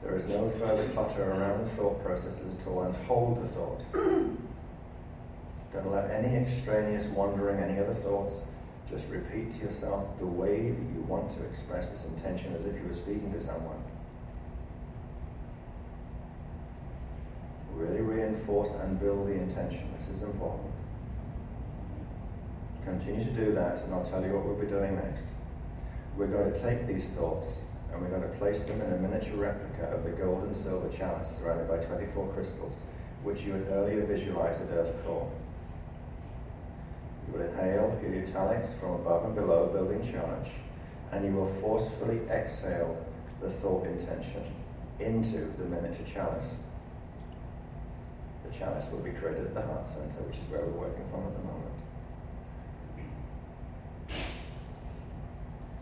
There is no further clutter around the thought processes at all, and hold the thought. Don't allow any extraneous wandering, any other thoughts. Just repeat to yourself the way that you want to express this intention as if you were speaking to someone. Really reinforce and build the intention. This is important. Continue to do that, and I'll tell you what we'll be doing next. We're going to take these thoughts and we're going to place them in a miniature replica of the gold and silver chalice surrounded by 24 crystals, which you had earlier visualized at Earth Core. You will inhale heliotalics from above and below, building charge, and you will forcefully exhale the thought intention into the miniature chalice. The chalice will be created at the heart center, which is where we're working from at the moment.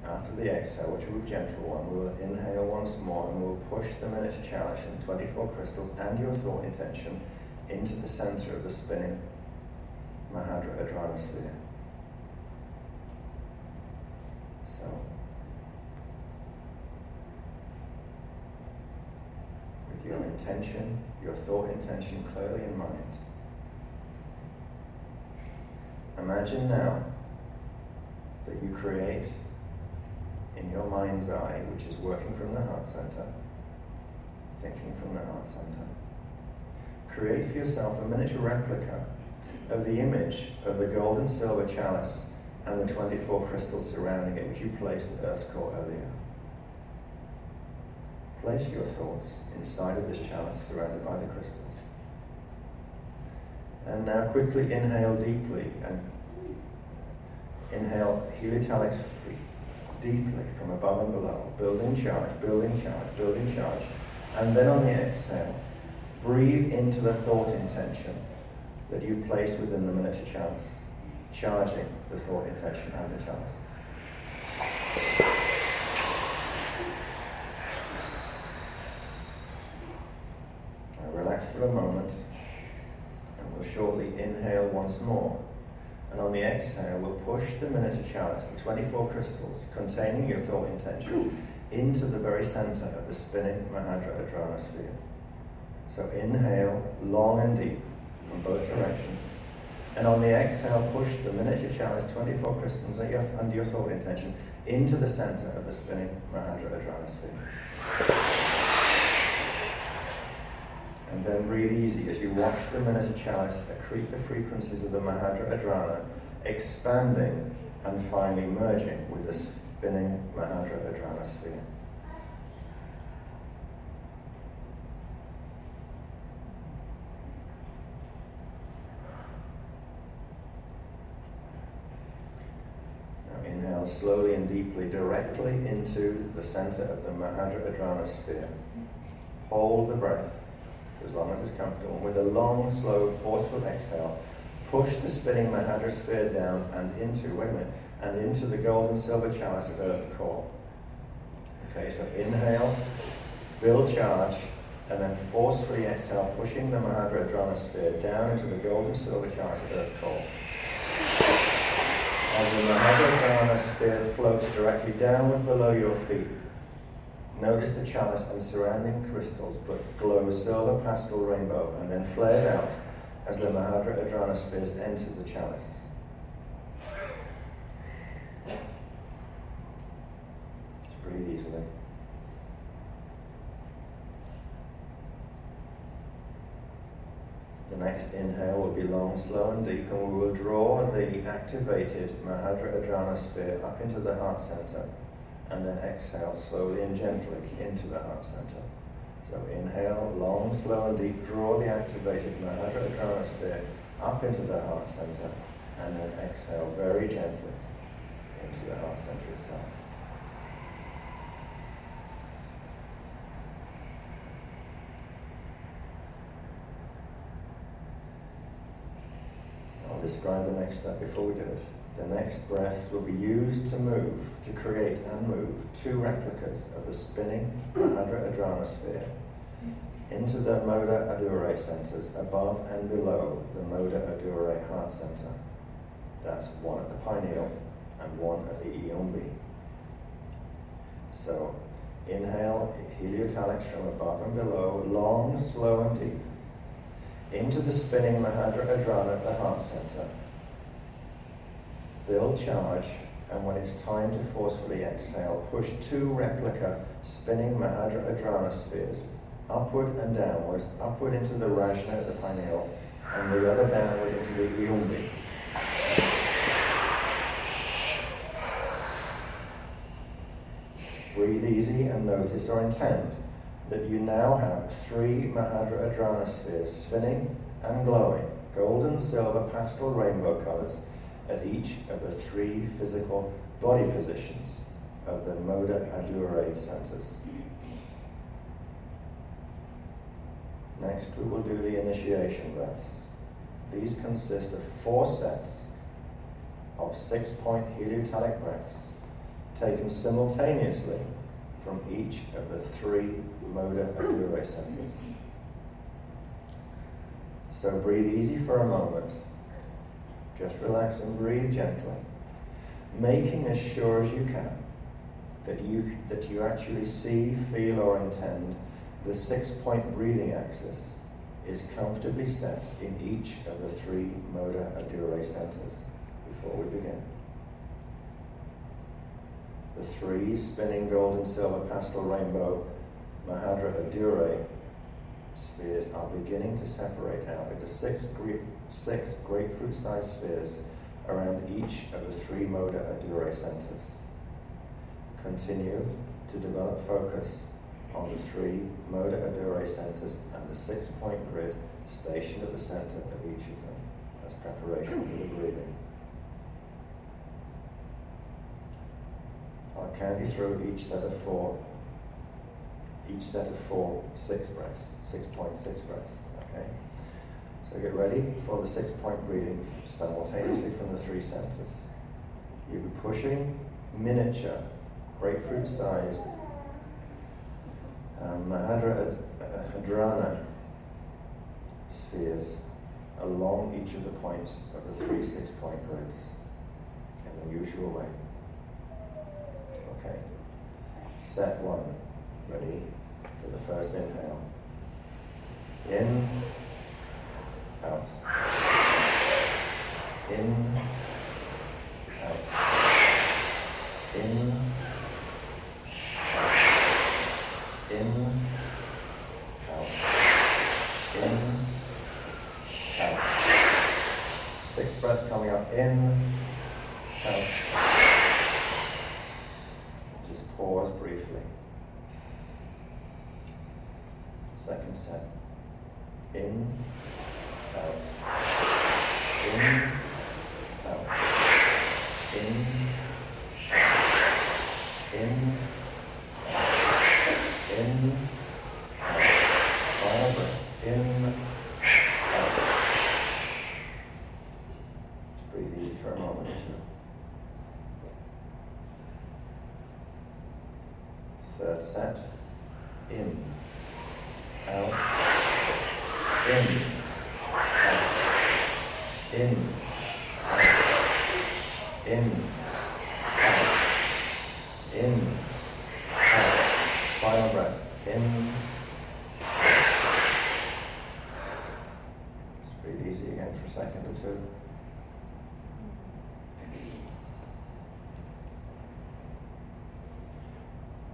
After the exhale, which will be a gentle one, we will inhale once more and we'll push the miniature chalice and 24 crystals and your thought intention into the center of the spinning Mahadra Adrana sphere. So, with your intention, your thought intention clearly in mind, imagine now that you create in your mind's eye, which is working from the heart center, thinking from the heart center, create for yourself a miniature replica of the image of the gold and silver chalice and the 24 crystals surrounding it, which you placed at Earth's core earlier. Place your thoughts inside of this chalice surrounded by the crystals. And now quickly inhale deeply and inhale heliotalics deeply from above and below, building charge, building charge, building charge. And then on the exhale, breathe into the thought intention that you place within the miniature chalice, charging the thought intention and the chalice. Now relax for a moment, and we'll shortly inhale once more. And on the exhale, we'll push the miniature chalice, the 24 crystals containing your thought intention, into the very center of the spinning Mahadra Adrana sphere. So inhale long and deep from both directions. And on the exhale, push the miniature chalice, 24 crystals under your thought intention, into the center of the spinning Mahadra Adrana sphere. And then breathe easy as you watch the miniature chalice accrete the frequencies of the Mahadra Adrana, expanding and finally merging with the spinning Mahadra Adrana sphere. Now inhale slowly and deeply directly into the center of the Mahadra Adrana sphere. Hold the breath as long as it's comfortable. With a long, slow, forceful exhale, push the spinning Mahadra sphere down and into the gold and silver chalice at Earth core. Okay, so inhale, build charge, and then forcefully exhale, pushing the Mahadra Adrana sphere down into the gold and silver chalice at Earth core. As the Mahadradhana sphere floats directly downward below your feet, notice the chalice and surrounding crystals but glow silver pastel rainbow and then flares out as the Mahadradhana spheres enter the chalice. Just breathe easily. The next inhale will be long, slow and deep, and we will draw the activated Mahadradhana sphere up into the heart center, and then exhale slowly and gently into the heart center. So inhale, long, slow and deep, draw the activated Mahadradhana sphere up into the heart center, and then exhale very gently into the heart center itself. I'll describe the next step before we do it. The next breaths will be used to create and move 2 replicas of the spinning Mahadradhana sphere into the Moda Adure centers above and below the Moda Adure heart center. That's one at the pineal and one at the Iumbi. So inhale heliotalics from above and below, long, slow and deep, into the spinning Mahadradhana at the heart center. Build charge, and when it's time to forcefully exhale, push 2 replica spinning Mahadradhana spheres upward and downward, upward into the Rajna at the pineal, and the other downward into the Iumbi. Breathe easy and notice or intend that you now have 3 Mahadradhana spheres spinning and glowing, golden, silver, pastel, rainbow colors at each of the 3 physical body positions of the Moda Adure centers. Next, we will do the initiation breaths. These consist of 4 sets of 6-point heliotalic breaths taken simultaneously from each of the 3 Moda Adure centers. So breathe easy for a moment. Just relax and breathe gently, making as sure as you can that you actually see, feel or intend the 6-point breathing axis is comfortably set in each of the 3 Moda Adure centers before we begin. The 3 spinning golden, silver, pastel, rainbow Mahadra Adure spheres are beginning to separate out into 6 grapefruit-sized spheres around each of the 3 Moda Adure centers. Continue to develop focus on the 3 Moda Adure centers and the 6-point grid stationed at the center of each of them as preparation for the breathing. I'll count you through each set of 4, 6 breaths, 6.6 breaths, okay? So get ready for the 6-point breathing simultaneously from the 3 centers. You'll be pushing miniature, grapefruit-sized Mahadra spheres along each of the points of the 3 6-point grids in the usual way. Okay. Set 1. Ready for the first inhale. In, out. In, out. In, in, out, in, out. 6th breath coming up, in, out. Just pause briefly. Second set. In, out, in, out, in, in, in, out. Final breath. In, out. Just breathe easy for a moment or two. Third set. In, out, in, out, in, out, in, out, in, out. Final breath, in. Just breathe easy again for a second or two.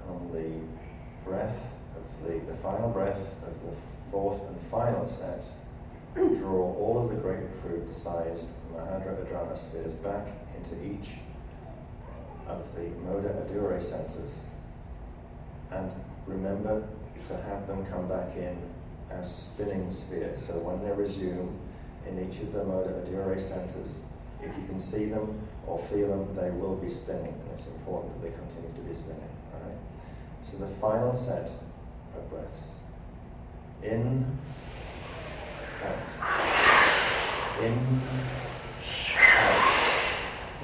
On the breath of the final breath of the fourth and final set, draw all of the grapefruit-sized Mahadra Adhrana spheres back into each of the Moda Adure centers, and remember to have them come back in as spinning spheres. So when they resume in each of the Moda Adure centers, if you can see them or feel them, they will be spinning, and it's important that they continue to be spinning. All right? So the final set of breaths. In, out. In, out.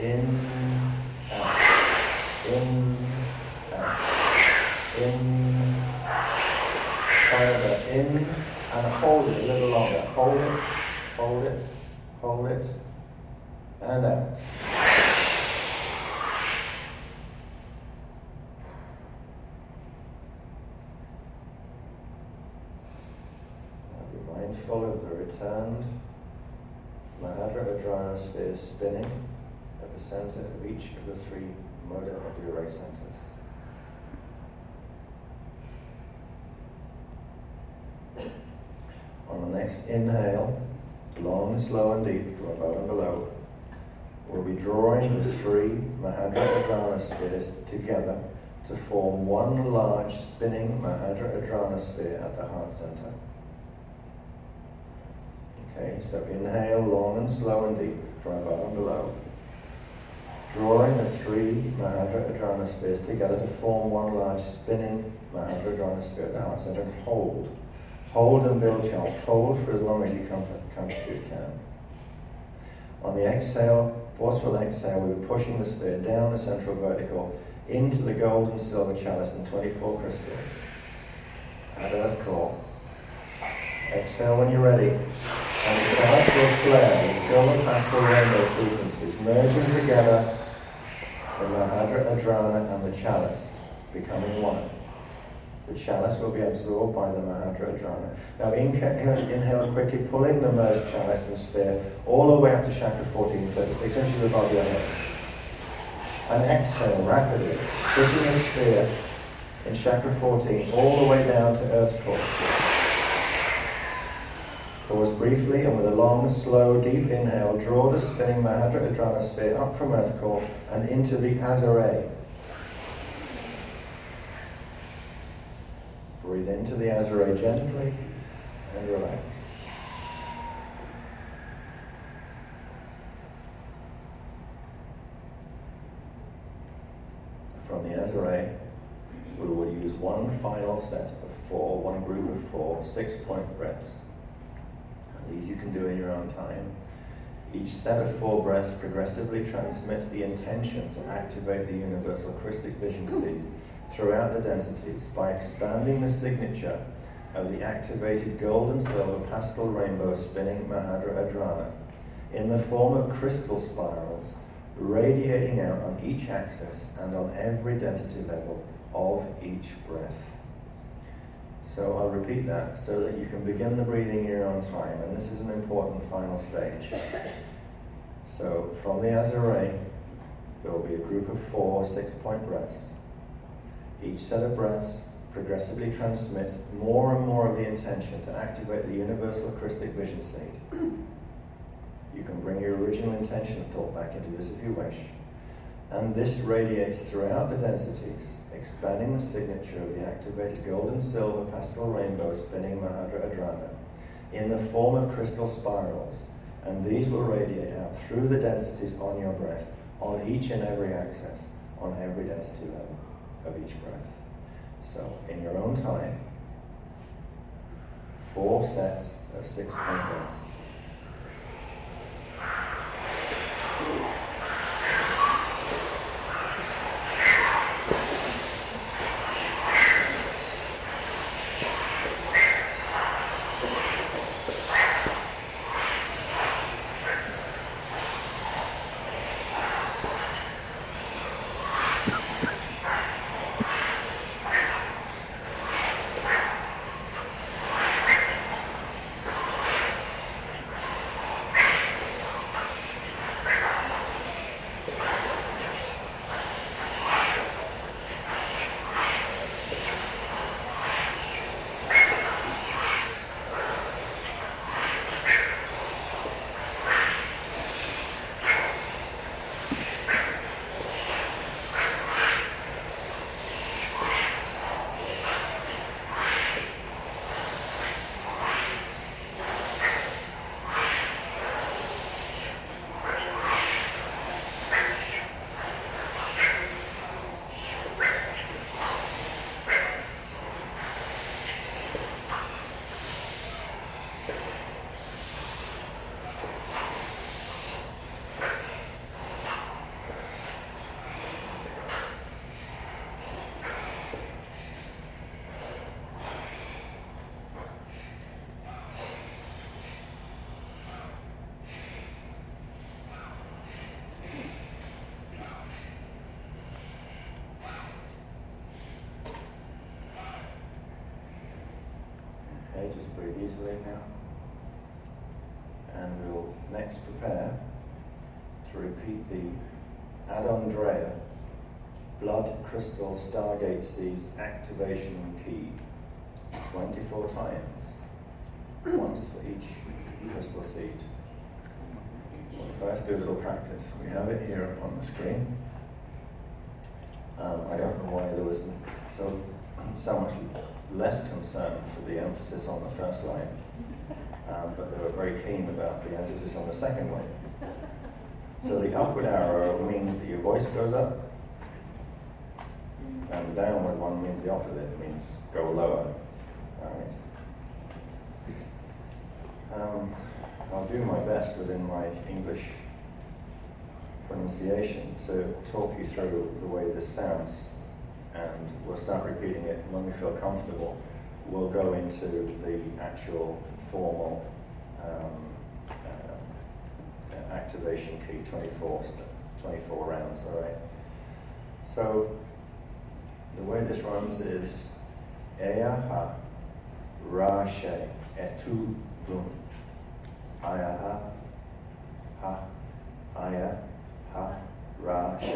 In, out. In, out. In, final breath. In, and hold it a little longer. Hold it, hold it, hold it, and out. Mindful of the returned Mahadra Adhrana spheres spinning at the center of each of the three Moda Adure centers. On the next inhale, long, slow and deep from above and below, we'll be drawing the three Mahadra Adhrana spheres together to form one large spinning Mahadra Adhrana sphere at the heart center. Okay, so inhale long and slow and deep from above and below. Drawing the three Mahadra Adhrana spheres together to form one large spinning Mahadra Adhrana sphere at the heart center, and hold. Hold and build chance. Hold for as long as you comfortably can. On the exhale, forceful exhale, we're pushing the sphere down the central vertical into the gold and silver chalice and 24 crystals at earth core. Exhale when you're ready, and the chalice will flare with silver pastel rainbow frequencies, merging together the Mahadra Adhrana and the chalice, becoming one. The chalice will be absorbed by the Mahadra Adhrana. Now inhale quickly, pulling the merged chalice and sphere all the way up to chakra 14, 36 inches above your head. And exhale rapidly, pushing the sphere in chakra 14 all the way down to earth's core. Pause briefly, and with a long, slow, deep inhale, draw the spinning Mahadra Adhrana sphere up from earth core and into the Azare. Breathe into the Azare gently and relax. From the Azare, we will use one final set of four, one group of four, 6-point breaths. These you can do in your own time. Each set of 4 breaths progressively transmits the intention to activate the universal Christic vision seed throughout the densities by expanding the signature of the activated gold and silver pastel rainbow spinning Mahadra Adhrana in the form of crystal spirals radiating out on each axis and on every density level of each breath. So I'll repeat that so that you can begin the breathing in your own time, and this is an important final stage. So from the Azare, there will be a group of 4 6-point breaths. Each set of breaths progressively transmits more and more of the intention to activate the universal Christic vision seed. You can bring your original intention thought back into this if you wish. And this radiates throughout the densities, expanding the signature of the activated gold and silver pastel rainbow spinning Mahadra Adhrana in the form of crystal spirals, and these will radiate out through the densities on your breath, on each and every axis, on every density level of each breath. So, in your own time, 4 sets of 6-point breaths. easily now. And we'll next prepare to repeat the Ad Andrea Blood Crystal Stargate Seeds activation key 24 times, once for each crystal seed. We'll first do a little practice. We have it here on the screen. I don't know why there was so much less concern for the emphasis on the first line, but they were very keen about the emphasis on the second line. So the upward arrow means that your voice goes up, and the downward one means the opposite, it means go lower. Alright. I'll do my best within my English pronunciation to talk you through the way this sounds, and we'll start repeating it when we feel comfortable. We'll go into the actual formal activation key, 24 rounds, all right? So the way this runs is Ea ha ra she etu dum. Aya ha aya ha ra she.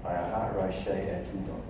Aya ha ra she etu dum.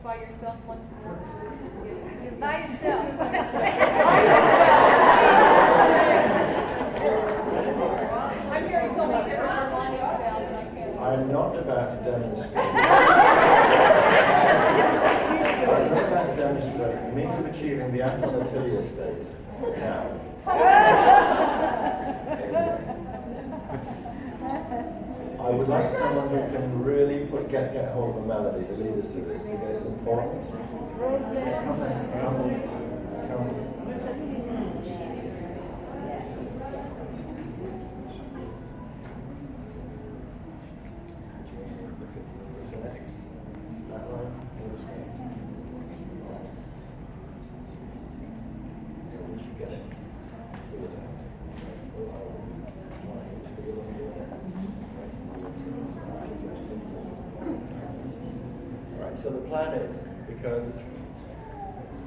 By yourself. I'm hearing so many different harmonics now that I can't. I'm not about to demonstrate. I'm not about to demonstrate the means of achieving the affinitia state now. I would like someone who can really get hold of a melody to lead us to this, because it's important. Come. So the plan is, because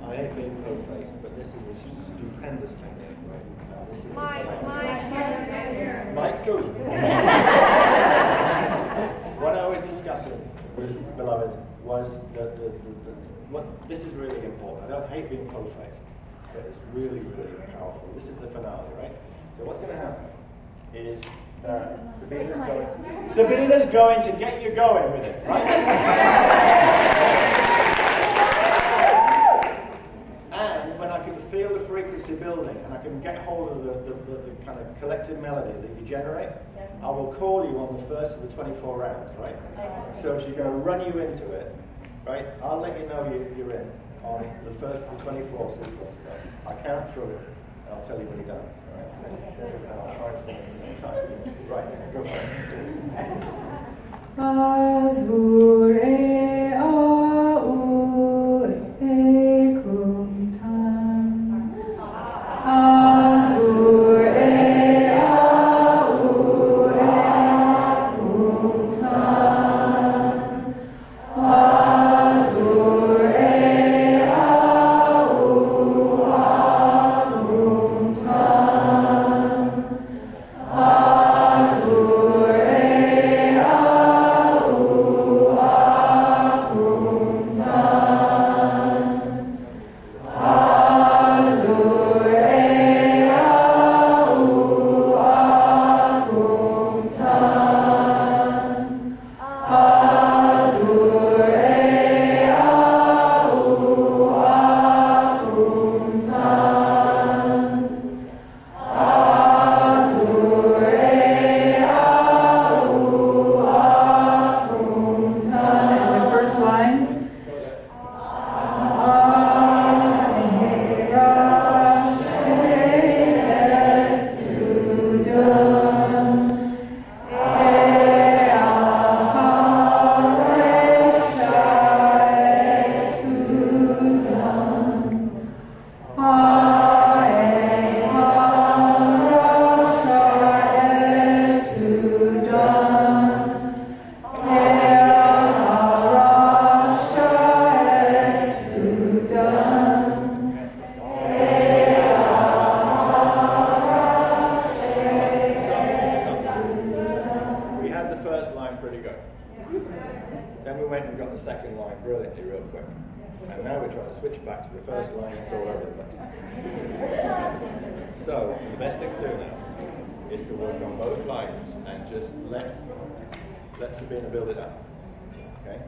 I hate being pro-faced, but this is a stupendous technique, right? This is Mike, go. What I was discussing with Beloved was that what this is really important. I don't hate being pro-faced, but it's really, really powerful. This is the finale, right? So what's going to happen is Sabina's going to get you going with it, right? And when I can feel the frequency building and I can get hold of the kind of collective melody that you generate, I will call you on the first of the 24 rounds, right? So she's going to run you into it, right? I'll let you know you're in on the first of the 24 sequence. So I count through it. I'll tell you when you're done. Right? And I'll try to sing at the same time. Right, go for it. Azure au ekumtan. Azure au ekumtan. Azure So, the best thing to do now is to work on both lines and just let Sabina build it up. Okay?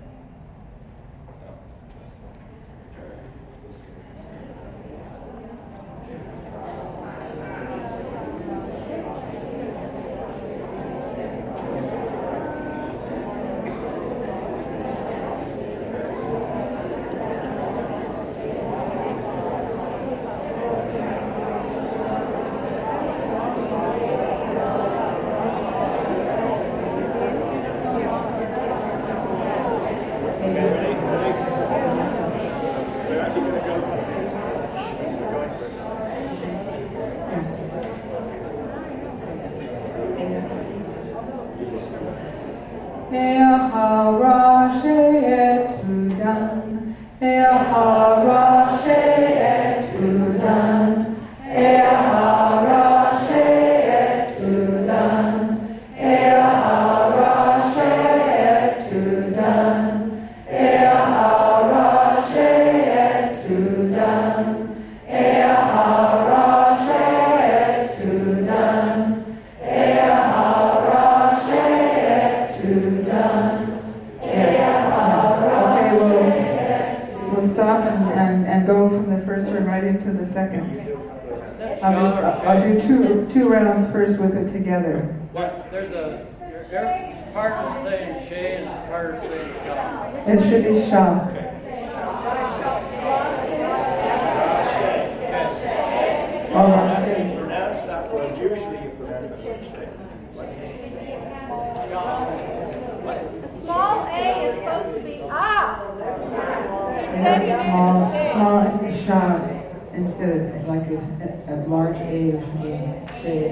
Sudan. first one right into the second. I'll do two rounds first with it together. There's part of saying Shay and part of saying Shah. It should be Shah. All right. You pronounce that word, usually you pronounce that word Shay. Small a is supposed to be ah. He And said he then made small a mistake. Shah instead of like a large A or something. Shay.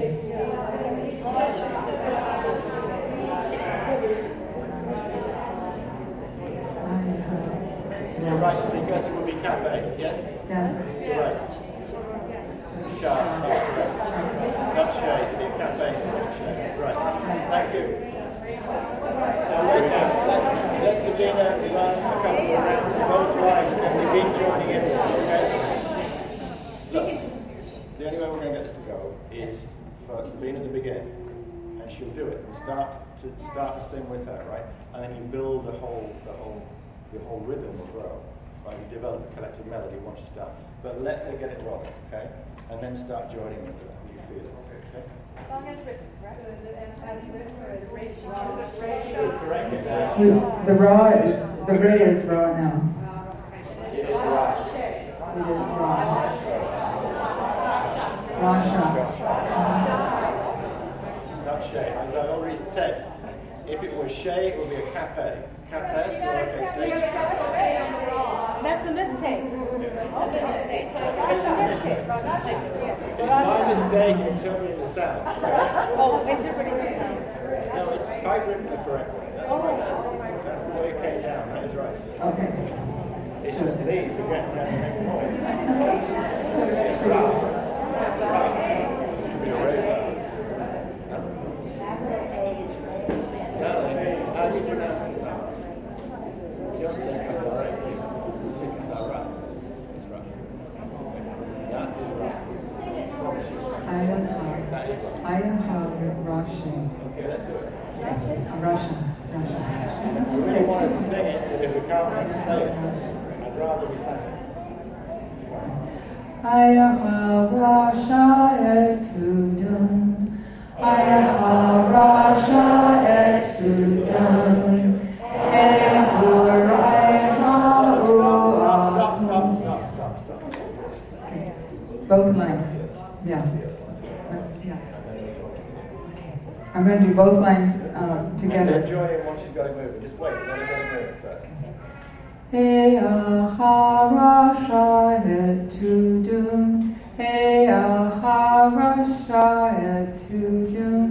You're right, because it would be cafe, yes? Yes. You're right. Shah, that's correct. Not Shay, it'd be a cafe, not Shay. Right. Thank you. Now let's begin run a couple of rounds of both lines and begin joining in, okay? Look, the only way we're going to get this to go is for Sabine at the beginning, and she'll do it. And start to sing with her, right? And then you build the whole rhythm as well. Right? You develop a collective melody once you start. But let her get it rolling, okay? And then start joining with her when you feel it, okay? Song has written, right? As written or as ratio? Correct. The raw is the Ray is raw now. It is right. It is raw. Rasha. Not Shay. As I've already said, if it was Shay, it would be a cafe. Cafe, lowercase h. That's a mistake. That's a mistake. It's my mistake in interpreting the sound. Okay? Oh, interpreting the sound. No, it's typewritten the correct way. That's right. That's the way it came down. That is right. Okay. It's just me forgetting how to make noise. So Should be a radio. Darling, how do you pronounce it? You don't say Katarai. You say Katarai. It's right. That is right. Promise you. That is right. Ayaha Rashi. Okay, let's do it. Russia. I really want us to sing it, but if we can't say it, I'd rather we sang it. Ayaha Rasha etudun. Ayaha Rasha etudun. Ezur Ayaha Stop. Okay. Both lines. Yeah. Yeah. Okay. I'm going to do both lines together. And enjoy it once she's got it moving. Just wait, let her get it moving first. Eaharasha etudun, Eaharasha etudun,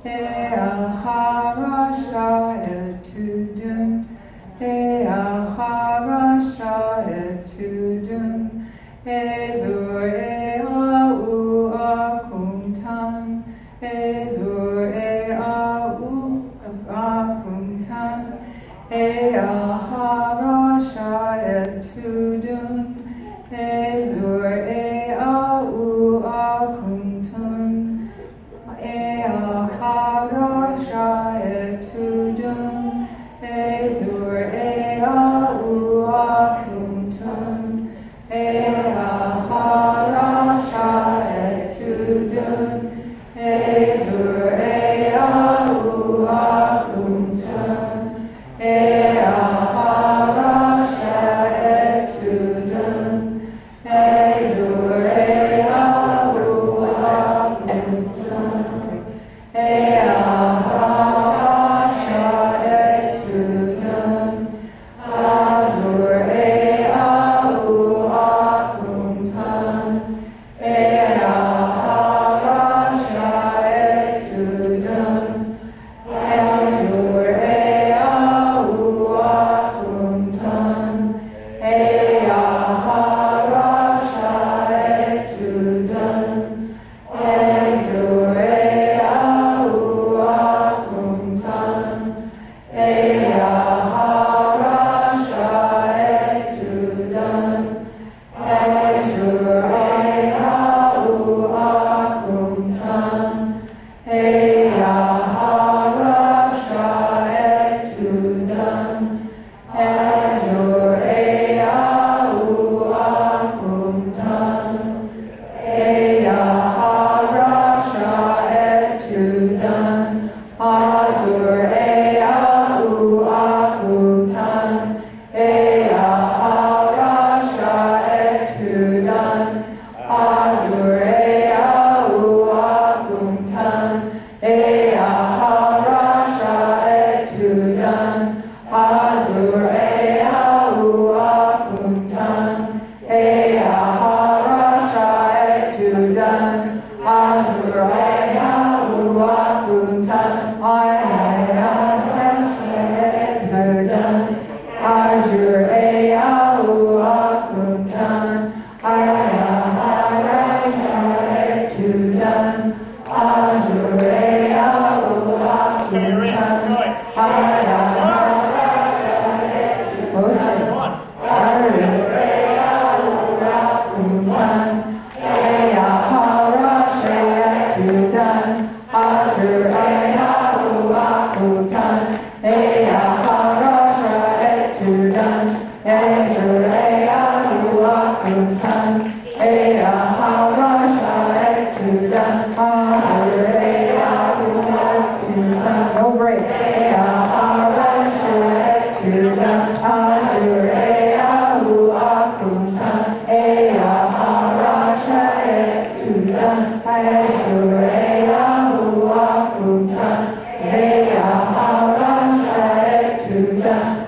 Eaharasha etudun, Eaharasha etudun, Ezur eau akumtan, Ezur eau akumtan, Eaharasha etudun, Ezur eau akumtun, Eaharasha etudun, Ezur eau akumtun, Eaharasha etudun, Ezur eau akumtun, Eaharasha etudun,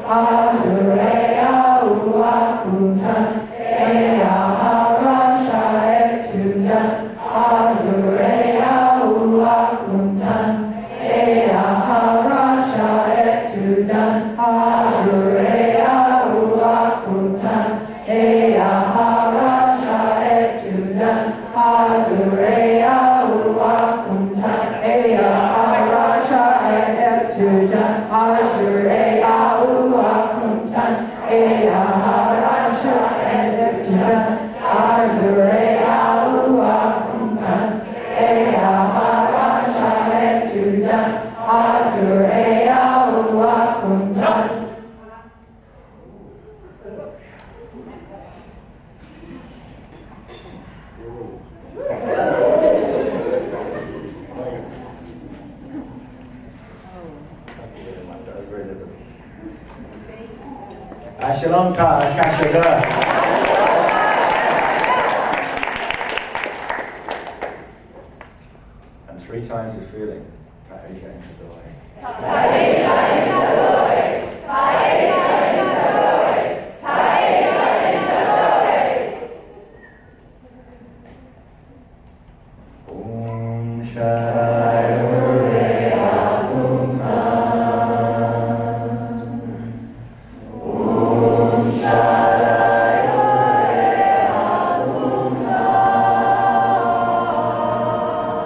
Azureya Uakutan, Eya Harasha Etudan, Azureya Uakutan, Eya Harasha Etudan, Azureya Uakutan, Eya Harasha Etudan, Azureya Uakutan, Eya Harasha Etudan, Azureya Uakutan, Eya Harasha Etudan, Azureya Uakutan, Eya Harasha Etudan, Azureya Uakutan. Ashalonka, Kashada. And 3 times this feeling. Ta'isha in Shadoi. Om Shai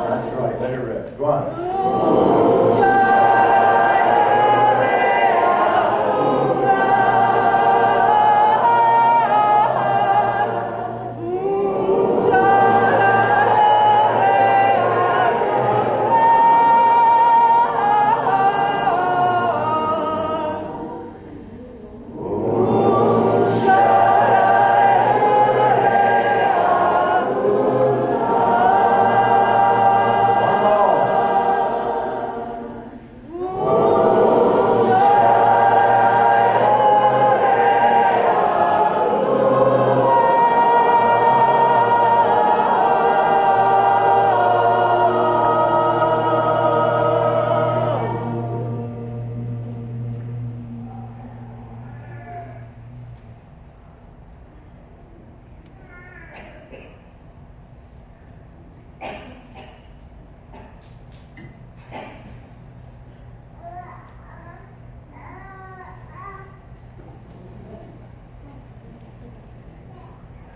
That's right, let it rip. Go on.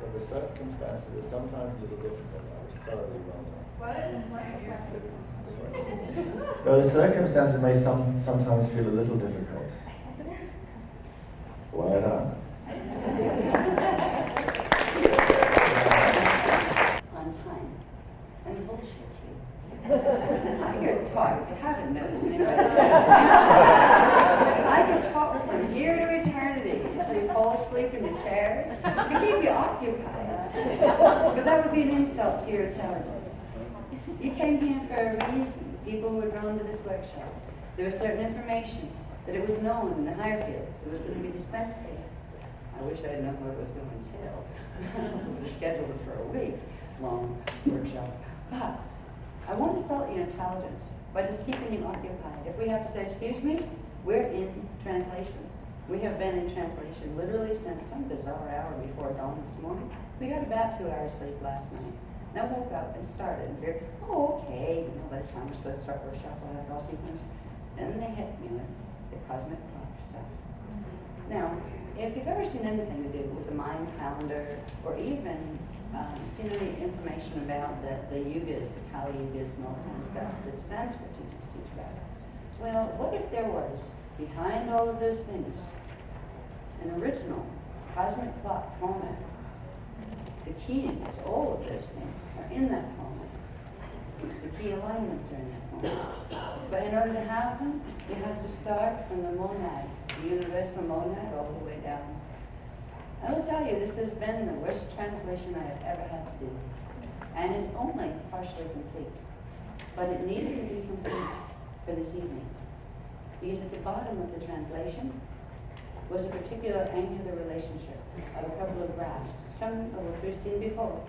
So the circumstances are sometimes a little difficult. I was thoroughly well done. Though the circumstances may sometimes feel a little difficult. Well done. On time. And bullshit you. I could talk, if you haven't noticed me, but I could talk from here to eternity until you fall asleep in the chairs to keep you occupied. But that would be an insult to your intelligence. You came here for a reason. People were drawn to this workshop. There was certain information that it was known in the higher fields. It was going to be dispensed here. I wish I had known what it was going to entail. We scheduled it for a week-long workshop. But I won't insult your intelligence by just keeping you occupied. If we have to say, excuse me, we're in translation. We have been in translation literally since some bizarre hour before dawn this morning. We got about 2 hours sleep last night. Now woke up and started and figured, oh, okay, you know, by the time we're supposed to start workshop, we'll have it all sequenced. And then they hit me with the cosmic clock stuff. Now, if you've ever seen anything to do with the mind calendar, or even seen any information about the yugas, the Kali yugas and all that kind of stuff that Sanskrit teachers teach about, well, what if there was, behind all of those things, an original cosmic clock format? The keys to all of those things are in that format. The key alignments are in that format. But in order to have them, you have to start from the monad, the universal monad, all the way down. I will tell you, this has been the worst translation I have ever had to do. And it's only partially complete. But it needed to be complete for this evening. Because at the bottom of the translation was a particular angular relationship of a couple of graphs, some of which we've seen before.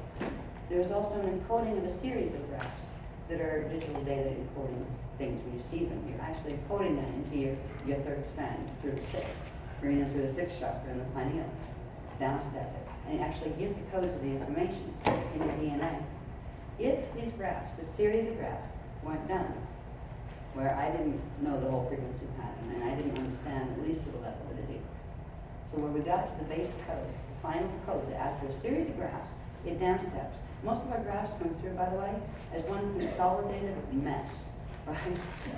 There's also an encoding of a series of graphs that are digital data encoding things when you see them. You're actually encoding that into your third strand through 6. bring them through the sixth chakra in the pineal, downstep it, and actually give the codes of the information in your DNA. If these graphs, this series of graphs, weren't done, where I didn't know the whole frequency pattern, and I didn't understand at least to the level that it did. So where we got to the base code, the final code, after a series of graphs, it downsteps. Most of our graphs come through, by the way, as one consolidated mess, right?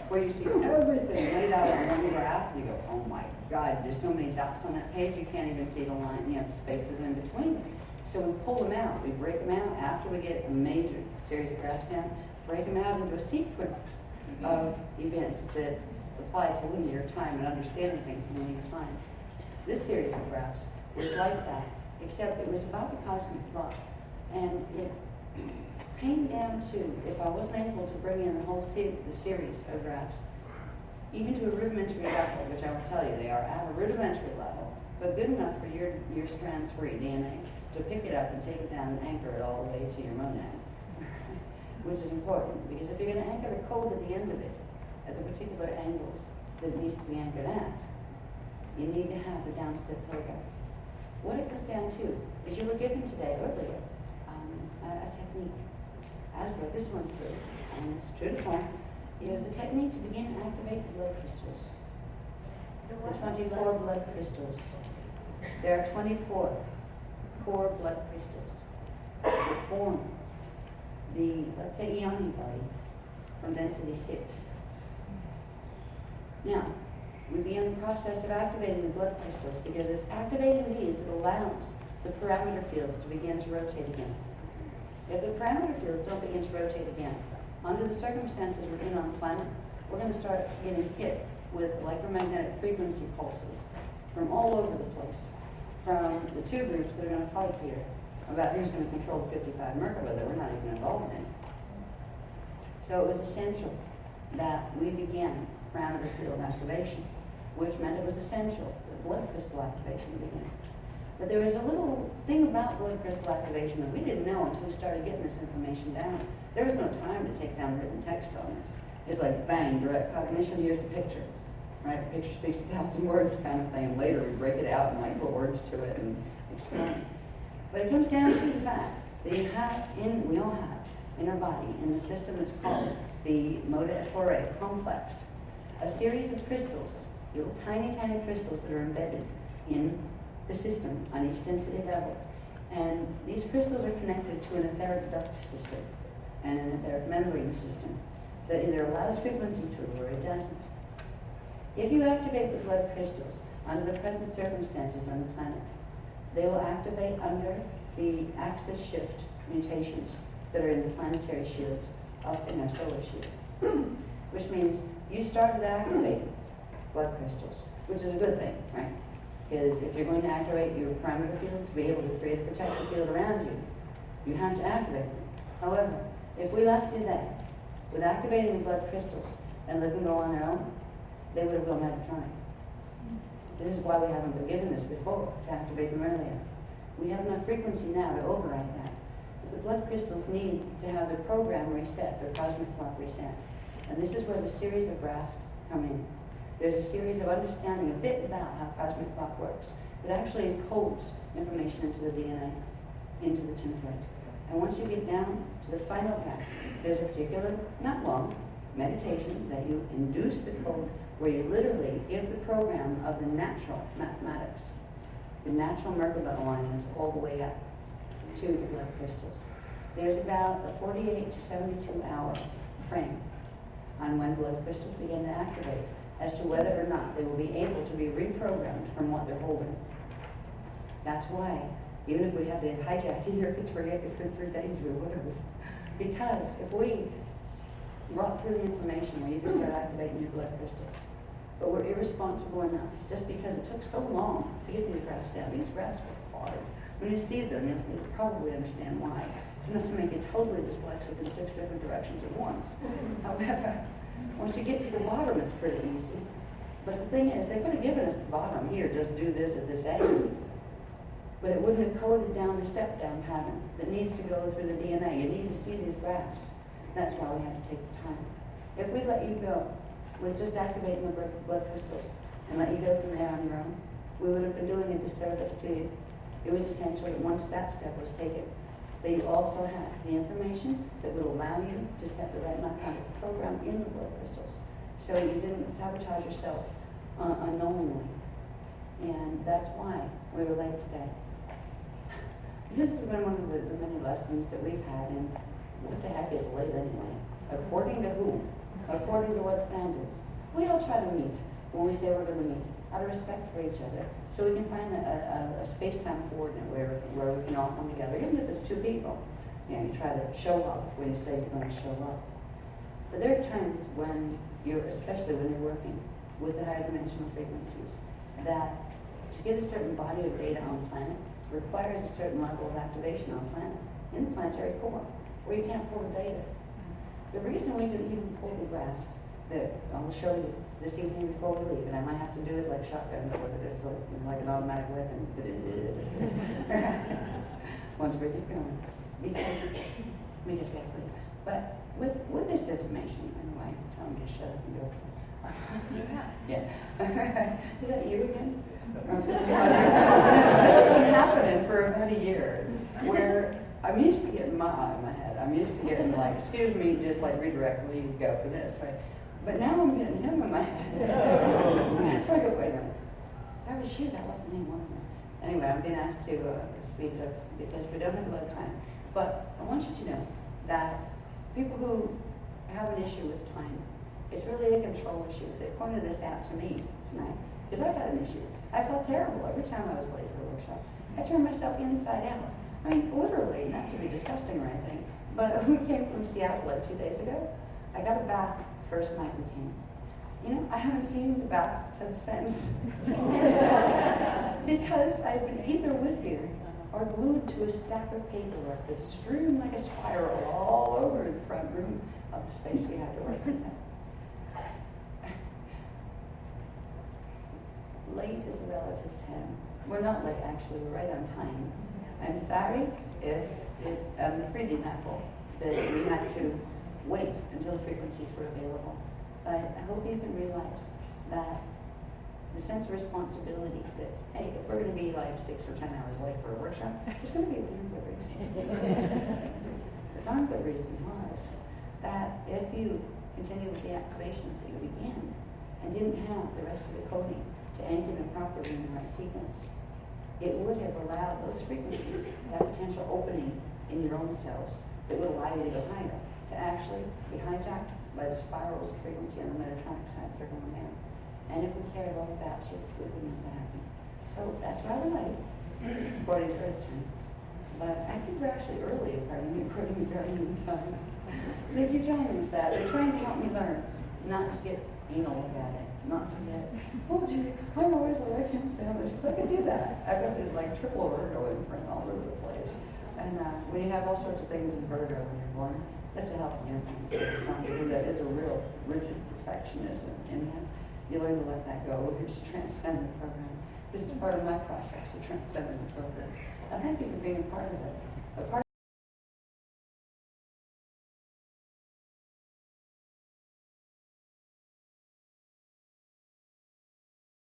Where you see everything laid out on one graph, you go, oh my God, there's so many dots on that page, you can't even see the line, the spaces in between. So we pull them out, we break them out after we get a major series of graphs down, break them out into a sequence of events that apply to linear time and understanding things in linear time. This series of graphs was like that, except it was about the cosmic clock. And it came down to, if I wasn't able to bring in the whole the series of graphs, even to a rudimentary level, which I will tell you, they are at a rudimentary level, but good enough for your strand 3 DNA to pick it up and take it down and anchor it all the way to your monad, which is important, because if you're going to anchor the code at the end of it, at the particular angles that it needs to be anchored at, you need to have the downstep paragraphs. What it comes down to is you were given today, earlier, a technique. As with this one through, and it's true to form, it was a technique to begin to activate the blood crystals. The 24 blood crystals. There are 24 core blood crystals that form the, let's say, Ioni body from density 6. Now, we begin the process of activating the blood crystals because it's activating these that allows the parameter fields to begin to rotate again. If the parameter fields don't begin to rotate again, under the circumstances we're in on the planet, we're going to start getting hit with electromagnetic frequency pulses from all over the place, from the two groups that are going to fight here about who's going to control the 55 Merkaba that we're not even involved in. So it was essential that we begin parameter field activation, which meant it was essential that blood crystal activation began. But there was a little thing about blood crystal activation that we didn't know until we started getting this information down. There was no time to take down written text on this. It's like, bang, direct cognition, here's the picture. Right? The picture speaks 1,000 words kind of thing. Later we break it out and like put words to it and explain. But it comes down to the fact that we all have in our body, in the system that's called the Moda Ephorae complex, a series of crystals, little tiny, tiny crystals that are embedded in the system on each density level. And these crystals are connected to an etheric duct system and an etheric membrane system that either allows frequency to or it doesn't. If you activate the blood crystals under the present circumstances on the planet, they will activate under the axis shift mutations that are in the planetary shields up in our solar shield. Which means you started activating blood crystals, which is a good thing, right? Because if you're going to activate your parameter field to be able to create a protection field around you, you have to activate them. However, if we left you there with activating the blood crystals and let them go on their own, they would have gone out of time. This is why we haven't been given this before, to activate them earlier. We have enough frequency now to override that. But the blood crystals need to have their program reset, their cosmic clock reset. And this is where the series of graphs come in. There's a series of understanding a bit about how cosmic clock works that actually encodes information into the DNA, into the template. And once you get down to the final graph, there's a particular, not long, meditation that you induce the code where you literally give the program of the natural mathematics, the natural Merkaba alignments all the way up to the blood crystals. There's about a 48 to 72 hour frame on when blood crystals begin to activate as to whether or not they will be able to be reprogrammed from what they're holding. That's why, even if we have to hijack here for 3 days or whatever, because if we brought through the information where you can start activating your blood crystals, but we're irresponsible enough, just because it took so long to get these graphs down. These graphs were hard. When you see them, you'll probably understand why. It's enough to make you totally dyslexic in 6 different directions at once. However, once you get to the bottom, it's pretty easy. But the thing is, they could have given us the bottom here, just do this at this angle. But it wouldn't have coded down the step-down pattern that needs to go through the DNA. You need to see these graphs. That's why we have to take the time. If we let you go with just activating the blood crystals and let you go from there on your own, we would have been doing a disservice to you. It was essential that once that step was taken, that you also had the information that would allow you to set the right narcotic program in the blood crystals, so you didn't sabotage yourself unknowingly. And that's why we were late today. This has been one of the many lessons that we've had in what the heck is late anyway? According to who? According to what standards? We all try to meet when we say we're going to meet, out of respect for each other, so we can find a space-time coordinate where we can all come together, even if it's two people. You know, you try to show up when you say you're going to show up. But there are times when especially when you're working with the higher dimensional frequencies, that to get a certain body of data on the planet requires a certain level of activation on the planet, in the planetary core, where you can't pull the data. The reason we can even pull the graphs that I'll show you this evening before we leave, and I might have to do it like shotgun, but it's like an automatic weapon. Once we get going, because we just have to leave. But with this information, anyway, tell me to shut up and go. Yeah. Is that you again? This has been happening for about a year, where I'm used to getting my eye in my head. I'm used to getting like, excuse me, just like redirect me, go for this, right? But now I'm getting him in my head. I go, wait a minute. That was you, that wasn't me, wasn't it? Anyway, I'm being asked to speed it up because we don't have a lot of time. But I want you to know that people who have an issue with time, it's really a control issue. They pointed this out to me tonight because I've had an issue. I felt terrible every time I was late for a workshop. I turned myself inside out. I mean, literally, not to be disgusting or anything, but we came from Seattle like 2 days ago. I got a bath first night we came. You know, I haven't seen the bathtub since. Because I've been either with you or glued to a stack of paperwork that's strewn like a spiral all over the front room of the space we had to work in. Late is a relative term. We're not late, actually, we're right on time. I'm sorry if on the Freudian apple that we had to wait until the frequencies were available. But I hope you can realize that the sense of responsibility that, hey, if we're going to be like 6 or 10 hours late for a workshop, there's going to be a damn good reason. The darn good reason was that if you continue with the activations that you began and didn't have the rest of the coding to anchor them properly in the right sequence, it would have allowed those frequencies, that potential opening in your own cells that would allow you to go higher, to actually be hijacked by the spirals of frequency on the metatronic side that are going down. And if we cared all about you, we wouldn't have happened. So that's rather late, according to Earth time. But I think we're actually early according to Guardian time. If you challenge that, they're trying to help me learn not to get anal about it, not to get, oh gee, I'm always like, I can't stand this, because I can do that. I've got this like triple Virgo imprint all over the place. And when you have all sorts of things in Virgo when you're born, that's a healthy influence. Because that is a real rigid perfectionism in him. You learn to let that go. You're just transcend the program. This is part of my process of transcending the program. I thank you for being a part of it. A part